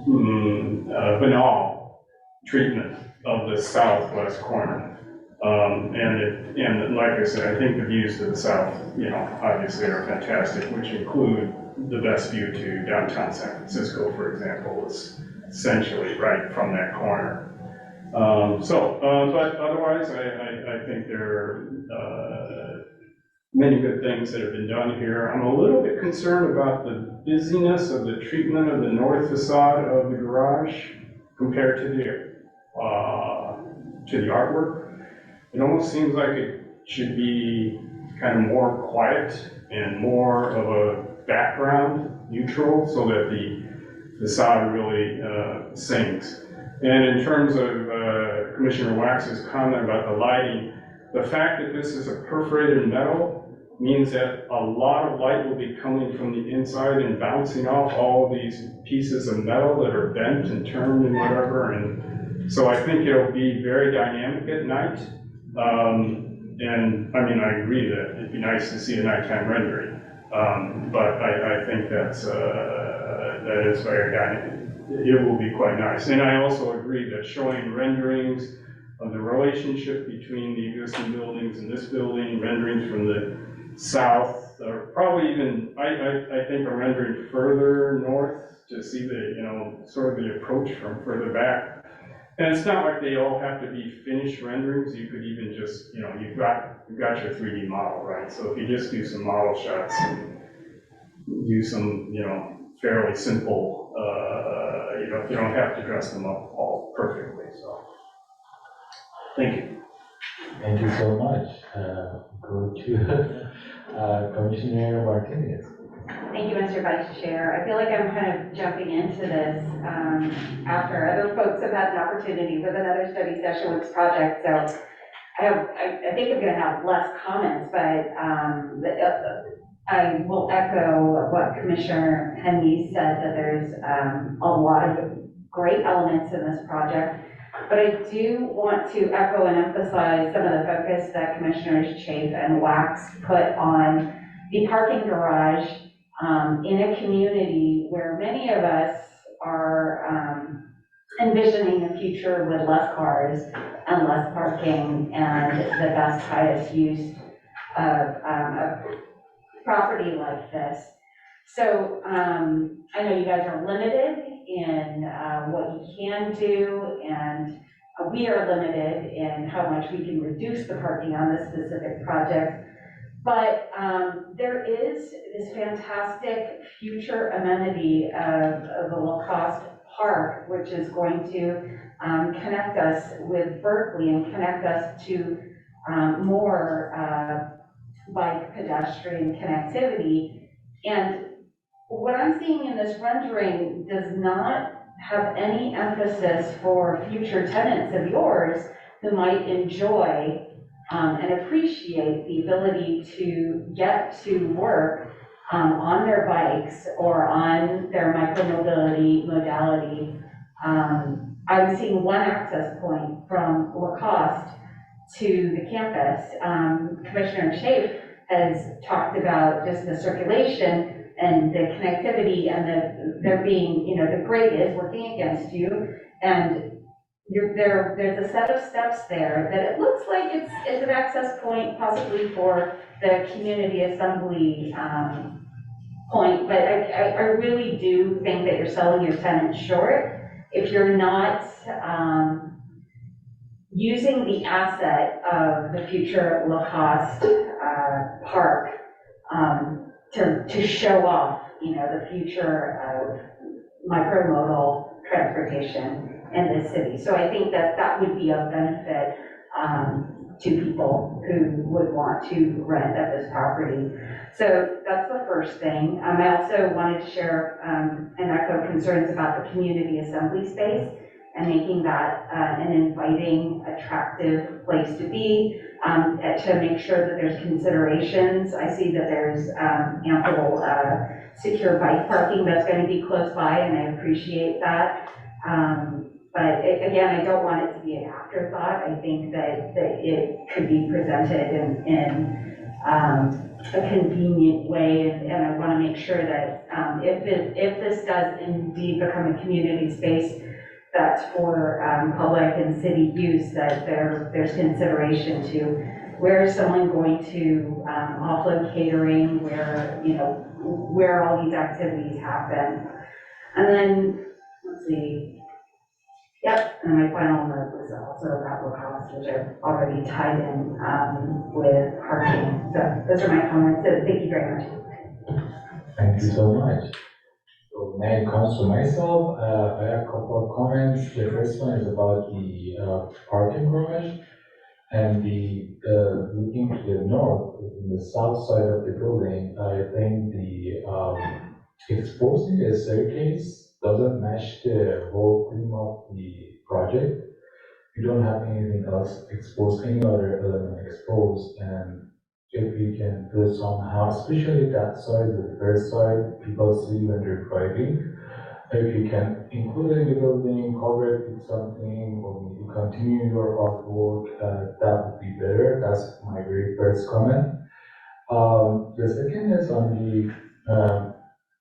banal treatment of the southwest corner. And like I said, I think the views to the south, obviously are fantastic, which include the best view to downtown San Francisco, for example, is essentially right from that corner. But otherwise, I think there are many good things that have been done here. I'm a little bit concerned about the busyness of the treatment of the north facade of the garage compared to the artwork. It almost seems like it should be kind of more quiet and more of a background, neutral, so that the facade really sings. And in terms of Commissioner Wax's comment about the lighting, the fact that this is a perforated metal means that a lot of light will be coming from the inside and bouncing off all of these pieces of metal that are bent and turned and whatever. And so I think it'll be very dynamic at night. And I mean, I agree that it'd be nice to see a nighttime rendering. But I think that is very dynamic. It will be quite nice. And I also agree that showing renderings of the relationship between the existing buildings and this building, renderings from the south, or probably even, I think a rendering further north to see the, sort of the approach from further back. And it's not like they all have to be finished renderings. You could even just, you've got your 3D model, right? So if you just do some model shots and do some, fairly simple, you don't have to dress them up all perfectly, so. Thank you. Thank you so much. Go to Commissioner Martinez. Thank you, Mr. Vice Chair. I feel like I'm kind of jumping into this after other folks have had an opportunity with another study session with this project. So I think I'm going to have less comments, but I will echo what Commissioner Henry said, that there's a lot of great elements in this project. But I do want to echo and emphasize some of the focus that Commissioners Chafe and Wax put on the parking garage in a community where many of us are envisioning a future with less cars and less parking and the best, highest use of property like this. So I know you guys are limited in what you can do, and we are limited in how much we can reduce the parking on this specific project. But there is this fantastic future amenity of the low-cost park, which is going to connect us with Berkeley and connect us to more bike pedestrian connectivity. And what I'm seeing in this rendering does not have any emphasis for future tenants of yours who might enjoy and appreciate the ability to get to work on their bikes or on their micromobility modality I'm seeing one access point from Lacoste to the campus. Commissioner Chafe has talked about just the circulation and the connectivity and there being, the grade is working against you. And there's a set of steps there that it looks like it's an access point possibly for the community assembly point, but I really do think that you're selling your tenant short if you're not using the asset of the future Lacoste park to show off, the future of micromodal transportation in this city. So I think that that would be a benefit to people who would want to rent at this property. So that's the first thing. I also wanted to share and echo concerns about the community assembly space and making that an inviting, attractive place to be, to make sure that there's considerations. I see that there's ample secure bike parking that's going to be close by, and I appreciate that. But again, I don't want it to be an afterthought. I think that it could be presented in a convenient way, and I want to make sure that if this does indeed become a community space that's for public and city use, that there's consideration to where is someone going to offload catering, where all these activities happen. And then, let's see. Yep, and my final note was also about Lacoste, which I've already tied in with parking. So those are my comments. So thank you very much. Thank you so much. So when it comes to myself, I have a couple of comments. The first one is about the parking garage and the looking to the north, in the south side of the building. I think the exposing a staircase doesn't match the whole theme of the project. You don't have anything else exposed, any other element exposed, and if you can do it somehow, especially that side, the first side, people see when they're driving. If you can include it in the building, cover it with something, or maybe continue your artwork, that would be better. That's my very first comment. The second is on the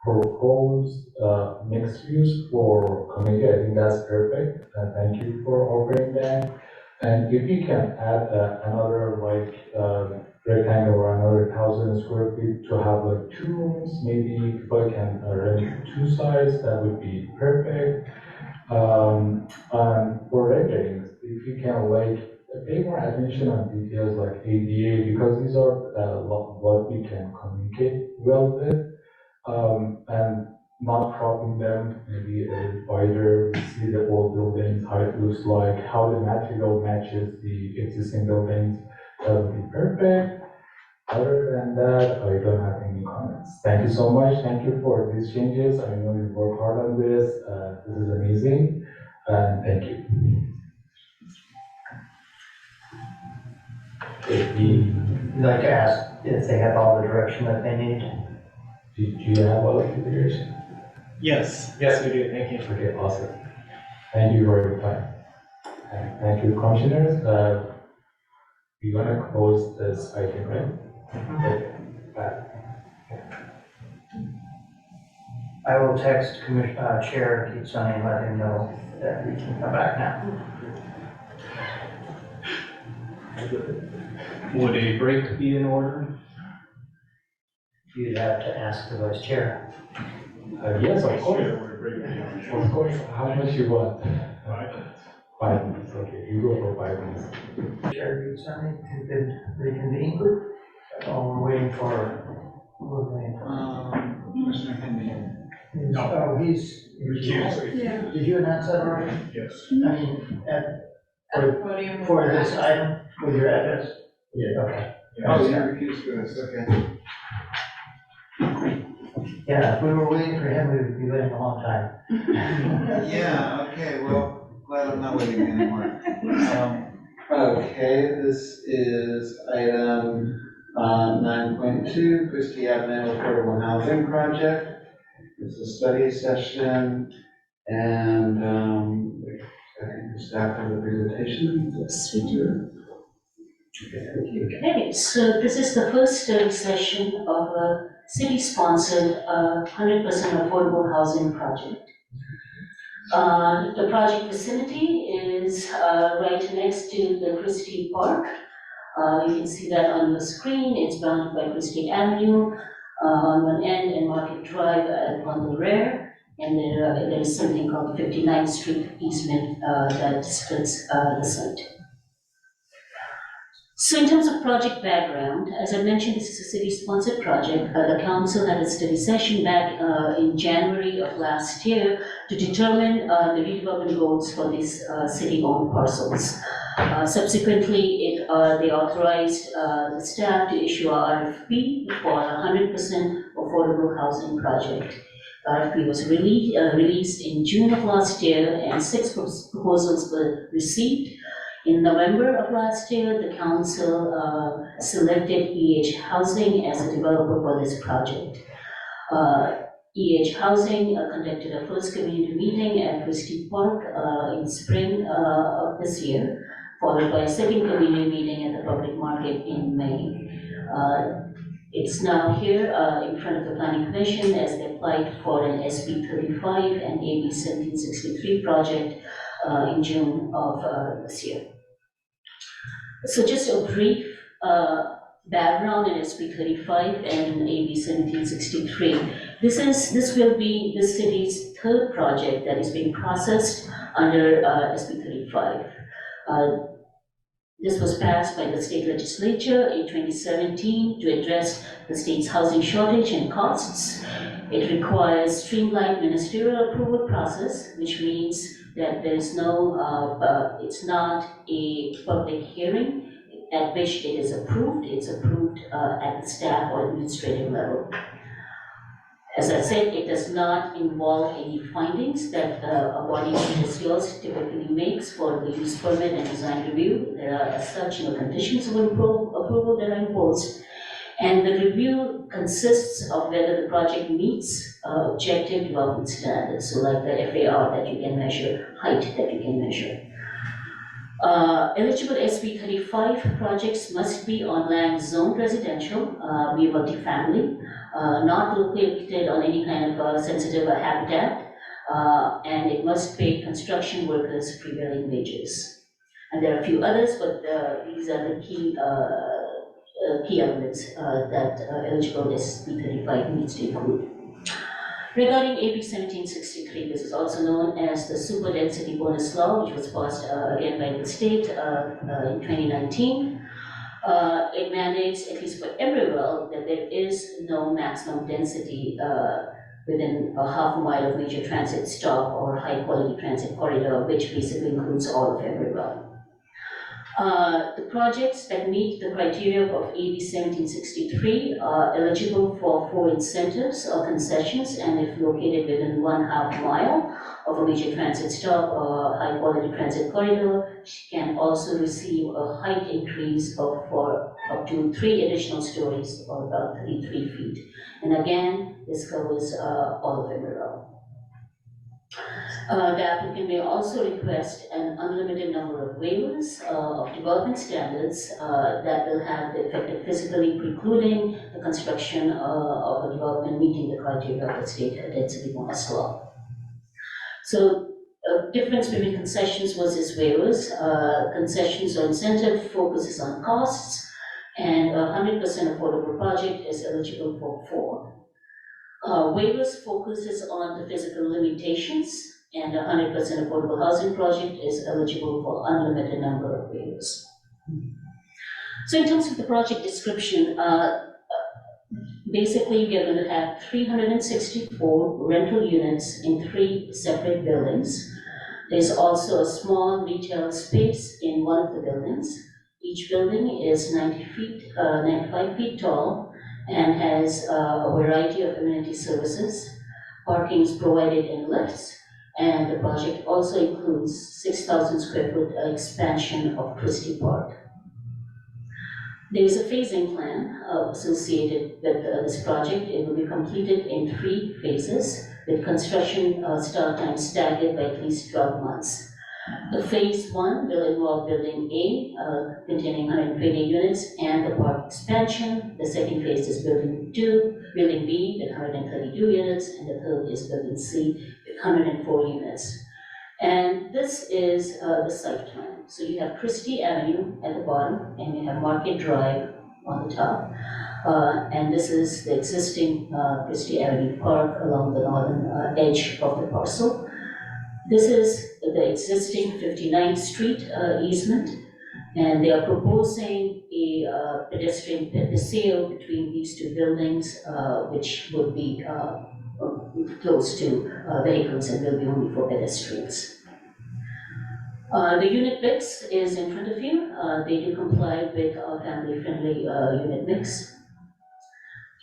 proposed mixed use for community. I think that's perfect. Thank you for offering that. And if you can add another rectangle or another 1,000 square feet to have like 2 rooms, maybe people can rent 2 sides, that would be perfect. And for renderings, if you can pay more attention on details like ADA, because these are what we can communicate well with. And not cropping them, maybe a little wider, see the old buildings, how it looks like, how the material matches the existing buildings, that would be perfect. Other than that, I don't have any comments. Thank you so much. Thank you for these changes. I know you work hard on this. This is amazing. And thank you. I'd like to ask if they have all the direction that they need. Do you have all of the direction? Yes, we do. Thank you. Okay, awesome. Thank you for your time. And thank you, commissioners. We're gonna close this item, right? Okay. I will text Chair Keith Sonny and let him know that we can come back now. Would a break be in order? You'd have to ask the vice chair. Yes, of course. Of course. How much you want? 5 minutes. Okay, you go for 5 minutes. Chair Keith Sonny, you could reconvene. Oh, we're waiting for. Commissioner Henry. Oh, he's recused. Yeah. Did you announce that already? Yes. I mean, for this item with your address? Yeah. Okay. Oh, you're recused for this, okay. Yeah, if we were waiting for him, we would be waiting a long time. Yeah, okay, well, glad I'm not waiting anymore. Okay, this is item 9.2, Christie Avenue Affordable Housing Project. It's a study session, and I think the staff have a presentation. Yes, we do. Okay, so this is the first study session of a city-sponsored 100% affordable housing project. The project vicinity is right next to the Christie Park. You can see that on the screen. It's bounded by Christie Avenue on one end and Market Drive on the rear. And there is something called 59th Street easement that splits the site. So in terms of project background, as I mentioned, this is a city-sponsored project. The council had a study session back in January of last year to determine the redevelopment goals for these city-owned parcels. Subsequently, they authorized the staff to issue a RFP for a 100% affordable housing project. RFP was released in June of last year, and 6 proposals were received. In November of last year, the council selected Housing as a developer for this project. Housing conducted a first community meeting at Christie Park in spring of this year, followed by a second community meeting at the public market in May. It's now here in front of the Planning Commission as they applied for an SB 35 and AB 1763 project in June of this year. So just a brief background in SB 35 and AB 1763. This will be the city's third project that is being processed under SB 35. This was passed by the state legislature in 2017 to address the state's housing shortage and costs. It requires streamlined ministerial approval process, which means that there's no, it's not a public hearing at which it is approved. It's approved at the staff or administrative level. As I said, it does not involve any findings that a body such as yours typically makes for the use permit and design review. There are, as such, no conditions of approval that are imposed. And the review consists of whether the project meets objective development standards, so like the FAR that you can measure, height that you can measure. Eligible SB 35 projects must be on land zoned residential, be multifamily, not located on any kind of sensitive habitat, and it must pay construction workers prevailing wages. And there are a few others, but these are the key elements that eligible SB 35 needs to include. Regarding AB 1763, this is also known as the Super Density Bonus Law, which was passed again by the state in 2019. It mandates, at least for Emeryville, that there is no maximum density within a half a mile of major transit stop or high quality transit corridor, which basically includes all of Emeryville. The projects that meet the criteria of AB 1763 are eligible for 4 incentives or concessions, and if located within 1/2 mile of a major transit stop or high quality transit corridor, can also receive a height increase for up to 3 additional stories or about 33 feet. And again, this covers all of Emeryville. The applicant may also request an unlimited number of waivers of development standards that will have the effect of physically precluding the construction of a development meeting the criteria of the state density bonus law. So, difference between concessions versus waivers. Concessions or incentive focuses on costs, and a 100% affordable project is eligible for 4. Waivers focuses on the physical limitations, and a 100% affordable housing project is eligible for unlimited number of waivers. So in terms of the project description, basically we are going to have 364 rental units in 3 separate buildings. There's also a small retail space in one of the buildings. Each building is 95 feet tall and has a variety of amenity services. Parking is provided in lifts, and the project also includes 6,000 square foot expansion of Christie Park. There is a phasing plan associated with this project. It will be completed in 3 phases, with construction start time staggered by at least 12 months. The phase 1 will involve building A, containing 120 units, and the park expansion. The second phase is building B with 132 units, and the third is building C with 104 units. And this is the site plan. So you have Christie Avenue at the bottom, and you have Market Drive on the top. And this is the existing Christie Avenue Park along the northern edge of the parcel. This is the existing 59th Street easement, and they are proposing a pedestrian paseo between these two buildings, which would be close to vehicles and will be only for pedestrians. The unit mix is in front of you. They do comply with our family-friendly unit mix.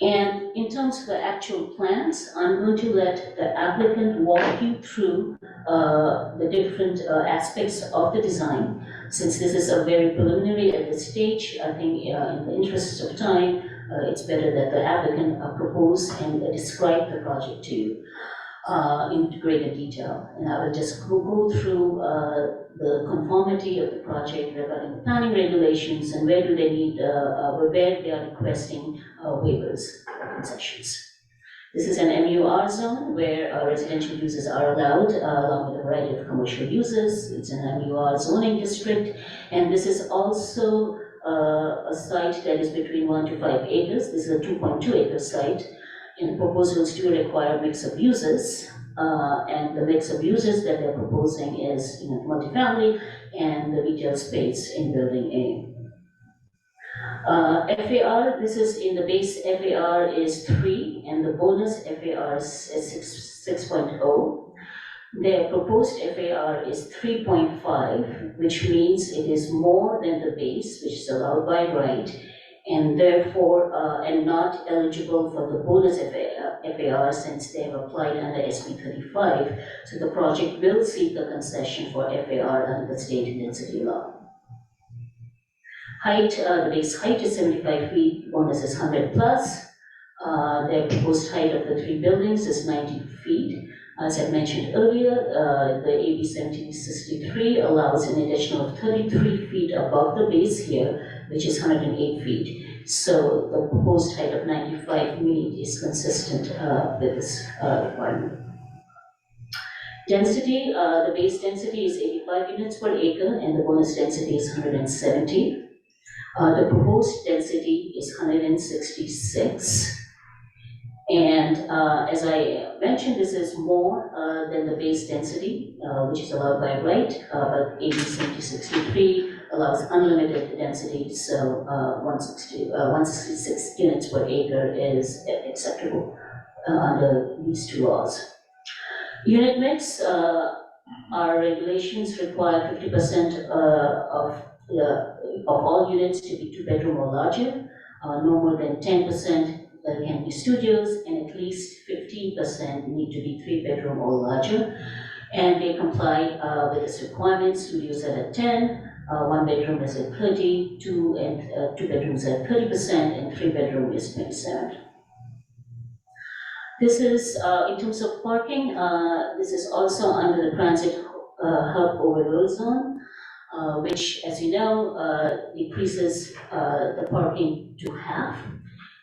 And in terms of the actual plans, I'm going to let the applicant walk you through the different aspects of the design. Since this is a very preliminary at this stage, I think in the interest of time, it's better that the applicant propose and describe the project to you in greater detail. And I will just go through the conformity of the project regarding the planning regulations and where do they need, where they are requesting waivers or concessions. This is an MUR zone where residential uses are allowed along with a variety of commercial uses. It's an MUR zoning district, and this is also a site that is between 1 to 5 acres. This is a 2.2 acre site, and proposals do require a mix of uses. And the mix of uses that they're proposing is multifamily and the retail space in building A. FAR, this is in the base FAR is 3 and the bonus FAR is 6.0. Their proposed FAR is 3.5, which means it is more than the base, which is allowed by right, and therefore, and not eligible for the bonus FAR since they have applied under SB 35. So the project will seek a concession for FAR under the state density law. Height, the base height is 75 feet, bonus is 100 plus. Their proposed height of the 3 buildings is 90 feet. As I mentioned earlier, the AB 1763 allows an additional 33 feet above the base here, which is 108 feet. So the proposed height of 95 feet is consistent with this requirement. Density, the base density is 85 units per acre and the bonus density is 170. The proposed density is 166. And as I mentioned, this is more than the base density, which is allowed by right, but AB 1763 allows unlimited density, so 166 units per acre is acceptable under these 2 laws. Unit mix, our regulations require 50% of all units to be 2-bedroom or larger, no more than 10% can be studios, and at least 15% need to be 3-bedroom or larger. And they comply with this requirement. Studios are at 10, 1-bedroom is at 30, 2 bedrooms at 30%, and 3-bedroom is 27. This is, in terms of parking, this is also under the transit hub overload zone, which, as you know, decreases the parking to half.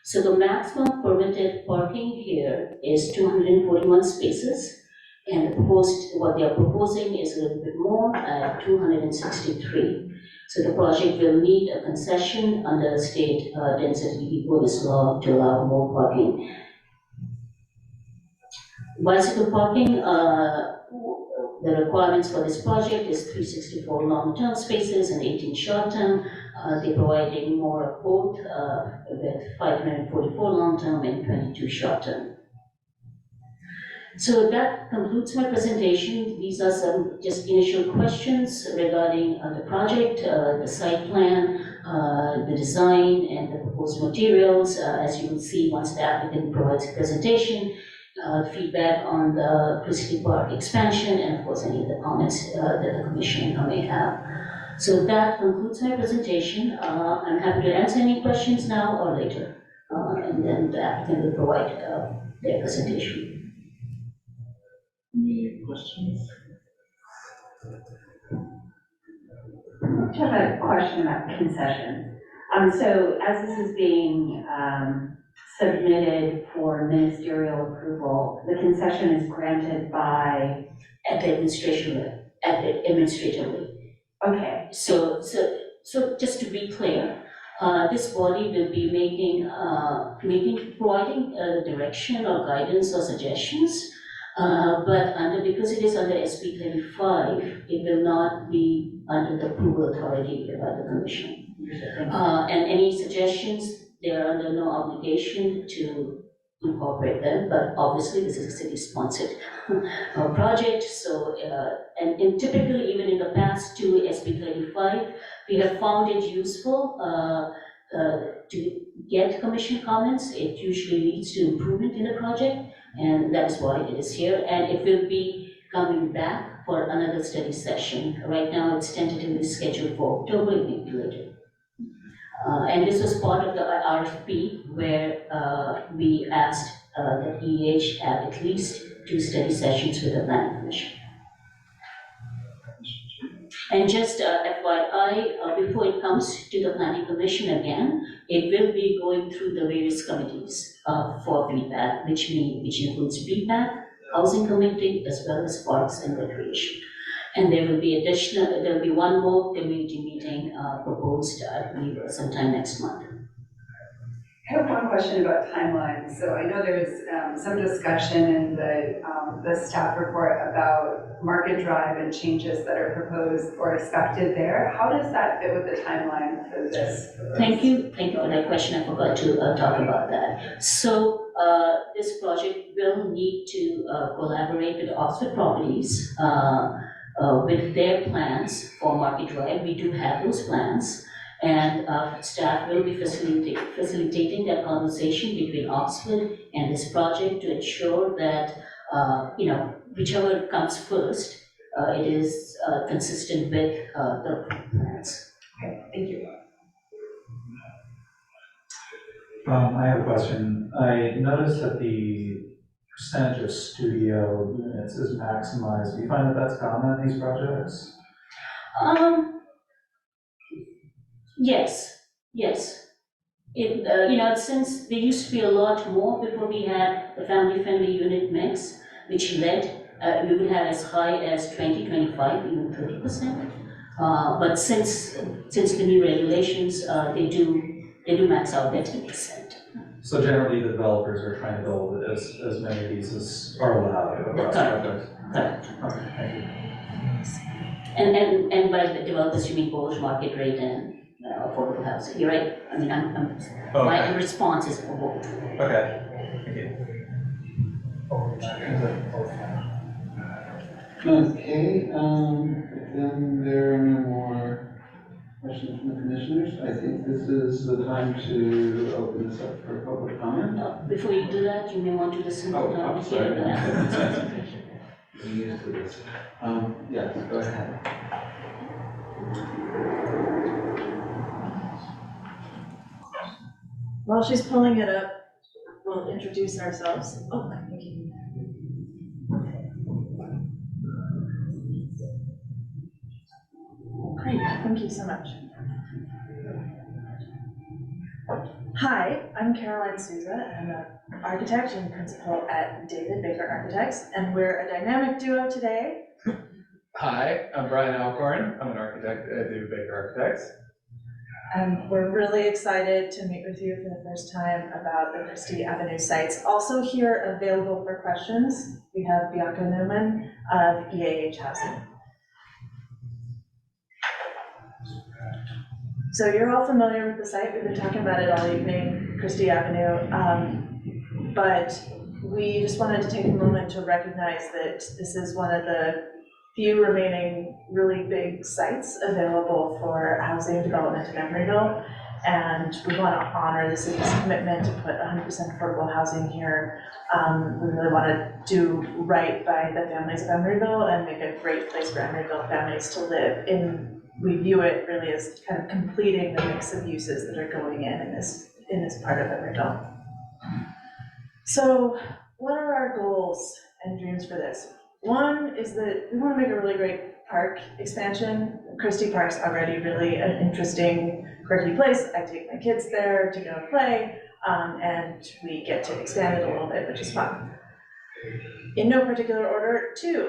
So the maximum permitted parking here is 241 spaces, and what they are proposing is a little bit more at 263. So the project will need a concession under the state density bonus law to allow more parking. Bicycle parking, the requirements for this project is 364 long-term spaces and 18 short-term. They're providing more of both with 544 long-term and 22 short-term. So that concludes my presentation. These are some just initial questions regarding the project, the site plan, the design, and the proposed materials. As you will see once the applicant provides a presentation, feedback on the Christie Park expansion, and of course any of the comments that the commission may have. So that concludes my presentation. I'm happy to answer any questions now or later, and then the applicant will provide their presentation. Any questions? I have a question about concessions. So as this is being submitted for ministerial approval, the concession is granted by? At the administratively. Okay. So just to be clear, this body will be providing direction or guidance or suggestions, but because it is under SB 35, it will not be under the approval authority by the commission. And any suggestions, they are under no obligation to incorporate them, but obviously this is a city-sponsored project, so, and typically even in the past to SB 35, we have found it useful to get commission comments. It usually leads to improvement in the project, and that is why it is here, and it will be coming back for another study session. Right now it's tentatively scheduled for October, it may be later. And this was part of the RFP where we asked that EH have at least 2 study sessions with the planning commission. And just FYI, before it comes to the planning commission again, it will be going through the various committees for feedback, which includes feedback, housing committee, as well as parks and recreation. And there will be one more community meeting proposed, I believe, sometime next month. I have one question about timelines. So I know there's some discussion in the staff report about Market Drive and changes that are proposed or expected there. How does that fit with the timeline for this? Thank you for that question. I forgot to talk about that. So this project will need to collaborate with Oxford Properties with their plans for Market Drive. We do have those plans. And staff will be facilitating that conversation between Oxford and this project to ensure that, whichever comes first, it is consistent with the plans. Okay, thank you. I have a question. I noticed that the percentage of studio units is maximized. Do you find that that's common in these projects? Yes. Since there used to be a lot more before we had the family-friendly unit mix, which led, we would have as high as 20, 25, even 30%. But since the new regulations, they do max out at 10%. So generally, the developers are trying to build as many of these as are allowed across projects? Correct. Okay, thank you. And by the developers, you mean both market rate and affordable housing, you're right? I mean, my response is for both. Okay, thank you. Okay, then there are no more questions from the commissioners. I think this is the time to open this up for public comment. Before you do that, you may want to listen to the I'm sorry. here. We're used to this. Yeah, go ahead. While she's pulling it up, we'll introduce ourselves. Oh, thank you. Great, thank you so much. Hi, I'm Caroline Souza. I'm an architect and principal at David Baker Architects, and we're a dynamic duo today. Hi, I'm Brian Alcorn. I'm an architect at David Baker Architects. And we're really excited to meet with you for the first time about the Christie Avenue sites. Also here available for questions, we have Bianca Newman of EAH Housing. So you're all familiar with the site. We've been talking about it all evening, Christie Avenue. But we just wanted to take a moment to recognize that this is one of the few remaining really big sites available for housing development in Emeryville. And we want to honor the city's commitment to put 100% affordable housing here. We really want to do right by the families of Emeryville and make a great place for Emeryville families to live in. We view it really as kind of completing the mix of uses that are going in this part of Emeryville. So what are our goals and dreams for this? One is that we want to make a really great park expansion. Christie Park's already really an interesting, quirky place. I take my kids there to go play, and we get to expand it a little bit, which is fun. In no particular order, 2,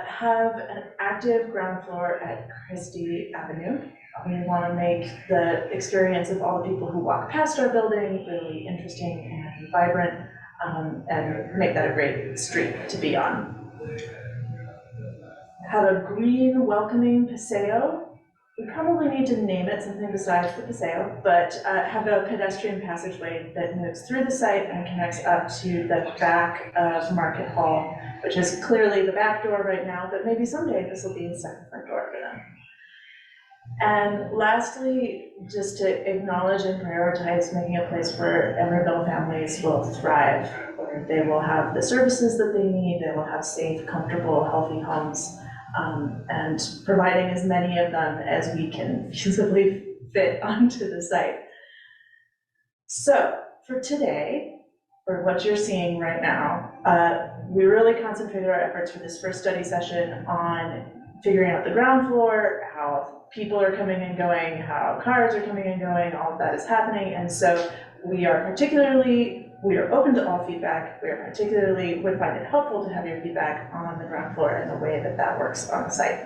have an active ground floor at Christie Avenue. We want to make the experience of all the people who walk past our building really interesting and vibrant, and make that a great street to be on. Have a green, welcoming paseo. We probably need to name it something besides the paseo, but have a pedestrian passageway that moves through the site and connects up to the back of Market Hall, which is clearly the back door right now, but maybe someday this will be the second front door for them. And lastly, just to acknowledge and prioritize making a place where Emeryville families will thrive, where they will have the services that they need, they will have safe, comfortable, healthy homes, and providing as many of them as we can feasibly fit onto the site. So for today, for what you're seeing right now, we really concentrated our efforts for this first study session on figuring out the ground floor, how people are coming and going, how cars are coming and going, all of that is happening. And so we are open to all feedback. We would find it helpful to have your feedback on the ground floor and the way that that works on the site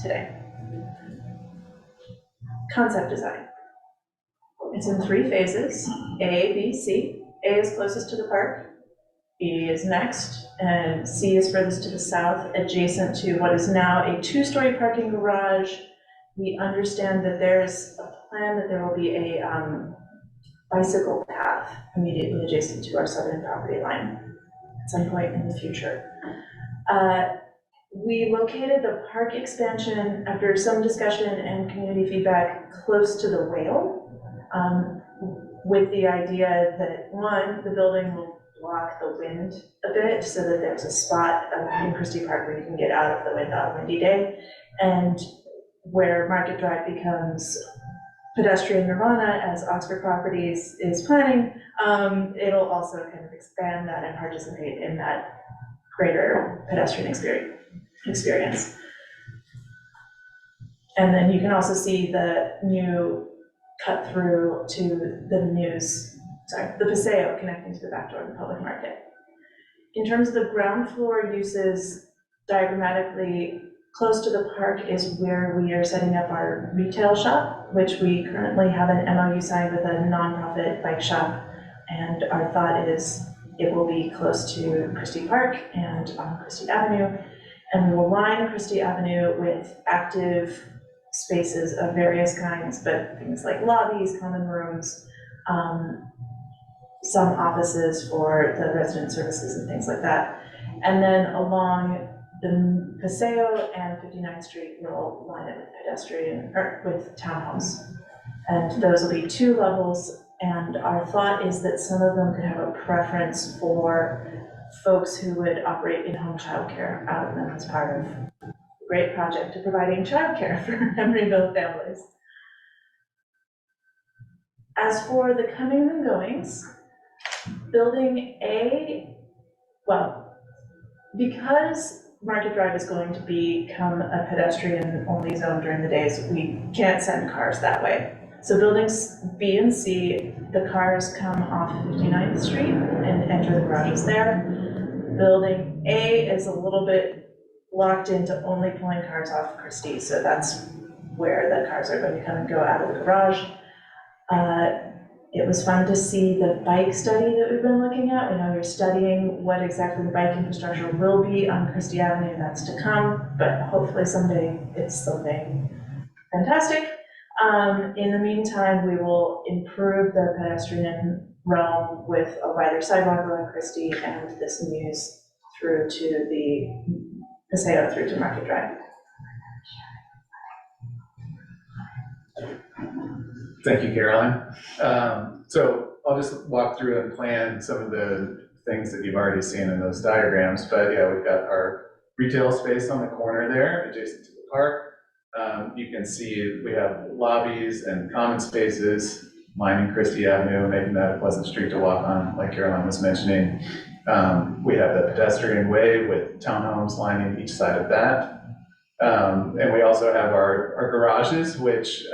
today. Concept design. It's in 3 phases, A, B, C. A is closest to the park, B is next, and C is furthest to the south, adjacent to what is now a 2-story parking garage. We understand that there's a plan that there will be a bicycle path immediately adjacent to our southern property line at some point in the future. We located the park expansion after some discussion and community feedback close to the whale, with the idea that, 1, the building will block the wind a bit so that there's a spot in Christie Park where you can get out of the wind on a windy day, and where Market Drive becomes pedestrian nirvana, as Oxford Properties is planning, it'll also kind of expand that and participate in that greater pedestrian experience. And then you can also see the new cut through to the paseo connecting to the back door of the public market. In terms of the ground floor uses, diagrammatically, close to the park is where we are setting up our retail shop, which we currently have an MOU signed with a nonprofit bike shop. And our thought is it will be close to Christie Park and on Christie Avenue. And we will line Christie Avenue with active spaces of various kinds, but things like lobbies, common rooms, some offices for the resident services and things like that. And then along the Paseo and 59th Street will line it with townhomes. And those will be 2 levels. And our thought is that some of them could have a preference for folks who would operate in-home childcare out of them as part of a great project of providing childcare for Emeryville families. As for the comings and goings, building A, well, because Market Drive is going to become a pedestrian-only zone during the days, we can't send cars that way. So buildings B and C, the cars come off 59th Street and enter the garages there. Building A is a little bit locked into only pulling cars off Christie, so that's where the cars are going to come and go out of the garage. It was fun to see the bike study that we've been looking at. We know you're studying what exactly the bike infrastructure will be on Christie Avenue. That's to come, but hopefully someday it's something fantastic. In the meantime, we will improve the pedestrian realm with a wider sidewalk along Christie and this muse through to the Paseo through to Market Drive. Thank you, Caroline. So I'll just walk through and plan some of the things that you've already seen in those diagrams. But yeah, we've got our retail space on the corner there, adjacent to the park. You can see we have lobbies and common spaces lining Christie Avenue, making that a pleasant street to walk on, like Caroline was mentioning. We have the pedestrian way with townhomes lining each side of that. And we also have our garages, which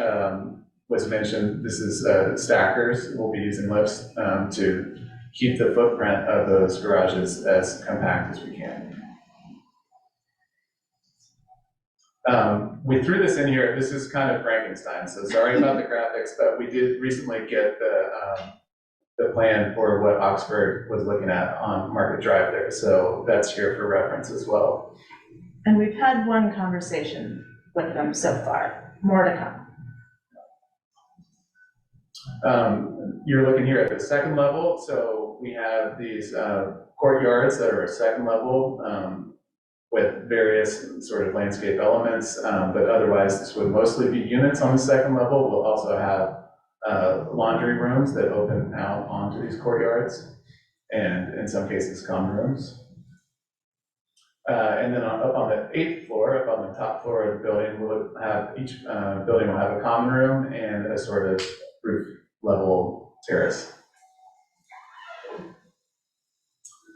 was mentioned. This is stackers. We'll be using lifts to keep the footprint of those garages as compact as we can. We threw this in here. This is kind of Frankenstein, so sorry about the graphics, but we did recently get the plan for what Oxford was looking at on Market Drive there, so that's here for reference as well. And we've had one conversation with them so far, more to come. You're looking here at the second level, so we have these courtyards that are a second level with various sort of landscape elements, but otherwise this would mostly be units on the second level. We'll also have laundry rooms that open out onto these courtyards, and in some cases common rooms. And then up on the 8th floor, up on the top floor of the building, we'll have each building will have a common room and a sort of roof level terrace.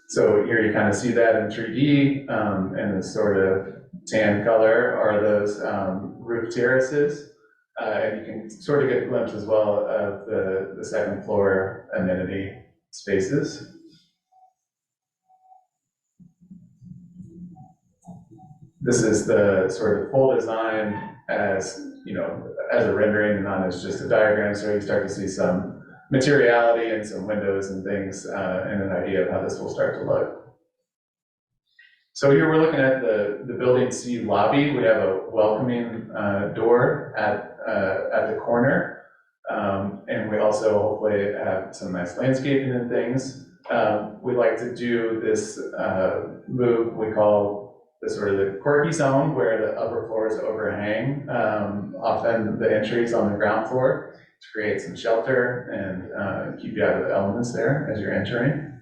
So here you kind of see that in 3D, and the sort of tan color are those roof terraces. And you can sort of get a glimpse as well of the second floor amenity spaces. This is the sort of full design as, as a rendering, not as just a diagram, so you start to see some materiality and some windows and things, and an idea of how this will start to look. So here we're looking at the Building C lobby. We have a welcoming door at the corner, and we also hopefully have some nice landscaping and things. We like to do this move we call the sort of the quirky zone, where the upper floors overhang, often the entries on the ground floor, to create some shelter and keep you out of the elements there as you're entering.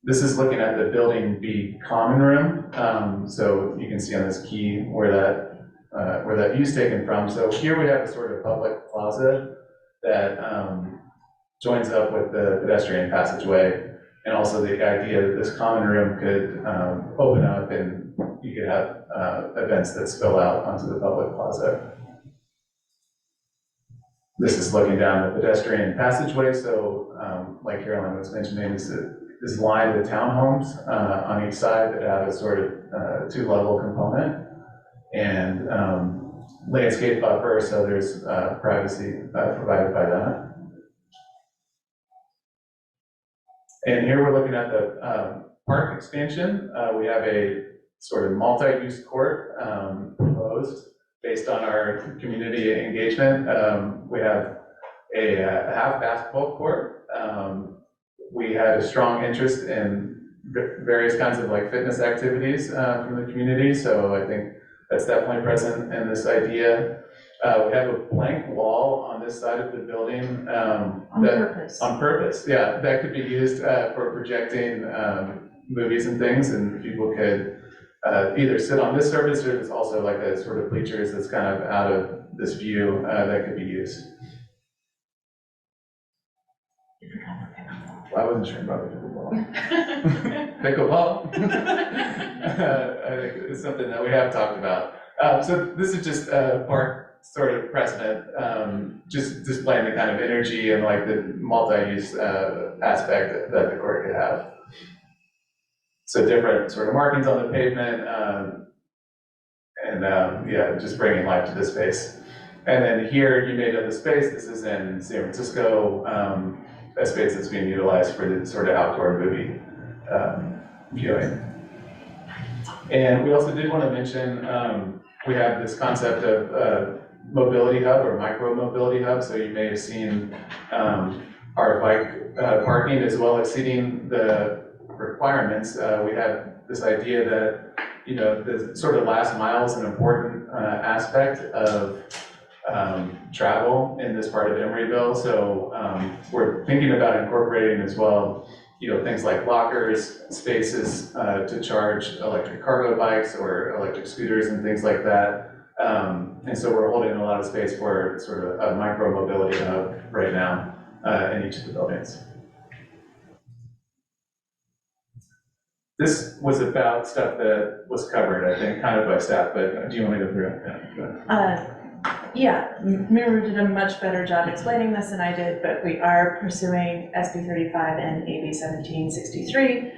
This is looking at the Building B common room. So you can see on this key where that view is taken from. So here we have a sort of public plaza that joins up with the pedestrian passageway, and also the idea that this common room could open up and you could have events that spill out onto the public plaza. This is looking down the pedestrian passageway, so like Caroline was mentioning, this is lined with townhomes on each side that have a sort of two-level component, and landscape buffer, so there's privacy provided by that. And here we're looking at the park expansion. We have a sort of multi-use court proposed based on our community engagement. We have a half basketball court. We had a strong interest in various kinds of like fitness activities from the community, so I think that's definitely present in this idea. We have a blank wall on this side of the building. On purpose. On purpose, yeah. That could be used for projecting movies and things, and people could either sit on this surface, or there's also like a sort of bleachers that's kind of out of this view that could be used. I wasn't sure about the pickleball. Pickleball? I think it's something that we have talked about. So this is just part sort of precedent, just displaying the kind of energy and like the multi-use aspect that the court could have. So different sort of markings on the pavement, and yeah, just bringing life to the space. And then here you may know the space. This is in San Francisco, a space that's being utilized for the sort of outdoor movie viewing. And we also did want to mention, we have this concept of mobility hub or micro mobility hub. So you may have seen our bike parking as well as seating the requirements. We have this idea that, the sort of last mile is an important aspect of travel in this part of Emeryville. So we're thinking about incorporating as well, things like lockers, spaces to charge electric cargo bikes or electric scooters and things like that. And so we're holding a lot of space for sort of a micro mobility hub right now in each of the buildings. This was about stuff that was covered, I think, kind of by staff, but do you want to go through it? Yeah. Yeah, Mira did a much better job explaining this than I did, but we are pursuing SB 35 and AB 1763.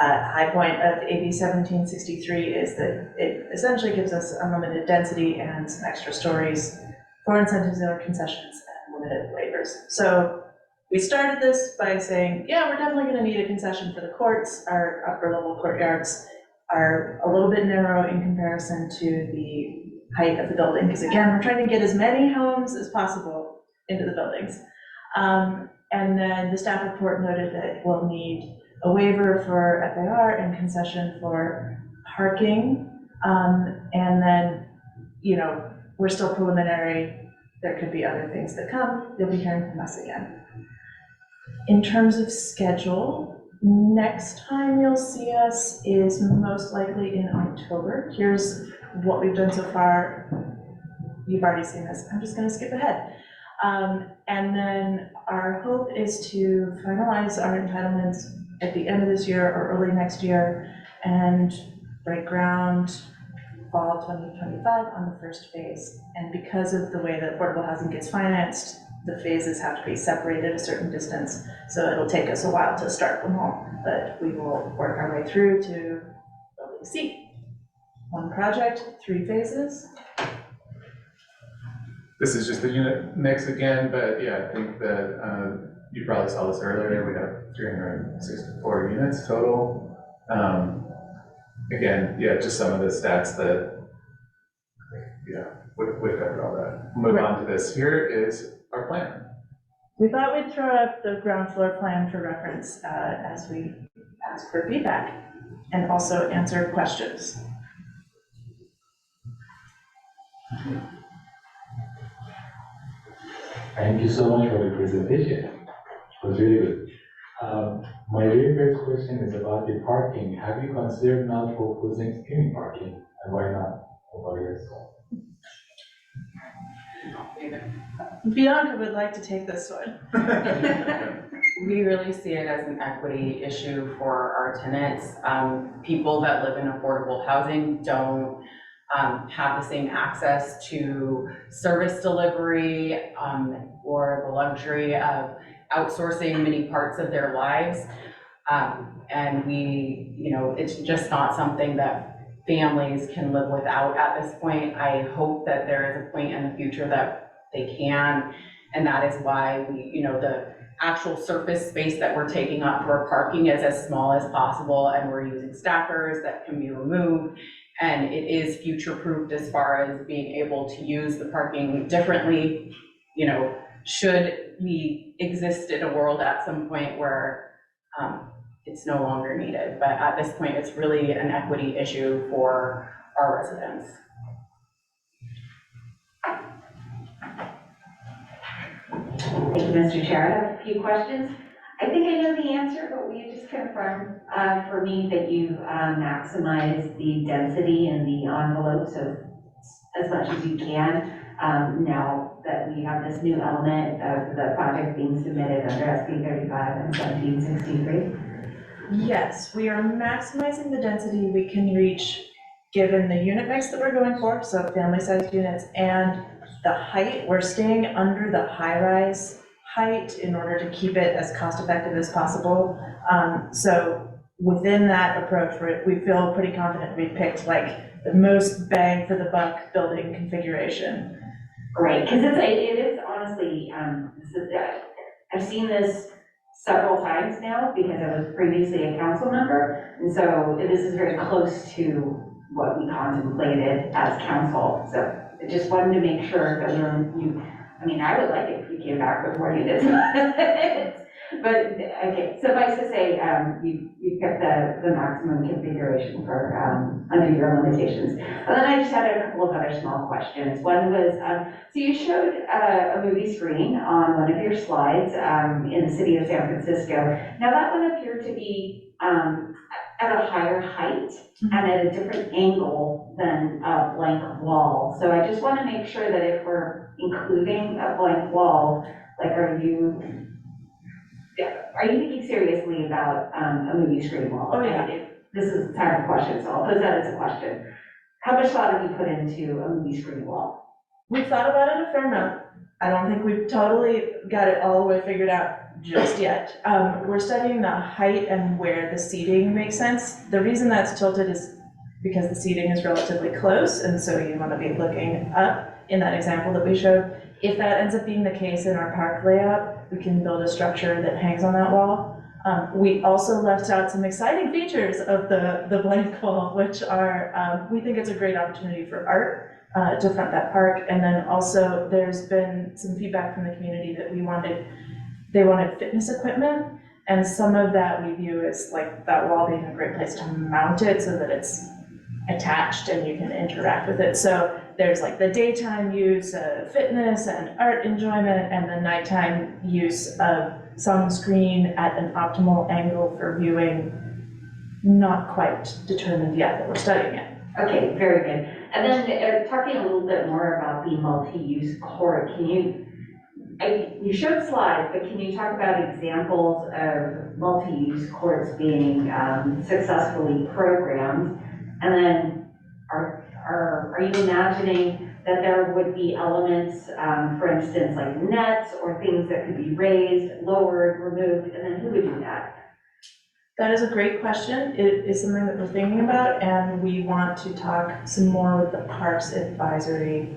High point of AB 1763 is that it essentially gives us unlimited density and some extra stories for incentives or concessions and limited waivers. So we started this by saying, yeah, we're definitely going to need a concession for the courts. Our upper level courtyards are a little bit narrow in comparison to the height of the building, because again, we're trying to get as many homes as possible into the buildings. And then the staff report noted that we'll need a waiver for FAR and concession for parking. And then, you know, we're still preliminary. There could be other things that come. You'll be hearing from us again. In terms of schedule, next time you'll see us is most likely in October. Here's what we've done so far. You've already seen this. I'm just going to skip ahead. And then our hope is to finalize our entitlements at the end of this year or early next year and break ground fall 2025 on the first phase. And because of the way that affordable housing gets financed, the phases have to be separated a certain distance. So it'll take us a while to start them all, but we will work our way through to building C. One project, 3 phases. This is just the unit mix again, but yeah, I think that you probably saw this earlier. We have 364 units total. Again, yeah, just some of the stats that, yeah, we've covered all that. Move on to this. Here is our plan. We thought we'd throw up the ground floor plan for reference as we ask for feedback and also answer questions. Thank you so much for the presentation. It was really good. My very first question is about the parking. Have you considered not proposing any parking, and why not? Bianca would like to take this one. We really see it as an equity issue for our tenants. People that live in affordable housing don't have the same access to service delivery or the luxury of outsourcing many parts of their lives. And we, you know, it's just not something that families can live without at this point. I hope that there is a point in the future that they can, and that is why we, you know, the actual surface space that we're taking up for parking is as small as possible, and we're using stackers that can be removed, and it is future-proofed as far as being able to use the parking differently, you know, should we exist in a world at some point where it's no longer needed. But at this point, it's really an equity issue for our residents. Thank you, Mr. Chair. I have a few questions. I think I know the answer, but will you just confirm for me that you maximize the density in the envelope so as much as you can now that we have this new element of the project being submitted under SB 35 and 1763? Yes, we are maximizing the density we can reach given the unit mix that we're going for, so family-sized units, and the height. We're staying under the high-rise height in order to keep it as cost-effective as possible. So within that approach, we feel pretty confident we picked like the most bang for the buck building configuration. Great, because it is honestly, I've seen this several times now because I was previously a council member, and so this is very close to what we contemplated as council. So I just wanted to make sure that I mean, I would like it if you came back with more units. But, okay, suffice to say, you kept the maximum configuration for, under your limitations. And then I just had a couple of other small questions. One was, so you showed a movie screen on one of your slides in the city of San Francisco. Now that one appeared to be at a higher height and at a different angle than a blank wall. So I just want to make sure that if we're including a blank wall, like, are you Are you thinking seriously about a movie screen wall? Oh, yeah. And this is kind of a question, so I'll pose that as a question. How much thought have you put into a movie screen wall? We've thought about it a fair amount. I don't think we've totally got it all the way figured out just yet. We're studying the height and where the seating makes sense. The reason that's tilted is because the seating is relatively close, and so you want to be looking up in that example that we showed. If that ends up being the case in our park layout, we can build a structure that hangs on that wall. We also left out some exciting features of the blank wall, which are, we think it's a great opportunity for art to front that park. And then also there's been some feedback from the community that they wanted fitness equipment. And some of that we view as like that wall being a great place to mount it so that it's attached and you can interact with it. So there's like the daytime use of fitness and art enjoyment, and the nighttime use of some screen at an optimal angle for viewing, not quite determined yet, but we're studying it. Okay, very good. And then talking a little bit more about the multi-use court, you showed slides, but can you talk about examples of multi-use courts being successfully programmed? And then are you imagining that there would be elements, for instance, like nets or things that could be raised, lowered, removed, and then who would do that? That is a great question. It is something that we're thinking about, and we want to talk some more with the Parks Advisory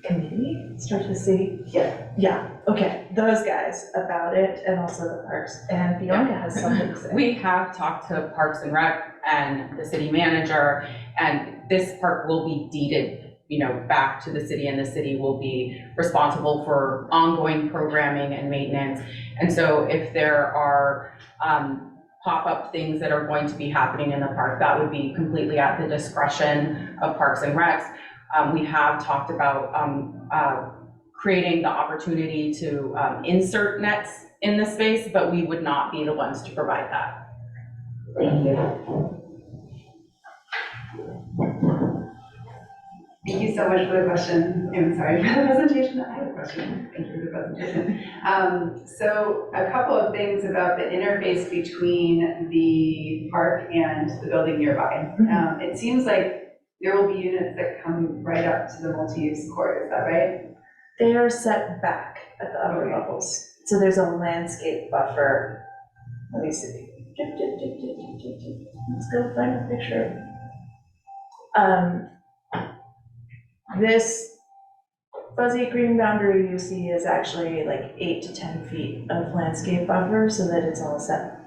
Committee, start to see. Yeah, okay, those guys about it, and also the parks. And Bianca has something to say. We have talked to Parks and Rec and the city manager, and this park will be deeded, back to the city, and the city will be responsible for ongoing programming and maintenance. And so if there are pop-up things that are going to be happening in the park, that would be completely at the discretion of Parks and Recs. We have talked about creating the opportunity to insert nets in the space, but we would not be the ones to provide that. Thank you. Thank you so much for the question. I'm sorry for the presentation. I have a question. Thank you for the presentation. So a couple of things about the interface between the park and the building nearby. It seems like there will be units that come right up to the multi-use court. Is that right? They are set back at the upper levels. So there's a landscape buffer. Let me see. Let's go find a picture. This fuzzy green boundary you see is actually like 8 to 10 feet of landscape buffer, so that it's all set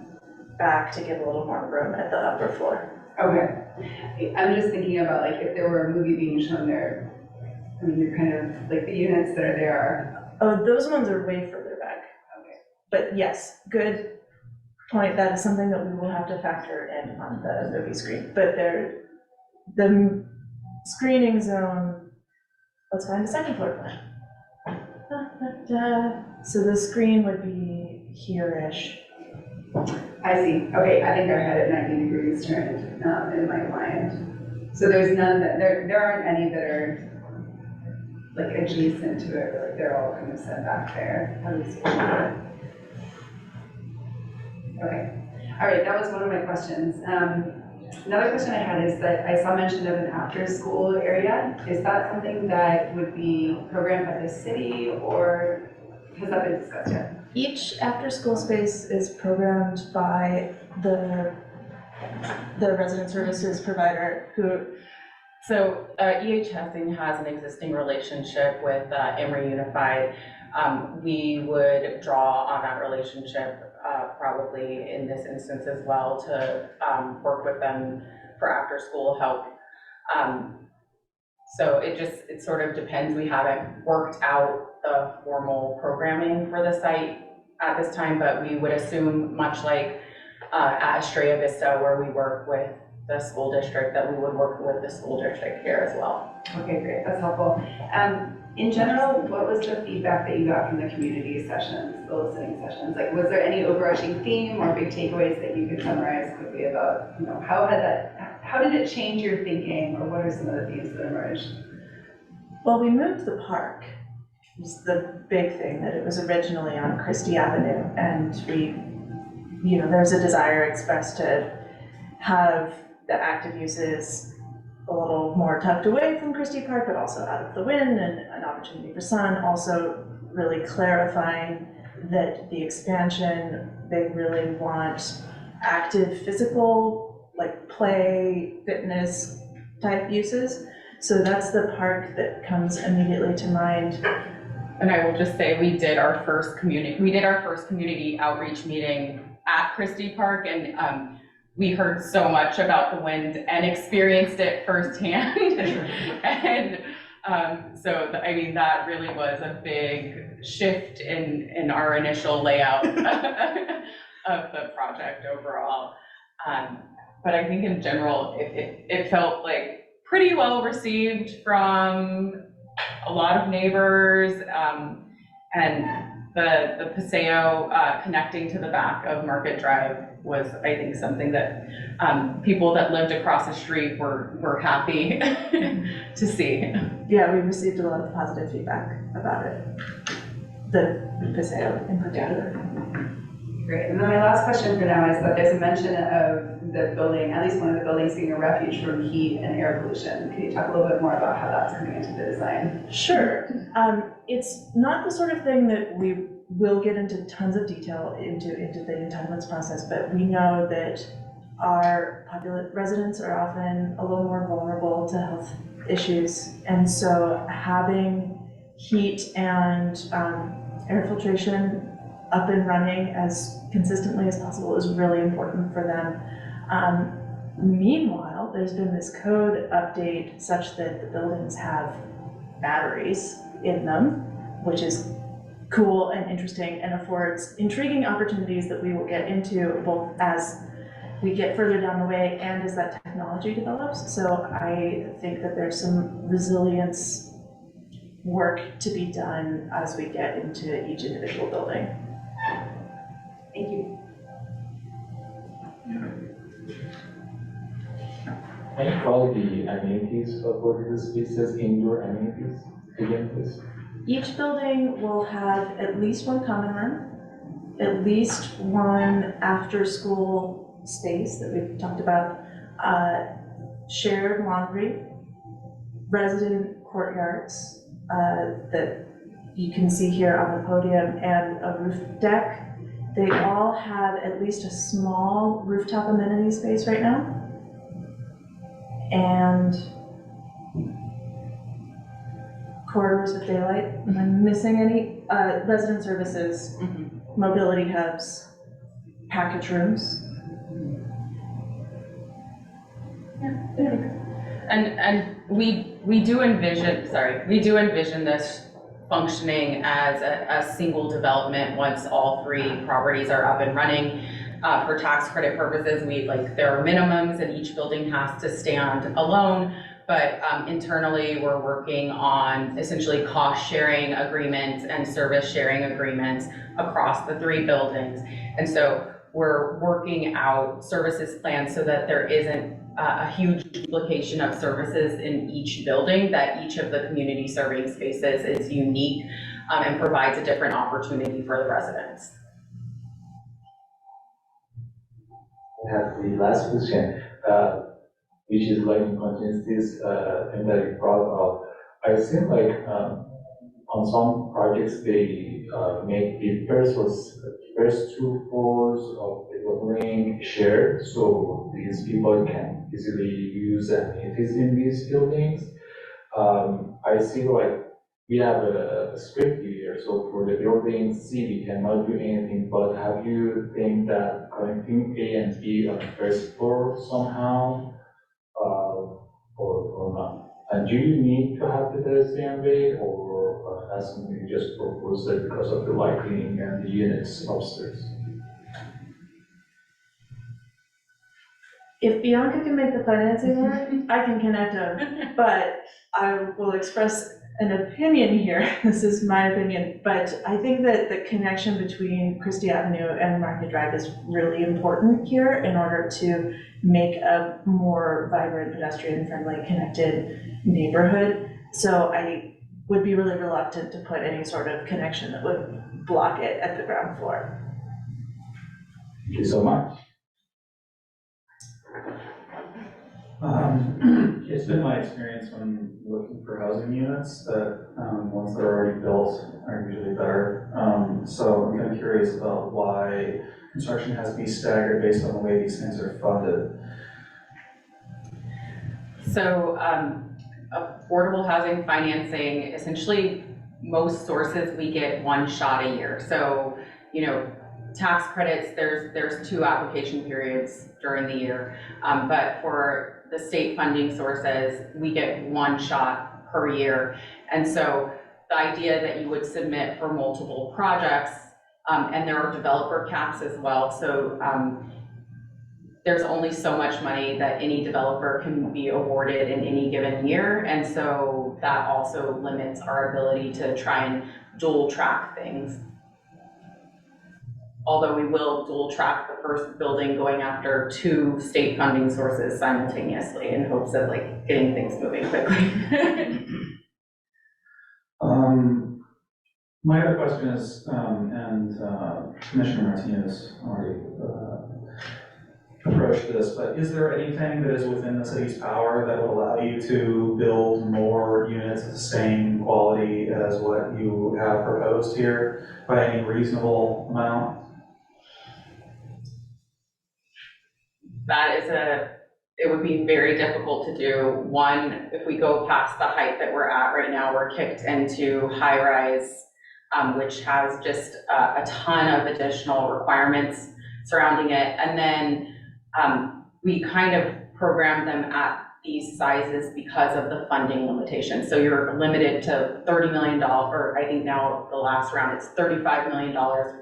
back to give a little more room at the upper floor. Okay. I'm just thinking about like if there were a movie being shown there, I mean, you're kind of like the units that are there are. Oh, those ones are way further back. Okay. But yes, good point. That is something that we will have to factor in on the movie screen. But the screening zone, let's find the second floor plan. So the screen would be here-ish. I see. Okay, I think I had it 90 degrees turned in my mind. So there's none that, there aren't any that are like adjacent to it, like they're all kind of set back there. How do you see it? Okay. All right, that was one of my questions. Another question I had is that I saw mention of an after-school area. Is that something that would be programmed by the city, or has that been discussed yet? Each after-school space is programmed by the resident services provider who. So EH Housing has an existing relationship with Emeryville Unified. We would draw on that relationship probably in this instance as well to work with them for after-school help. So it sort of depends. We haven't worked out the formal programming for the site at this time, but we would assume, much like at Estrella Vista, where we work with the school district, that we would work with the school district here as well. Okay, great, that's helpful. In general, what was the feedback that you got from the community sessions, the listening sessions? Like, was there any overarching theme or big takeaways that you could summarize quickly about, how did it change your thinking, or what are some of the themes that emerged? Well, we moved the park. was the big thing, that it was originally on Christie Avenue, and there's a desire expressed to have the active uses a little more tucked away from Christie Park, but also out of the wind and an opportunity for sun, also really clarifying that the expansion, they really want active physical, like play, fitness type uses. So that's the park that comes immediately to mind. And I will just say, we did our first community outreach meeting at Christie Park, and we heard so much about the wind and experienced it firsthand. And that really was a big shift in our initial layout of the project overall. But I think in general, it felt like pretty well received from a lot of neighbors, and the Paseo connecting to the back of Market Drive was, I think, something that people that lived across the street were happy to see. Yeah, we received a lot of positive feedback about it, the Paseo in particular. Great, and then my last question for now is that there's a mention of the building, at least one of the buildings, being a refuge from heat and air pollution. Can you talk a little bit more about how that's coming into the design? Sure. It's not the sort of thing that we will get into tons of detail into the entitlements process, but we know that our residents are often a little more vulnerable to health issues, and so having heat and air filtration up and running as consistently as possible is really important for them. Meanwhile, there's been this code update such that the buildings have batteries in them, which is cool and interesting and affords intriguing opportunities that we will get into both as we get further down the way and as that technology develops. So I think that there's some resilience work to be done as we get into each individual building. Thank you. Can you call the amenities for these spaces indoor amenities again, please? Each building will have at least one common room, at least one after-school space that we've talked about, shared laundry, resident courtyards that you can see here on the podium, and a roof deck. They all have at least a small rooftop amenity space right now. And corridors of daylight. Am I missing any? Resident services, mobility hubs, package rooms. And we do envision this functioning as a single development once all three properties are up and running. For tax credit purposes, there are minimums and each building has to stand alone, but internally we're working on essentially cost sharing agreements and service sharing agreements across the three buildings. And so we're working out services plans so that there isn't a huge duplication of services in each building, that each of the community serving spaces is unique and provides a different opportunity for the residents. I have the last question, which is like in continuous thing that you brought up. I think on some projects they make the first two floors of the building shared, so these people can easily use amenities in these buildings. I see we have a script here, so for the building C we cannot do anything, but have you think that connecting A and B on the first floor somehow, or not? And do you need to have the pedestrian way, or that's something you just proposed it because of the lighting and the units upstairs? If Bianca can make the financing work, I can connect them, but I will express an opinion here. This is my opinion, but I think that the connection between Christie Avenue and Market Drive is really important here in order to make a more vibrant, pedestrian-friendly, connected neighborhood. So I would be really reluctant to put any sort of connection that would block it at the ground floor. Thank you so much. It's been my experience when looking for housing units that ones that are already built are usually better. So I'm kind of curious about why construction has to be staggered based on the way these things are funded. So affordable housing financing, essentially most sources we get one shot a year. So, you know, tax credits, there's 2 application periods during the year. But for the state funding sources, we get 1 shot per year. And so the idea that you would submit for multiple projects, and there are developer caps as well. So there's only so much money that any developer can be awarded in any given year. And so that also limits our ability to try and dual track things. Although we will dual track the first building going after 2 state funding sources simultaneously in hopes of like getting things moving quickly. My other question is, and Commissioner Martinez already approached this, but is there anything that is within the city's power that would allow you to build more units of the same quality as what you have proposed here by any reasonable amount? That is it would be very difficult to do. One, if we go past the height that we're at right now, we're kicked into high rise, which has just a ton of additional requirements surrounding it. And then we kind of program them at these sizes because of the funding limitations. So you're limited to $30 million, or I think now the last round it's $35 million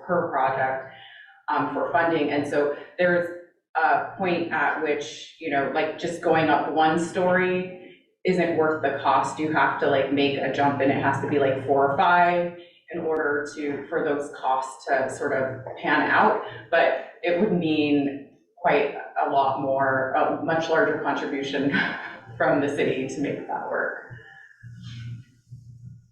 per project for funding. And so there's a point at which, you know, like just going up 1 story isn't worth the cost. You have to like make a jump, and it has to be like 4 or 5 in order for those costs to sort of pan out. But it would mean quite a lot more, a much larger contribution from the city to make that work.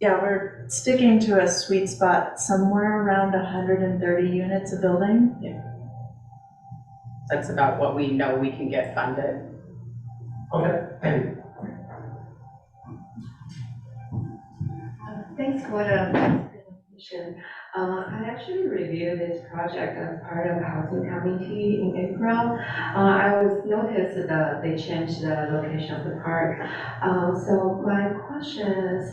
Yeah, we're sticking to a sweet spot somewhere around 130 units a building. Yeah. That's about what we know we can get funded. Okay, thank you. Thanks for the presentation. I actually reviewed this project as part of the housing committee in April. I was noticed that they changed the location of the park. So my question is,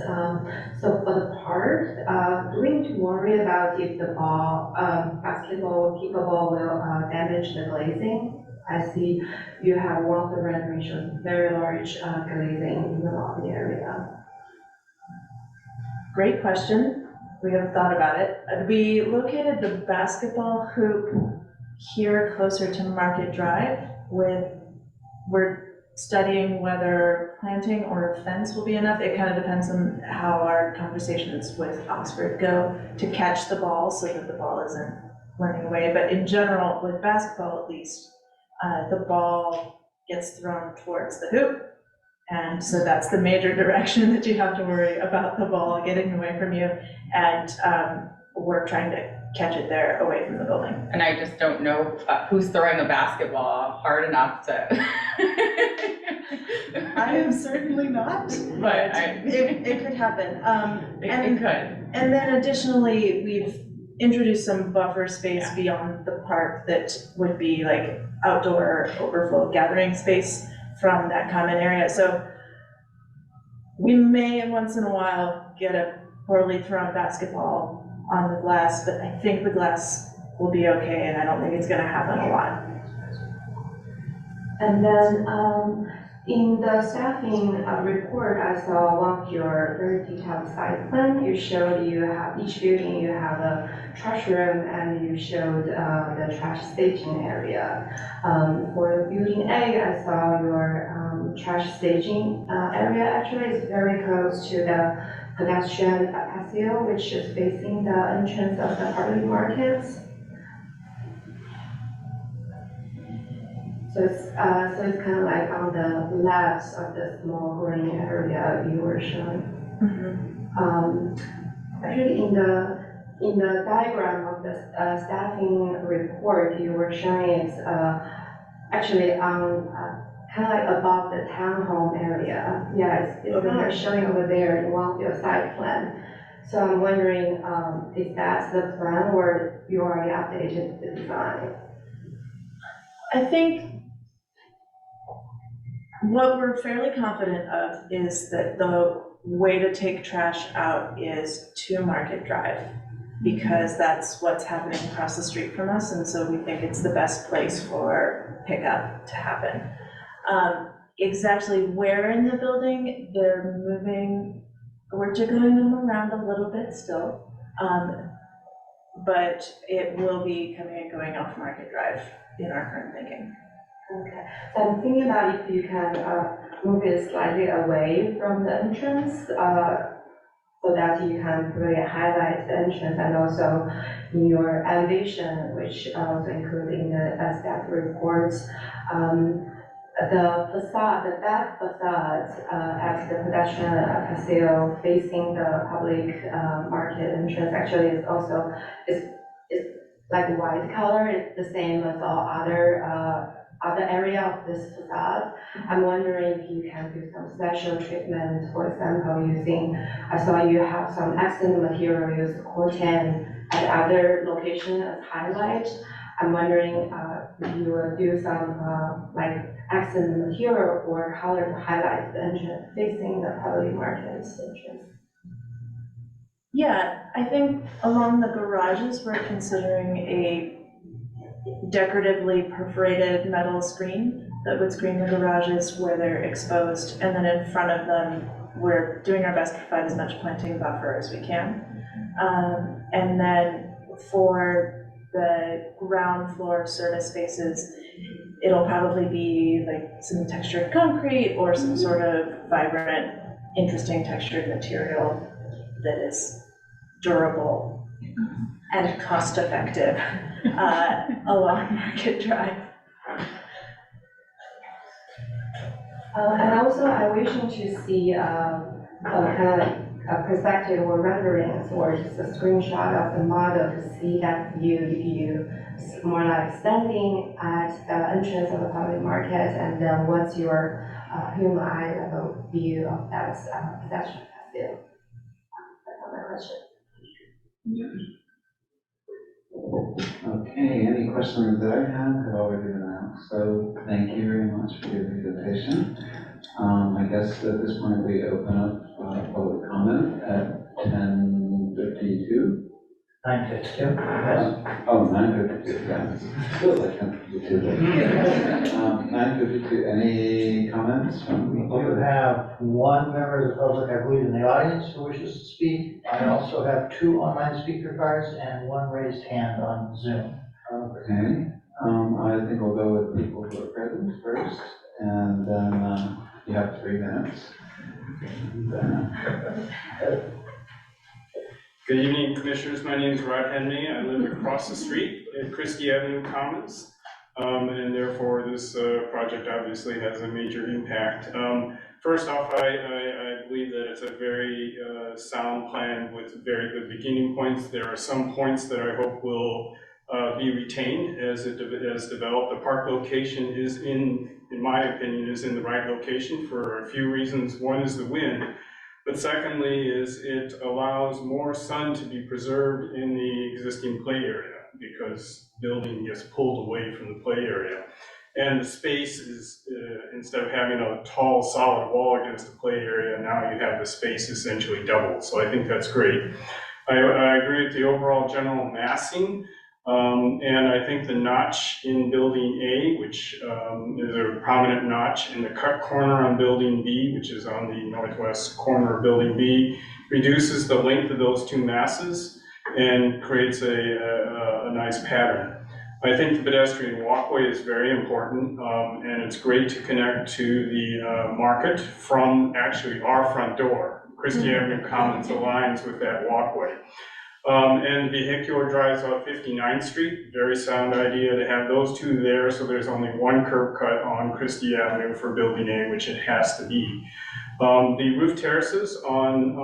so for the park, do we need to worry about if the basketball, kickball will damage the glazing? I see you have one of the renderings shows very large glazing in the lobby area. Great question. We haven't thought about it. We located the basketball hoop here closer to Market Drive we're studying whether planting or a fence will be enough. It kind of depends on how our conversations with Oxford go to catch the ball so that the ball isn't running away. But in general, with basketball at least, the ball gets thrown towards the hoop. And so that's the major direction that you have to worry about the ball getting away from you. And we're trying to catch it there away from the building. And I just don't know who's throwing a basketball hard enough to. I am certainly not, but it could happen. It could. And then additionally, we've introduced some buffer space beyond the park that would be like outdoor overflow gathering space from that common area. So we may once in a while get a poorly thrown basketball on the glass, but I think the glass will be okay, and I don't think it's gonna happen a lot. And then in the staffing report, I saw one of your very detailed site plan. You showed you have each building, you have a trash room, and you showed the trash staging area. For building A, I saw your trash staging area actually is very close to the pedestrian patio, which is facing the entrance of the Hartley markets. So it's kind of like on the left of the small green area you were showing. Mm-hmm. Actually, in the diagram of the staffing report, you were showing it's actually on kind of like above the townhome area. Yeah, it's showing over there in one of your site plan. So I'm wondering, is that the plan or you already updated the design? I think what we're fairly confident of is that the way to take trash out is to Market Drive, because that's what's happening across the street from us, and so we think it's the best place for pickup to happen. Exactly where in the building, they're moving, we're jiggling them around a little bit still, but it will be coming and going off Market Drive in our current thinking. Okay, so I'm thinking about if you can move it slightly away from the entrance, so that you can really highlight the entrance, and also in your elevation, which also included in the staff reports, the facade, the back facade at the pedestrian facility facing the public market entrance actually is also is like white color. It's the same as all other area of this facade. I'm wondering if you can do some special treatment, for example, using, I saw you have some accent material, use corten at other location as highlight. I'm wondering if you will do some like accent material or color to highlight the entrance facing the public market entrance. Yeah, I think along the garages, we're considering a decoratively perforated metal screen that would screen the garages where they're exposed, and then in front of them, we're doing our best to provide as much planting buffer as we can. And then for the ground floor service spaces, it'll probably be like some textured concrete or some sort of vibrant, interesting textured material that is durable and cost-effective along Market Drive. And also, I'm wishing to see kind of like a perspective or renderings or just a screenshot of the model to see that view, if you more like standing at the entrance of the public market, and then what's your human eye level view of that pedestrian view. That's my question. Okay, any questions that I have already been asked, so thank you very much for your presentation. I guess at this point we open up public comment at 10:52. 9:52, yes. Oh, 9:52, yeah. Feels like 10:52. 9:52, any comments from We do have one member of the public, I believe, in the audience who wishes to speak. I also have 2 online speaker cards and 1 raised hand on Zoom. Okay, I think we'll go with people who are present first, and then you have 3 minutes. Good evening, Commissioners. My name is Rod Henry. I live across the street at Christie Avenue Commons, and therefore this project obviously has a major impact. First off, I believe that it's a very sound plan with very good beginning points. There are some points that I hope will be retained as it has developed. The park location is in my opinion, is in the right location for a few reasons. One is the wind. But secondly is it allows more sun to be preserved in the existing play area because building gets pulled away from the play area. And the space is, instead of having a tall solid wall against the play area, now you have the space essentially doubled. So I think that's great. I agree with the overall general massing. And I think the notch in building A, which is a prominent notch, in the cut corner on building B, which is on the northwest corner of building B, reduces the length of those 2 masses and creates a nice pattern. I think the pedestrian walkway is very important, and it's great to connect to the market from actually our front door. Christie Avenue Commons aligns with that walkway. And vehicular drives off 59th Street, very sound idea to have those 2 there, so there's only 1 curb cut on Christie Avenue for building A, which it has to be. The roof terraces on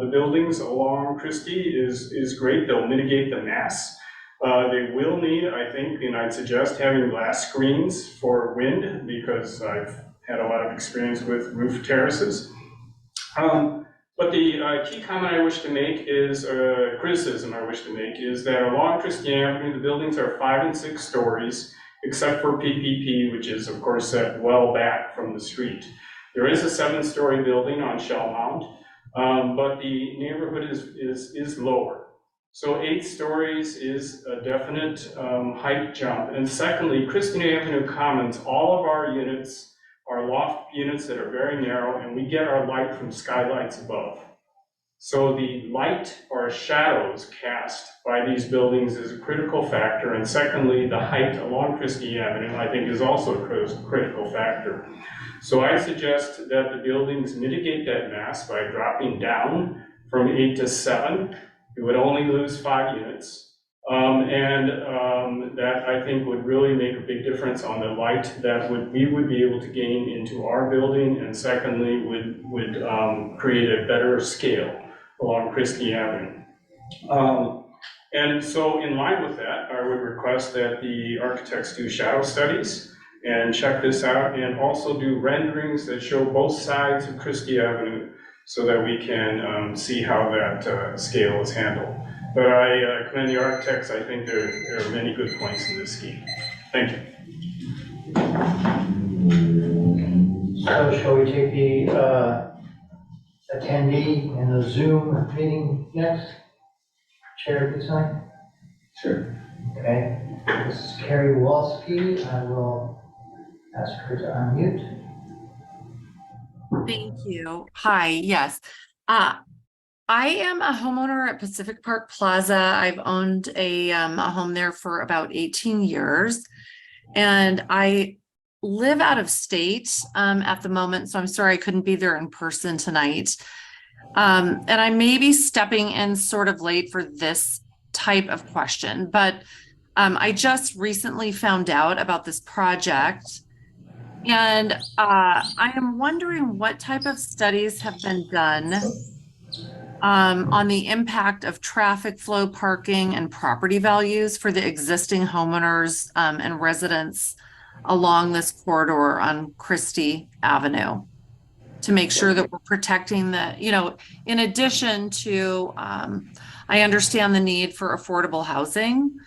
the buildings along Christie is great. They'll mitigate the mass. They will need, I think, and I'd suggest having glass screens for wind because I've had a lot of experience with roof terraces. But the key comment I wish to make is, criticism I wish to make is that along Christie Avenue, the buildings are 5 and 6 stories, except for PPP, which is of course set well back from the street. There is a 7-story building on Shell Mound, but the neighborhood is lower. So 8 stories is a definite height jump. And secondly, Christie Avenue Commons, all of our units are loft units that are very narrow, and we get our light from skylights above. So the light or shadows cast by these buildings is a critical factor. And secondly, the height along Christie Avenue, I think, is also a critical factor. So I suggest that the buildings mitigate that mass by dropping down from 8 to 7. It would only lose 5 units. That I think would really make a big difference on the light that we would be able to gain into our building, and secondly would create a better scale along Christie Avenue. And so in line with that, I would request that the architects do shadow studies and check this out, and also do renderings that show both sides of Christie Avenue so that we can see how that scale is handled. But I commend the architects. I think there are many good points in this scheme. Thank you. So shall we take the attendee in the Zoom meeting next? Chair Design? Sure. Okay. This is Carrie Walski. I will ask her to unmute. Thank you. Hi, yes. I am a homeowner at Pacific Park Plaza. I've owned a home there for about 18 years. And I live out of state at the moment, so I'm sorry I couldn't be there in person tonight. And I may be stepping in sort of late for this type of question, but I just recently found out about this project. And I am wondering what type of studies have been done on the impact of traffic flow, parking, and property values for the existing homeowners and residents along this corridor on Christie Avenue, to make sure that we're protecting in addition to, I understand the need for affordable housing.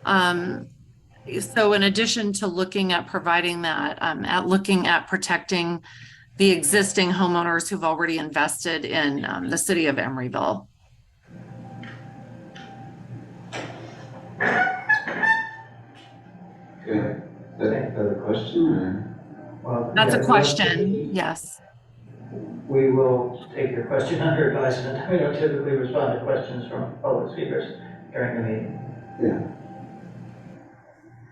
So in addition to looking at providing that, looking at protecting the existing homeowners who've already invested in the city of Emeryville. Okay, is that a question or? Well, that's yeah, a question, yes. We will take your question under advisement. We don't typically respond to questions from public speakers during the meeting. Yeah.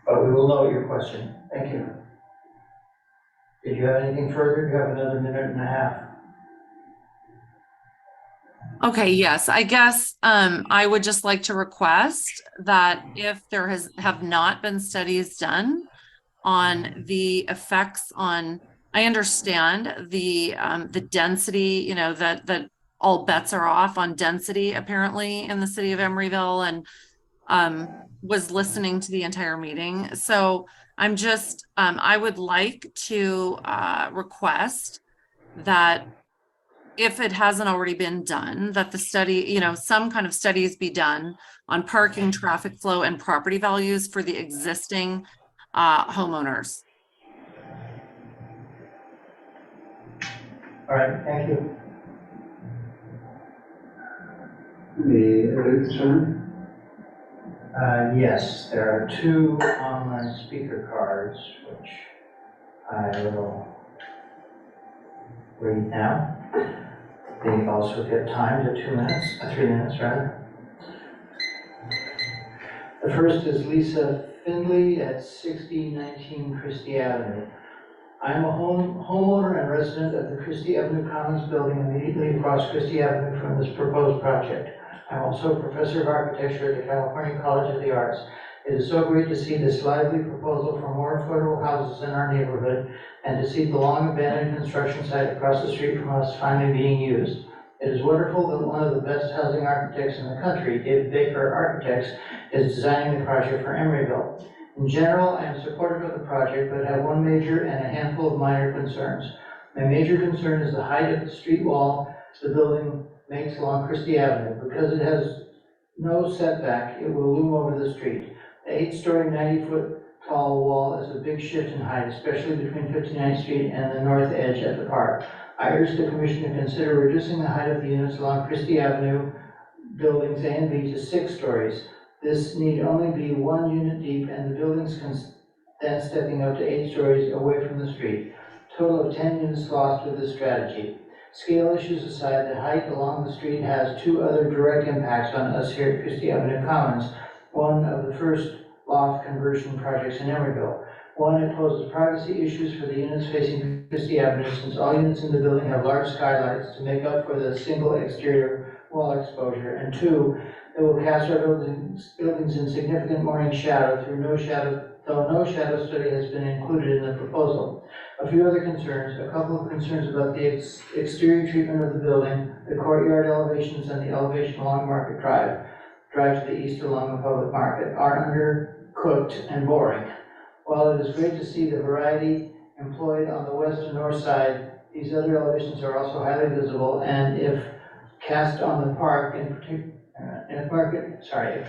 But we will note your question. Thank you. Did you have anything further? You have another minute and a half. Okay, yes, I guess I would just like to request that if there have not been studies done on the effects on, I understand the density, that all bets are off on density apparently in the city of Emeryville, and was listening to the entire meeting. So I'm just, I would like to request that if it hasn't already been done, that the study, some kind of studies be done on parking, traffic flow, and property values for the existing homeowners. All right, thank you. Any other concern? Yes, there are 2 online speaker cards, which I will read now. They also get timed at 3 minutes rather. The first is Lisa Findley at 6019 Christie Avenue. I am a homeowner and resident of the Christie Avenue Commons building immediately across Christie Avenue from this proposed project. I'm also a professor of architecture at the California College of the Arts. It is so great to see this lively proposal for more affordable houses in our neighborhood and to see the long abandoned construction site across the street from us finally being used. It is wonderful that one of the best housing architects in the country, David Baker Architects, is designing the project for Emeryville. In general, I am supportive of the project, but have one major and a handful of minor concerns. My major concern is the height of the street wall the building makes along Christie Avenue. Because it has no setback, it will loom over the street. The 8-story, 90-foot tall wall is a big shift in height, especially between 59th Street and the north edge at the park. I urge the Commission to consider reducing the height of the units along Christie Avenue, buildings A and B, to 6 stories. This need only be 1 unit deep, and the buildings can then stepping up to 8 stories away from the street. Total of 10 units lost with this strategy. Scale issues aside, the height along the street has 2 other direct impacts on us here at Christie Avenue Commons. One of the first loft conversion projects in Emeryville. One, it poses privacy issues for the units facing Christie Avenue, since all units in the building have large skylights to make up for the single exterior wall exposure. And 2, it will cast our buildings in significant morning shadow though no shadow study has been included in the proposal. A few other concerns, a couple of concerns about the exterior treatment of the building, the courtyard elevations, and the elevation along Market Drive to the east along the public market are undercooked and boring. While it is great to see the variety employed on the west and north side, these other elevations are also highly visible, and if cast on the park in particular, if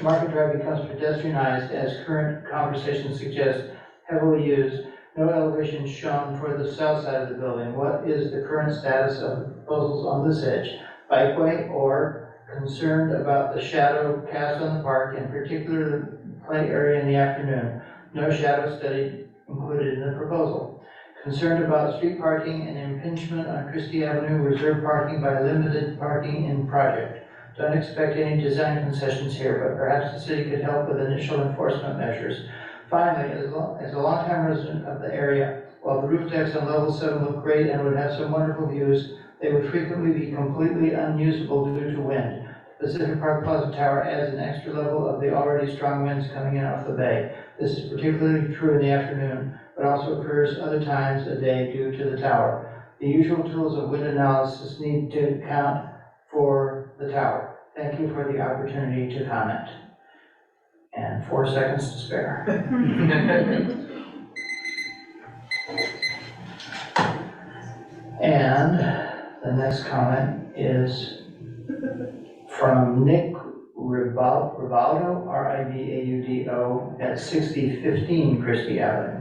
Market Drive becomes pedestrianized, as current conversations suggest, heavily used, no elevation shown for the south side of the building. What is the current status of the proposals on this edge? Bikeway, or concerned about the shadow cast on the park, in particular the play area in the afternoon? No shadow study included in the proposal. Concerned about street parking and impingement on Christie Avenue, reserved parking by limited parking in project. Don't expect any design concessions here, but perhaps the city could help with initial enforcement measures. Finally, as a longtime resident of the area, while the roof decks on level 7 look great and would have some wonderful views, they would frequently be completely unusable due to wind. Pacific Park Plaza Tower adds an extra level of the already strong winds coming in off the bay. This is particularly true in the afternoon, but also occurs other times a day due to the tower. The usual tools of wind analysis need to account for the tower. Thank you for the opportunity to comment. And 4 seconds to spare. And the next comment is from Nick Ribaldo, R-I-B-A-U-D-O, at 6015 Christie Avenue.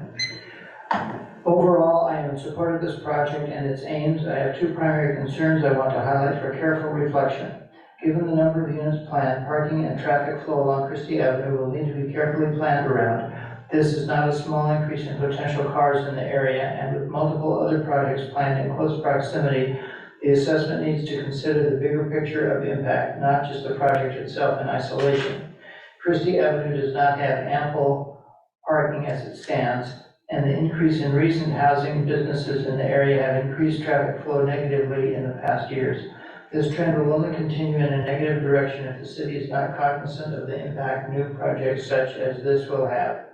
Overall, I am in support of this project and its aims. I have 2 primary concerns I want to highlight for careful reflection. Given the number of units planned, parking and traffic flow along Christie Avenue will need to be carefully planned around. This is not a small increase in potential cars in the area, and with multiple other projects planned in close proximity, the assessment needs to consider the bigger picture of impact, not just the project itself in isolation. Christie Avenue does not have ample parking as it stands, and the increase in recent housing businesses in the area have increased traffic flow negatively in the past years. This trend will only continue in a negative direction if the city is not cognizant of the impact new projects such as this will have.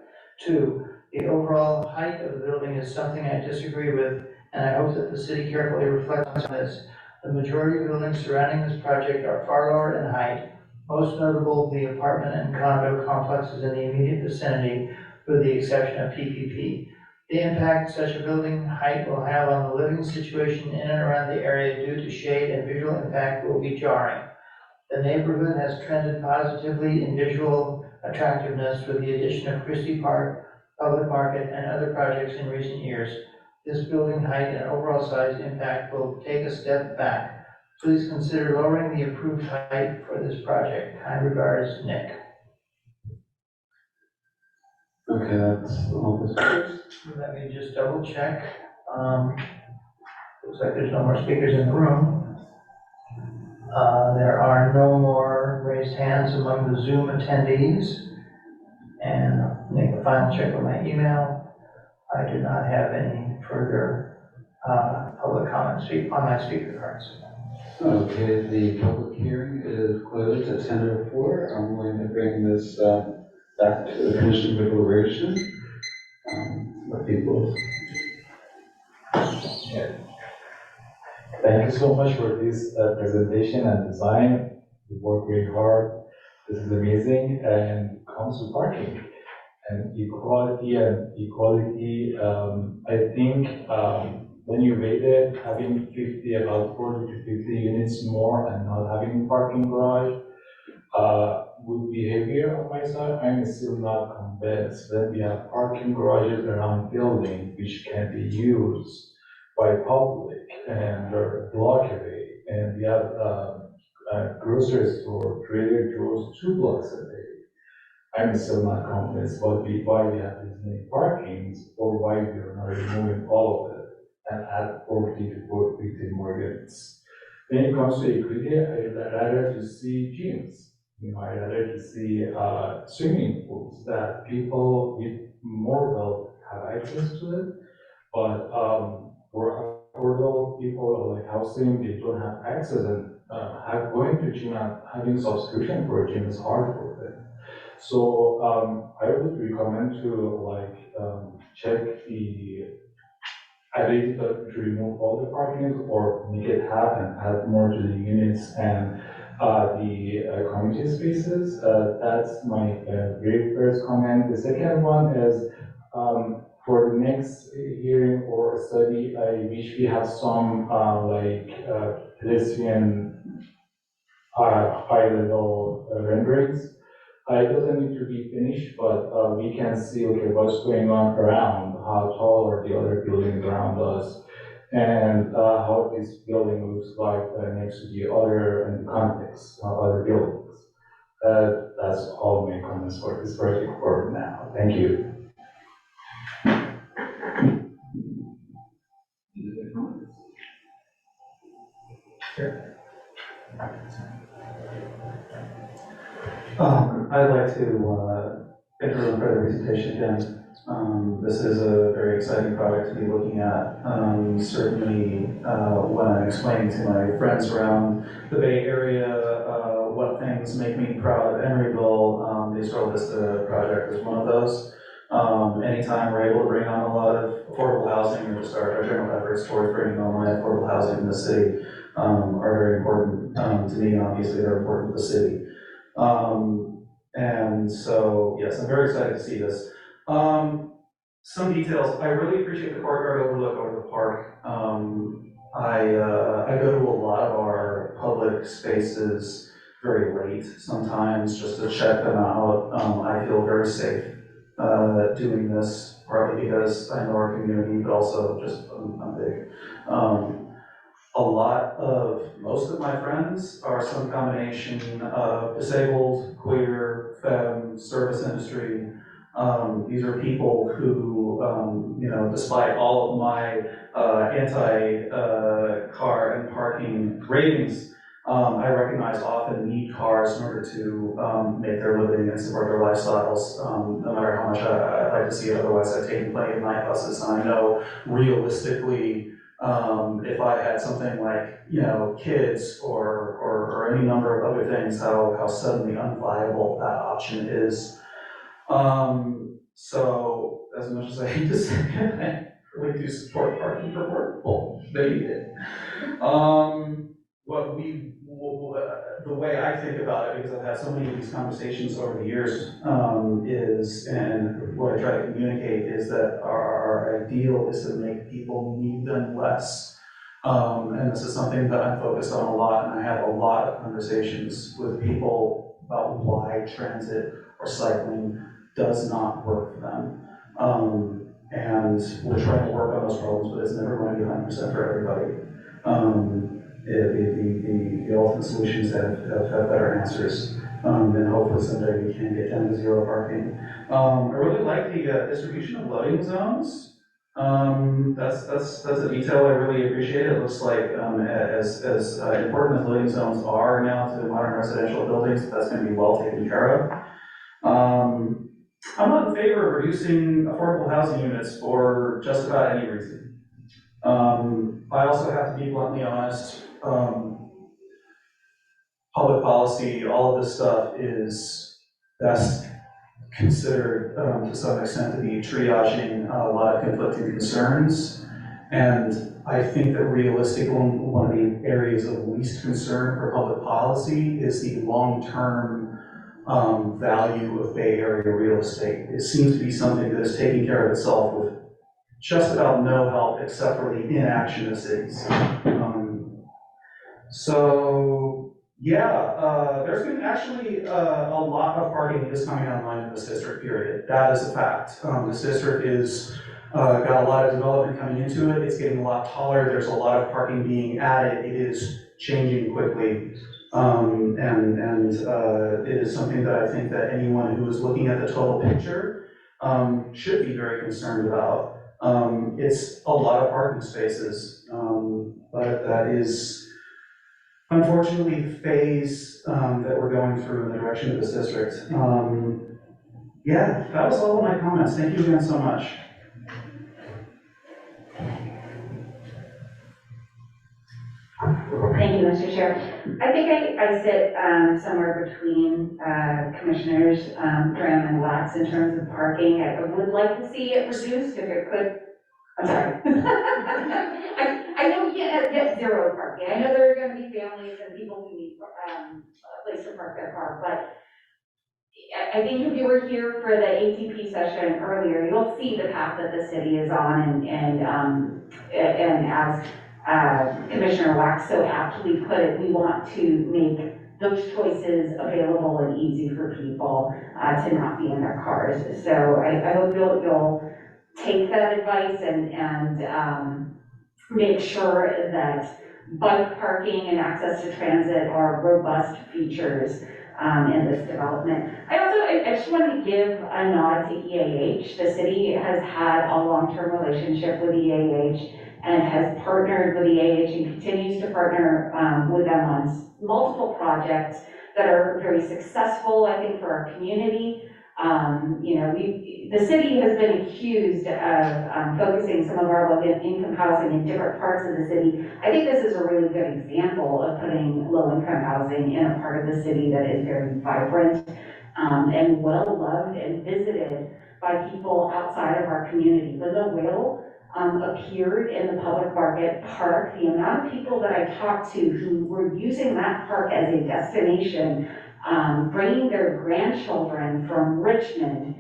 2, the overall height of the building is something I disagree with, and I hope that the city carefully reflects on this. The majority of buildings surrounding this project are far lower in height, most notable the apartment and condo complexes in the immediate vicinity, with the exception of PPP. The impact such a building height will have on the living situation in and around the area due to shade and visual impact will be jarring. The neighborhood has trended positively in visual attractiveness with the addition of Christie Park, Public Market, and other projects in recent years. This building height and overall size impact will take a step back. Please consider lowering the approved height for this project. Kind regards, Nick. Okay, that's all the speakers. Let me just double check. Looks like there's no more speakers in the room. There are no more raised hands among the Zoom attendees. And I'll make a final check with my email. I do not have any further public comments on my speaker cards. Okay, the public hearing is closed at 10:04. I'm going to bring this back to the commission for deliberation. Let people. Yeah. Thank you so much for this presentation and design. You work very hard. This is amazing. And comes to parking and equality. I think when you rate it, having about 40 to 50 units more and not having parking garage would be heavier on my side. I'm still not convinced that we have parking garages around building which can be used by public and are block away. And we have a grocery store, Trader Joe's 2 blocks away. I'm still not convinced why we have these many parkings or why we are not removing all of it and add 40 to 50 more units. When it comes to equity, I'd rather to see gyms. I'd rather to see swimming pools that people with more wealth have access to it. But for affordable people like housing, they don't have access and going to gym and having subscription for a gym is hard for them. So I would recommend to check the ability to remove all the parking or make it half and add more to the units and the community spaces. That's my very first comment. The second one is for the next hearing or study, I wish we have some pedestrian high-level renderings. It doesn't need to be finished, but we can see, okay, what's going on around, how tall are the other buildings around us, and how this building looks like next to the other in the context of other buildings. That's all my comments for this project for now. Thank you. I'd like to thank everyone for the presentation again. This is a very exciting project to be looking at. Certainly, when I'm explaining to my friends around the Bay Area what things make me proud of Emeryville, the Israel Vista project is one of those. Anytime we're able to bring on a lot of affordable housing, or just our general efforts towards bringing online affordable housing in the city are very important to me, and obviously they're important to the city. And so, yes, I'm very excited to see this. Some details. I really appreciate the courtyard overlook over the park. I go to a lot of our public spaces very late sometimes just to check them out. I feel very safe doing this, partly because I know our community, but also just I'm big. Most of my friends are some combination of disabled, queer, femme, service industry. These are people who, despite all of my anti-car and parking ratings, I recognize often need cars in order to make their living and support their lifestyles, no matter how much I'd like to see it. Otherwise, I've taken plenty of night buses, and I know realistically, if I had something like, kids or any number of other things, how suddenly unviable that option is. So, as much as I hate to say it, I really do support parking for poor people. They need it. The way I think about it, because I've had so many of these conversations over the years, and what I try to communicate is that our ideal is to make people need them less. And this is something that I'm focused on a lot, and I have a lot of conversations with people about why transit or cycling does not work for them. And we're trying to work on those problems, but it's never going to be 100% for everybody. The ultimate solutions have better answers, and hopefully someday we can get down to zero parking. I really like the distribution of loading zones. That's a detail I really appreciate. It looks like as important as loading zones are now to modern residential buildings, that's going to be well taken care of. I'm not in favor of reducing affordable housing units for just about any reason. I also have to be bluntly honest. Public policy, all of this stuff is best considered to some extent to be triaging a lot of conflicting concerns. And I think that realistically, one of the areas of least concern for public policy is the long-term value of Bay Area real estate. It seems to be something that is taking care of itself with just about no help except for the inaction of cities. So yeah, there's been actually a lot of parking is coming online in this district, period. That is a fact. This district is got a lot of development coming into it. It's getting a lot taller. There's a lot of parking being added. It is changing quickly. It is something that I think that anyone who is looking at the total picture should be very concerned about. It's a lot of parking spaces, but that is unfortunately the phase that we're going through in the direction of this district. Yeah, that was all of my comments. Thank you again so much. Thank you, Mr. Chair. I think I sit somewhere between Commissioners Graham and Wax in terms of parking. I would like to see it reduced if it could. I'm sorry. I know you can't get zero parking. I know there are going to be families and people who need a place to park their car, but I think if you were here for the ATP session earlier, you'll see the path that the city is on, and as Commissioner Wax so aptly put it, we want to make those choices available and easy for people to not be in their cars. So I hope you'll take that advice and make sure that bike parking and access to transit are robust features in this development. I just want to give a nod to EAH. The city has had a long-term relationship with EAH and has partnered with EAH and continues to partner with them on multiple projects that are very successful, I think, for our community. The city has been accused of focusing some of our low-income housing in different parts of the city. I think this is a really good example of putting low-income housing in a part of the city that is very vibrant and well-loved and visited by people outside of our community. When the whale appeared in the public market park, the amount of people that I talked to who were using that park as a destination, bringing their grandchildren from Richmond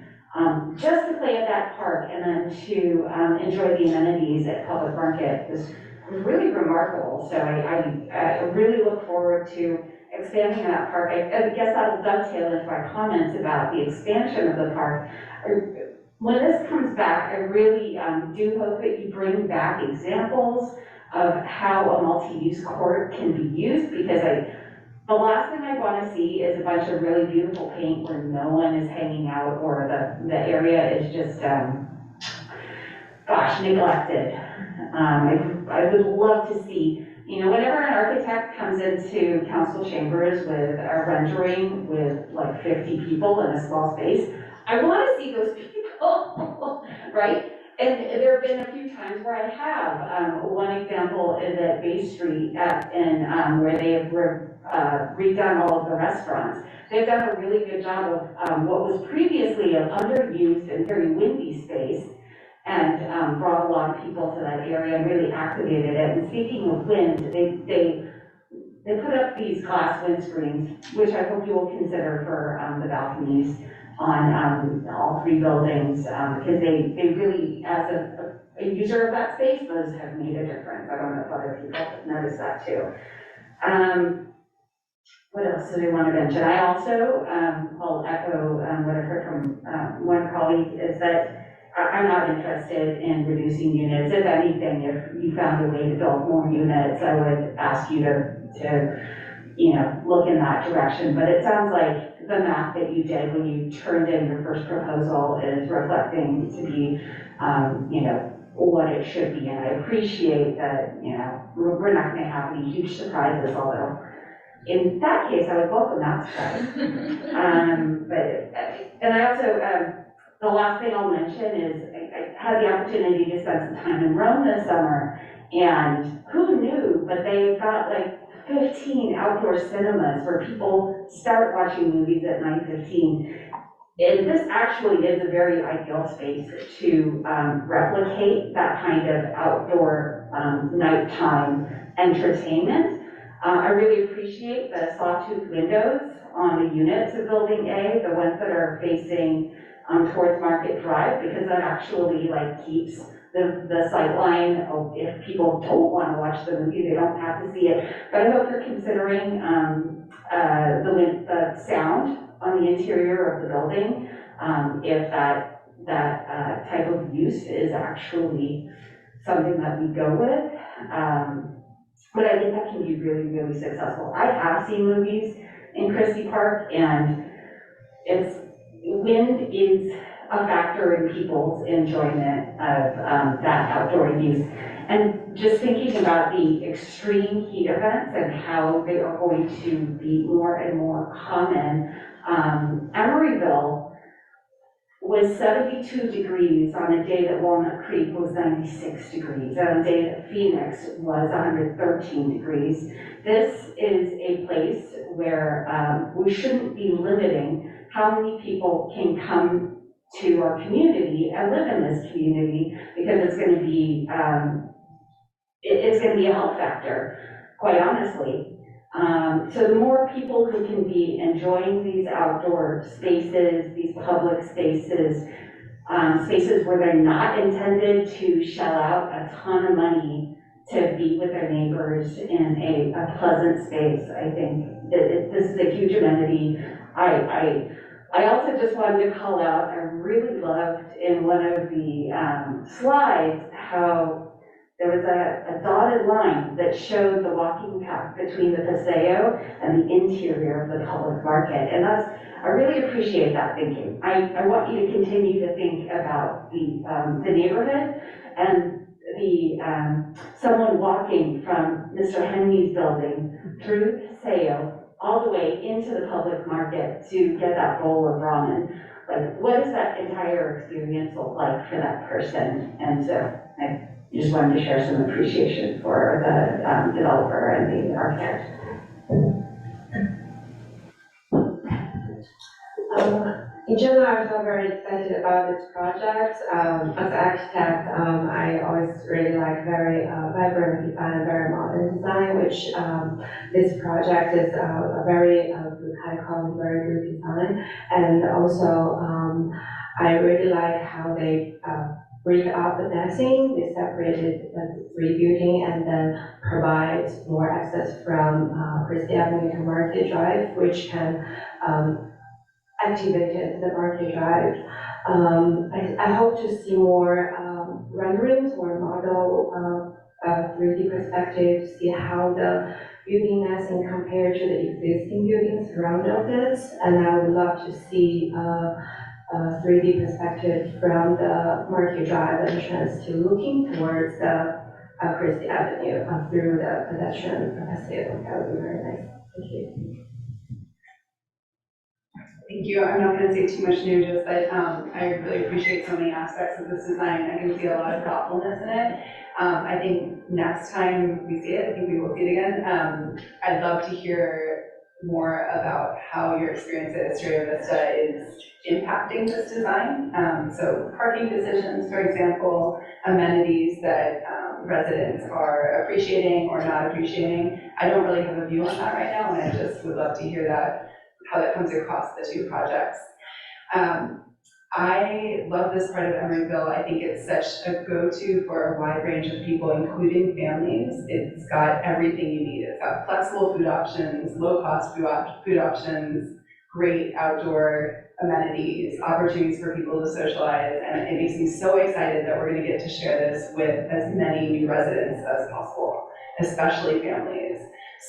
just to play at that park and then to enjoy the amenities at public market was really remarkable. So I really look forward to expanding that park. I guess that'll dovetail into my comments about the expansion of the park. When this comes back, I really do hope that you bring back examples of how a multi-use court can be used, because the last thing I want to see is a bunch of really beautiful paint where no one is hanging out or the area is just, neglected. I would love to see, whenever an architect comes into council chambers with a rendering with like 50 people in a small space, I want to see those people, right? And there have been a few times where I have. One example is at Bay Street where they have redone all of the restaurants. They've done a really good job of what was previously an underused and very windy space, and brought a lot of people to that area and really activated it. And speaking of wind, they put up these glass windscreens, which I hope you will consider for the balconies on all three buildings, because they really, as a user of that space, those have made a difference. I don't know if other people have noticed that too. What else did I want to mention? I also, I'll echo what I've heard from one colleague, is that I'm not interested in reducing units. If anything, if you found a way to build more units, I would ask you to look in that direction. But it sounds like the math that you did when you turned in your first proposal is reflecting to be, what it should be. And I appreciate that, we're not going to have any huge surprises, although in that case, I would welcome that surprise. And I also, the last thing I'll mention is I had the opportunity to spend some time in Rome this summer, and who knew, but they've got like 15 outdoor cinemas where people start watching movies at 9:15. this actually is a very ideal space to replicate that kind of outdoor nighttime entertainment. I really appreciate the sawtooth windows on the units of Building A, the ones that are facing towards Market Drive, because that actually like keeps the sight line. If people don't want to watch the movie, they don't have to see it. But I hope you're considering the sound on the interior of the building, if that type of use is actually something that we go with. But I think that can be really, really successful. I have seen movies in Christie Park, and wind is a factor in people's enjoyment of that outdoor use. And just thinking about the extreme heat events and how they are going to be more and more common, Emeryville was 72 degrees on a day that Walnut Creek was 96 degrees, on a day that Phoenix was 113 degrees. This is a place where we shouldn't be limiting how many people can come to our community and live in this community, because it's going to be it's going to be a health factor, quite honestly. So the more people who can be enjoying these outdoor spaces, these public spaces, spaces where they're not intended to shell out a ton of money to be with their neighbors in a pleasant space, I think this is a huge amenity. I also just wanted to call out, I really loved in one of the slides how there was a dotted line that showed the walking path between the Paseo and the interior of the public market. And I really appreciate that thinking. I want you to continue to think about the neighborhood and someone walking from Mr. Henry's building through the Paseo all the way into the public market to get that bowl of ramen. Like, what does that entire experience look like for that person? And so I just wanted to share some appreciation for the developer and the architect. In general, I feel very excited about this project. As an architect, I always really like very vibrant design, very modern design, which this project is a very good, high quality, very good design. And also, I really like how they break up the massing. They separated the three building and then provide more access from Christie Avenue to Market Drive, which can activated the Market Drive. I hope to see more renderings or model 3D perspective to see how the building massing compared to the existing buildings around it. And I would love to see a 3D perspective from the Market Drive entrance to looking towards the Christie Avenue through the pedestrian facility. That would be very nice. Thank you. Thank you. I'm not going to say too much new, just that I really appreciate so many aspects of this design. I can see a lot of thoughtfulness in it. I think next time we see it, I think we will see it again. I'd love to hear more about how your experience at Estrella Vista is impacting this design. So parking decisions, for example, amenities that residents are appreciating or not appreciating. I don't really have a view on that right now, and I just would love to hear that, how that comes across the two projects. I love this part of Emeryville. I think it's such a go-to for a wide range of people, including families. It's got everything you need. It's got flexible food options, low-cost food options, great outdoor amenities, opportunities for people to socialize, and it makes me so excited that we're going to get to share this with as many new residents as possible, especially families.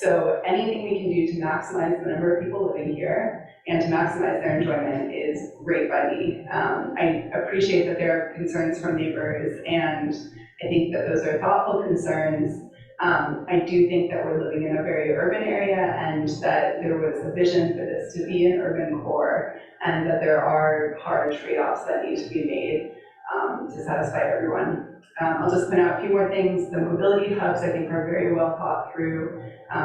So anything we can do to maximize the number of people living here and to maximize their enjoyment is great by me. I appreciate that there are concerns from neighbors, and I think that those are thoughtful concerns. I do think that we're living in a very urban area, and that there was a vision for this to be an urban core, and that there are hard trade-offs that need to be made to satisfy everyone. I'll just point out a few more things. The mobility hubs, I think, are very well thought through.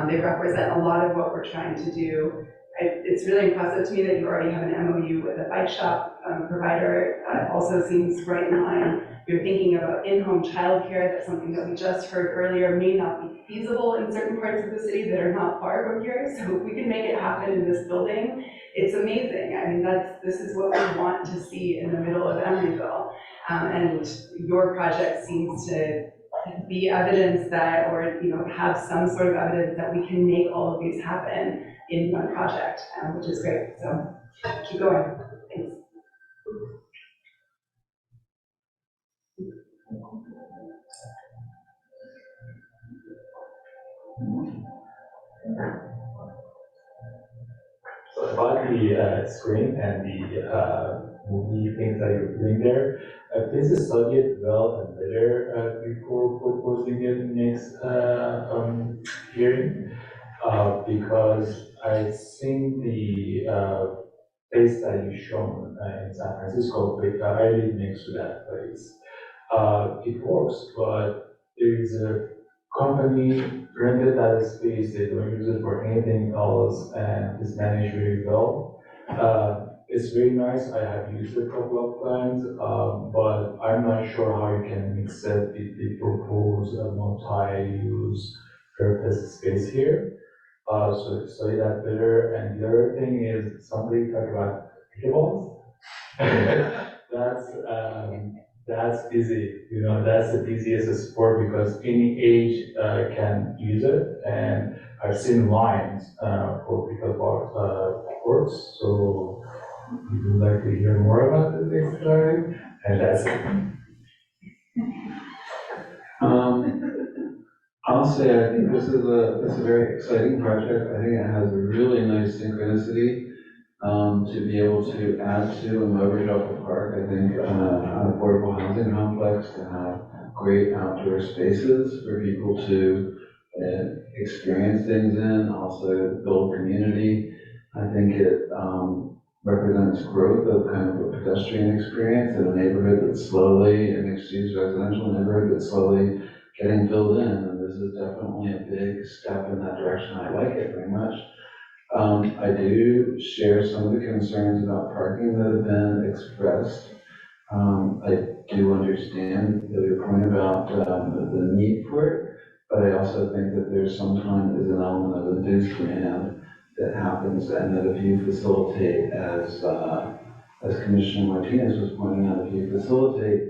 They represent a lot of what we're trying to do. it's really impressive to me that you already have an MOU with a bike shop provider. Also seems right in line. You're thinking about in-home childcare. That's something that we just heard earlier may not be feasible in certain parts of the city that are not far from here. So if we can make it happen in this building, it's amazing. I mean, this is what we want to see in the middle of Emeryville. And your project seems to be evidence that, or have some sort of evidence that we can make all of these happen in one project, which is great. So keep going. Thanks. So about the screen and the movie things that you're doing there, please study it well and better before proposing it next hearing, because I think the place that you shown in San Francisco, I live next to that place. It works, but there is a company rented that space, they don't use it for anything else, and it's managed very well. It's very nice, I have used it a couple of times, but I'm not sure how you can mix it with the proposed multi-use purpose space here. So study that better. And the other thing is, somebody talked about pickleballs. That's easy, that's the easiest sport because any age can use it, and I've seen lines for pickleball courts, so if you'd like to hear more about this next time, and that's it. I'll say I think this is a very exciting project. I think it has a really nice synchronicity to be able to add to and leverage off the park. I think an affordable housing complex to have great outdoor spaces for people to experience things in, also build community. I think it represents growth of kind of a pedestrian experience in a neighborhood that's slowly, a mixed-use residential neighborhood that's slowly getting filled in, and this is definitely a big step in that direction. I like it very much. I do share some of the concerns about parking that have been expressed. I do understand your point about the need for it, but I also think that there's sometimes an element of induced demand that happens, and that if you facilitate, as Commissioner Martinez was pointing out, if you facilitate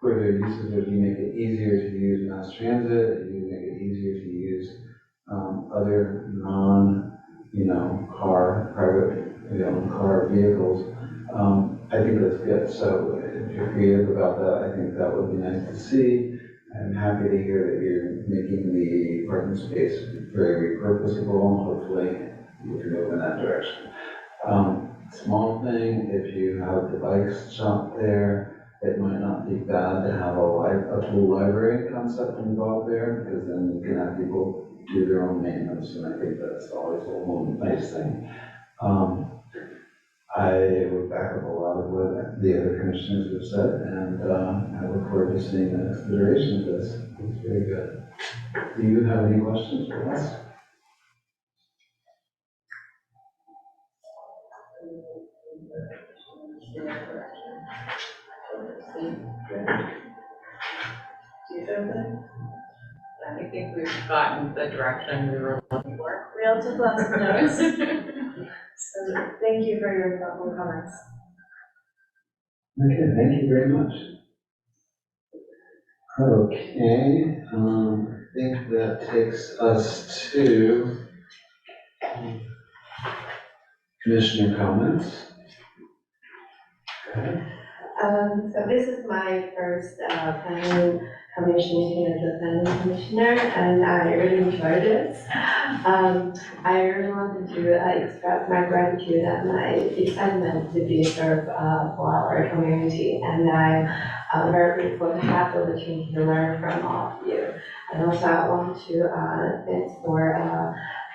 further uses, if you make it easier to use mass transit, if you make it easier to use other car, private, car vehicles, I think that's good. So if you're creative about that, I think that would be nice to see. I'm happy to hear that you're making the parking space very repurposable, and hopefully you can move in that direction. Small thing, if you have the bikes shop there, it might not be bad to have a full library concept involved there, because then you can have people do their own maintenance, and I think that's always a little nice thing. I would back up a lot of what the other commissioners have said, and I look forward to seeing the next iteration of this. It's very good. Do you have any questions for us? I think we've gotten the direction we were looking for. We all took lots of notes. So thank you for your thoughtful comments. Okay, thank you very much. Okay, I think that takes us to commissioner comments. Okay. So this is my first planning commission meeting as a planning commissioner, and I really enjoyed this. I really wanted to express my gratitude and my excitement to be served for our community, and I'm very grateful to have the opportunity to learn from all of you. And also I want to thank for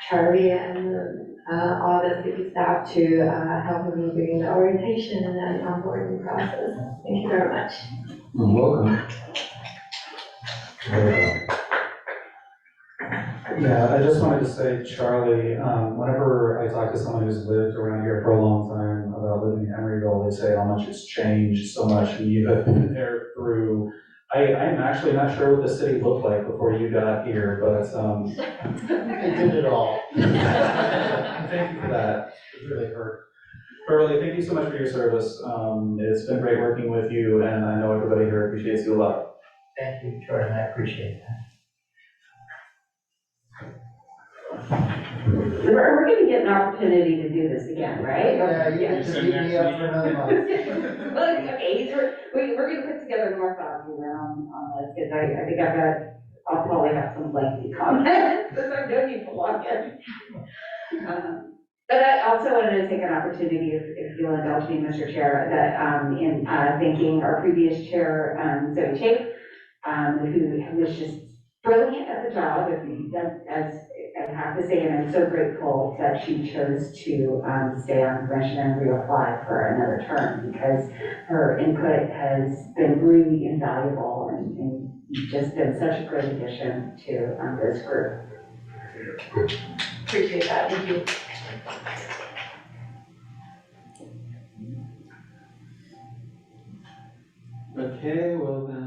Charlie and all the city staff to help me during the orientation and onboarding process. Thank you very much. You're welcome. Yeah, I just wanted to say, Charlie, whenever I talk to someone who's lived around here for a long time about living in Emeryville, they say how much it's changed so much, and you have been there through. I'm actually not sure what the city looked like before you got here, but They did it all. thank you for that. It really hurt. Beverly, thank you so much for your service. It's been great working with you, and I know everybody here appreciates you a lot. Thank you, Jordan, I appreciate that. We're gonna get an opportunity to do this again, right? Yeah, you can just beat me up for another month. Okay, we're gonna put together more thoughts around on this, because I think I'll probably have some lengthy comments, because I've known you for long. But I also wanted to take an opportunity, if you'll indulge me, Mr. Chair, that in thanking our previous chair, Zoe Chafe, who was just brilliant at the job, as I have to say, and I'm so grateful that she chose to stay on commission and reapply for another term, because her input has been really invaluable, and you've just been such a great addition to this group. Appreciate that, thank you. Okay, well then,